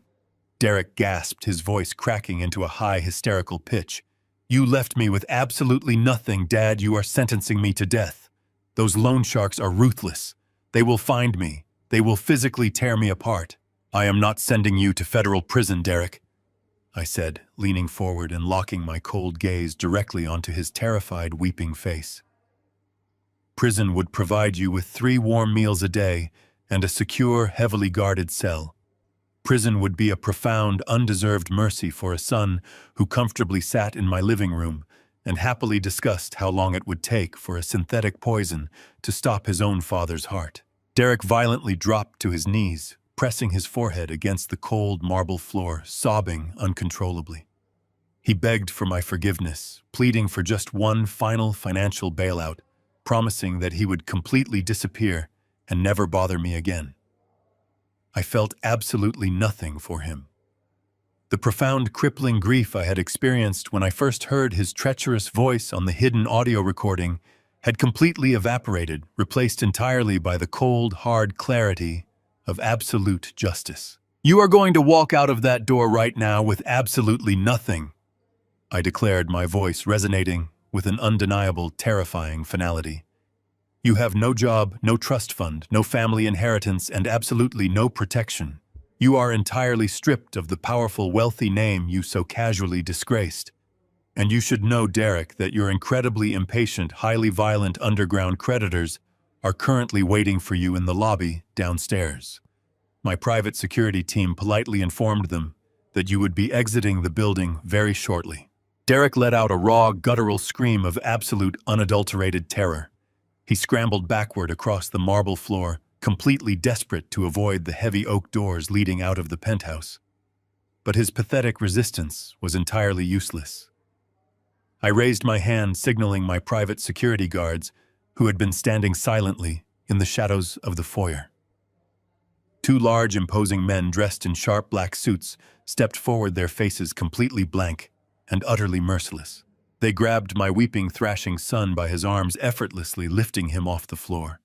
Derek gasped, his voice cracking into a high, hysterical pitch. You left me with absolutely nothing, Dad. You are sentencing me to death. Those loan sharks are ruthless. They will find me. They will physically tear me apart. I am not sending you to federal prison, Derek, I said, leaning forward and locking my cold gaze directly onto his terrified, weeping face. Prison would provide you with 3 warm meals a day and a secure, heavily guarded cell. Prison would be a profound, undeserved mercy for a son who comfortably sat in my living room and happily discussed how long it would take for a synthetic poison to stop his own father's heart. Derek violently dropped to his knees, pressing his forehead against the cold marble floor, sobbing uncontrollably. He begged for my forgiveness, pleading for just one final financial bailout, promising that he would completely disappear and never bother me again. I felt absolutely nothing for him. The profound, crippling grief I had experienced when I first heard his treacherous voice on the hidden audio recording had completely evaporated, replaced entirely by the cold, hard clarity of absolute justice. You are going to walk out of that door right now with absolutely nothing, I declared, my voice resonating with an undeniable, terrifying finality. You have no job, no trust fund, no family inheritance, and absolutely no protection. You are entirely stripped of the powerful, wealthy name you so casually disgraced. And you should know, Derek, that your incredibly impatient, highly violent underground creditors are currently waiting for you in the lobby downstairs. My private security team politely informed them that you would be exiting the building very shortly. Derek let out a raw, guttural scream of absolute, unadulterated terror. He scrambled backward across the marble floor, completely desperate to avoid the heavy oak doors leading out of the penthouse. But his pathetic resistance was entirely useless. I raised my hand, signaling my private security guards, who had been standing silently in the shadows of the foyer. 2 large, imposing men dressed in sharp black suits stepped forward, their faces completely blank and utterly merciless. They grabbed my weeping, thrashing son by his arms, effortlessly lifting him off the floor.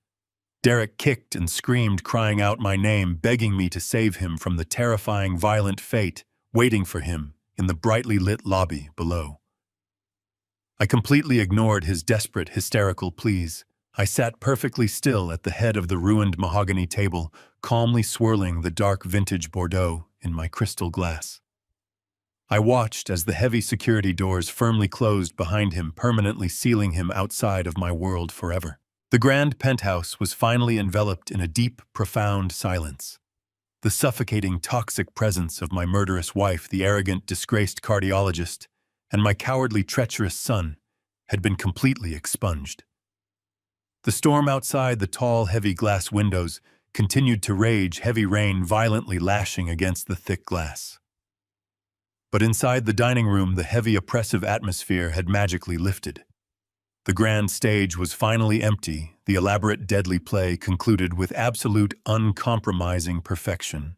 Derek kicked and screamed, crying out my name, begging me to save him from the terrifying, violent fate waiting for him in the brightly lit lobby below. I completely ignored his desperate, hysterical pleas. I sat perfectly still at the head of the ruined mahogany table, calmly swirling the dark vintage Bordeaux in my crystal glass. I watched as the heavy security doors firmly closed behind him, permanently sealing him outside of my world forever. The grand penthouse was finally enveloped in a deep, profound silence. The suffocating, toxic presence of my murderous wife, the arrogant, disgraced cardiologist, and my cowardly, treacherous son had been completely expunged. The storm outside the tall, heavy glass windows continued to rage, heavy rain violently lashing against the thick glass. But inside the dining room, the heavy, oppressive atmosphere had magically lifted. The grand stage was finally empty, the elaborate, deadly play concluded with absolute, uncompromising perfection.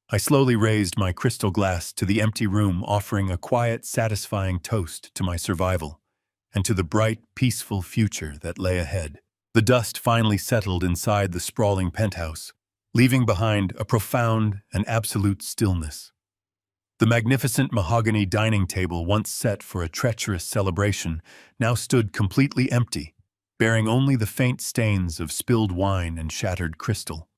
I slowly raised my crystal glass to the empty room, offering a quiet, satisfying toast to my survival and to the bright, peaceful future that lay ahead. The dust finally settled inside the sprawling penthouse, leaving behind a profound and absolute stillness. The magnificent mahogany dining table, once set for a treacherous celebration, now stood completely empty, bearing only the faint stains of spilled wine and shattered crystal.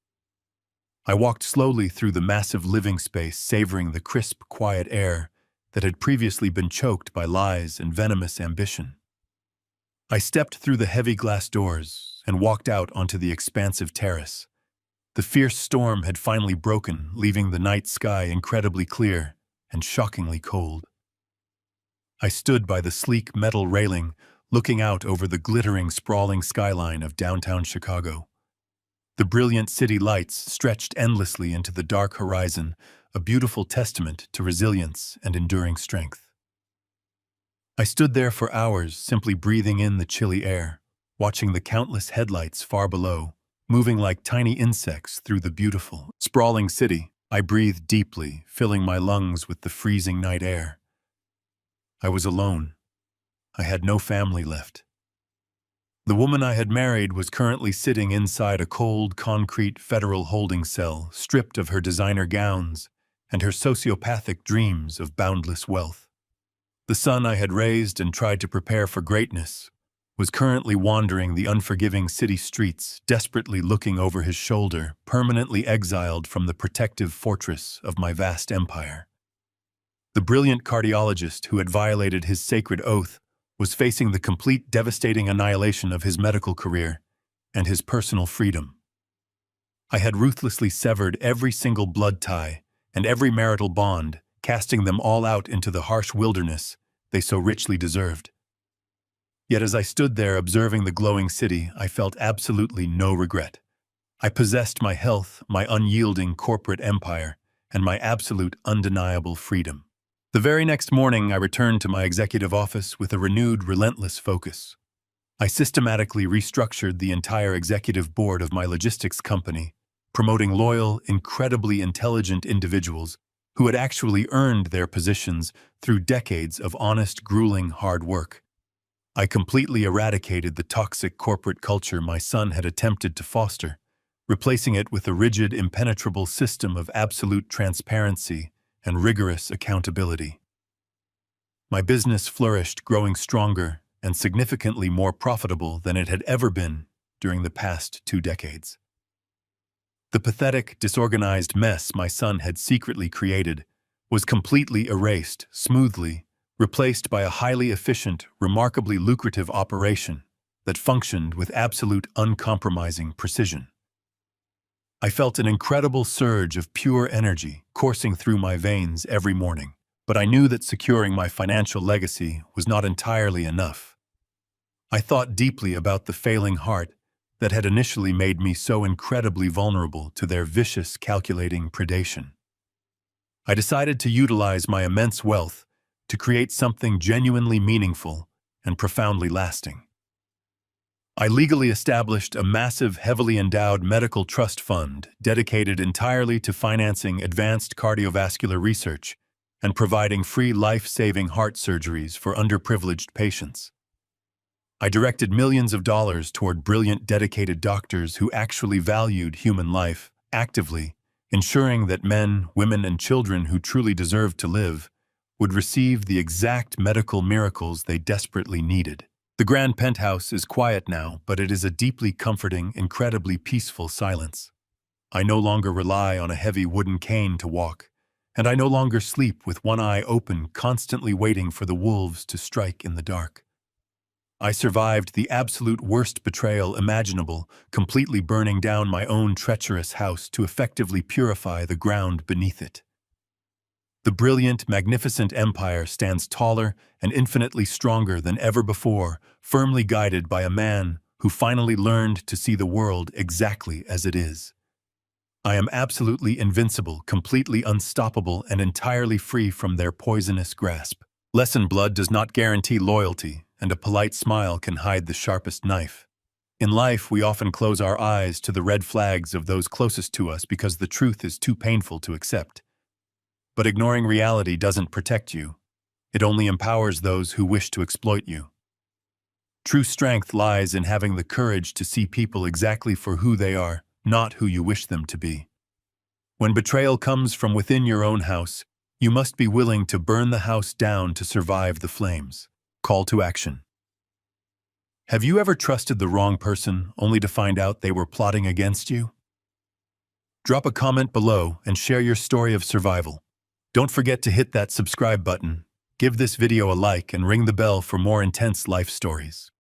I walked slowly through the massive living space, savoring the crisp, quiet air that had previously been choked by lies and venomous ambition. I stepped through the heavy glass doors and walked out onto the expansive terrace. The fierce storm had finally broken, leaving the night sky incredibly clear and shockingly cold. I stood by the sleek metal railing, looking out over the glittering, sprawling skyline of downtown Chicago. The brilliant city lights stretched endlessly into the dark horizon, a beautiful testament to resilience and enduring strength. I stood there for hours, simply breathing in the chilly air, watching the countless headlights far below, moving like tiny insects through the beautiful, sprawling city. I breathed deeply, filling my lungs with the freezing night air. I was alone. I had no family left. The woman I had married was currently sitting inside a cold, concrete federal holding cell, stripped of her designer gowns and her sociopathic dreams of boundless wealth. The son I had raised and tried to prepare for greatness was currently wandering the unforgiving city streets, desperately looking over his shoulder, permanently exiled from the protective fortress of my vast empire. The brilliant cardiologist who had violated his sacred oath was facing the complete devastating annihilation of his medical career and his personal freedom. I had ruthlessly severed every single blood tie and every marital bond, casting them all out into the harsh wilderness they so richly deserved. Yet as I stood there observing the glowing city, I felt absolutely no regret. I possessed my health, my unyielding corporate empire, and my absolute undeniable freedom. The very next morning, I returned to my executive office with a renewed, relentless focus. I systematically restructured the entire executive board of my logistics company, promoting loyal, incredibly intelligent individuals who had actually earned their positions through decades of honest, grueling hard work. I completely eradicated the toxic corporate culture my son had attempted to foster, replacing it with a rigid, impenetrable system of absolute transparency and rigorous accountability. My business flourished, growing stronger and significantly more profitable than it had ever been during the past 2 decades. The pathetic, disorganized mess my son had secretly created was completely erased, smoothly, replaced by a highly efficient, remarkably lucrative operation that functioned with absolute uncompromising precision. I felt an incredible surge of pure energy coursing through my veins every morning, but I knew that securing my financial legacy was not entirely enough. I thought deeply about the failing heart that had initially made me so incredibly vulnerable to their vicious, calculating predation. I decided to utilize my immense wealth to create something genuinely meaningful and profoundly lasting. I legally established a massive, heavily endowed medical trust fund dedicated entirely to financing advanced cardiovascular research and providing free life-saving heart surgeries for underprivileged patients. I directed millions of dollars toward brilliant, dedicated doctors who actually valued human life, actively ensuring that men, women, and children who truly deserved to live would receive the exact medical miracles they desperately needed. The grand penthouse is quiet now, but it is a deeply comforting, incredibly peaceful silence. I no longer rely on a heavy wooden cane to walk, and I no longer sleep with one eye open, constantly waiting for the wolves to strike in the dark. I survived the absolute worst betrayal imaginable, completely burning down my own treacherous house to effectively purify the ground beneath it. The brilliant, magnificent empire stands taller and infinitely stronger than ever before, firmly guided by a man who finally learned to see the world exactly as it is. I am absolutely invincible, completely unstoppable, and entirely free from their poisonous grasp. Lesson blood does not guarantee loyalty, and a polite smile can hide the sharpest knife. In life, we often close our eyes to the red flags of those closest to us because the truth is too painful to accept. But ignoring reality doesn't protect you. It only empowers those who wish to exploit you. True strength lies in having the courage to see people exactly for who they are, not who you wish them to be. When betrayal comes from within your own house, you must be willing to burn the house down to survive the flames. Call to action. Have you ever trusted the wrong person only to find out they were plotting against you? Drop a comment below and share your story of survival. Don't forget to hit that subscribe button, give this video a like, and ring the bell for more intense life stories.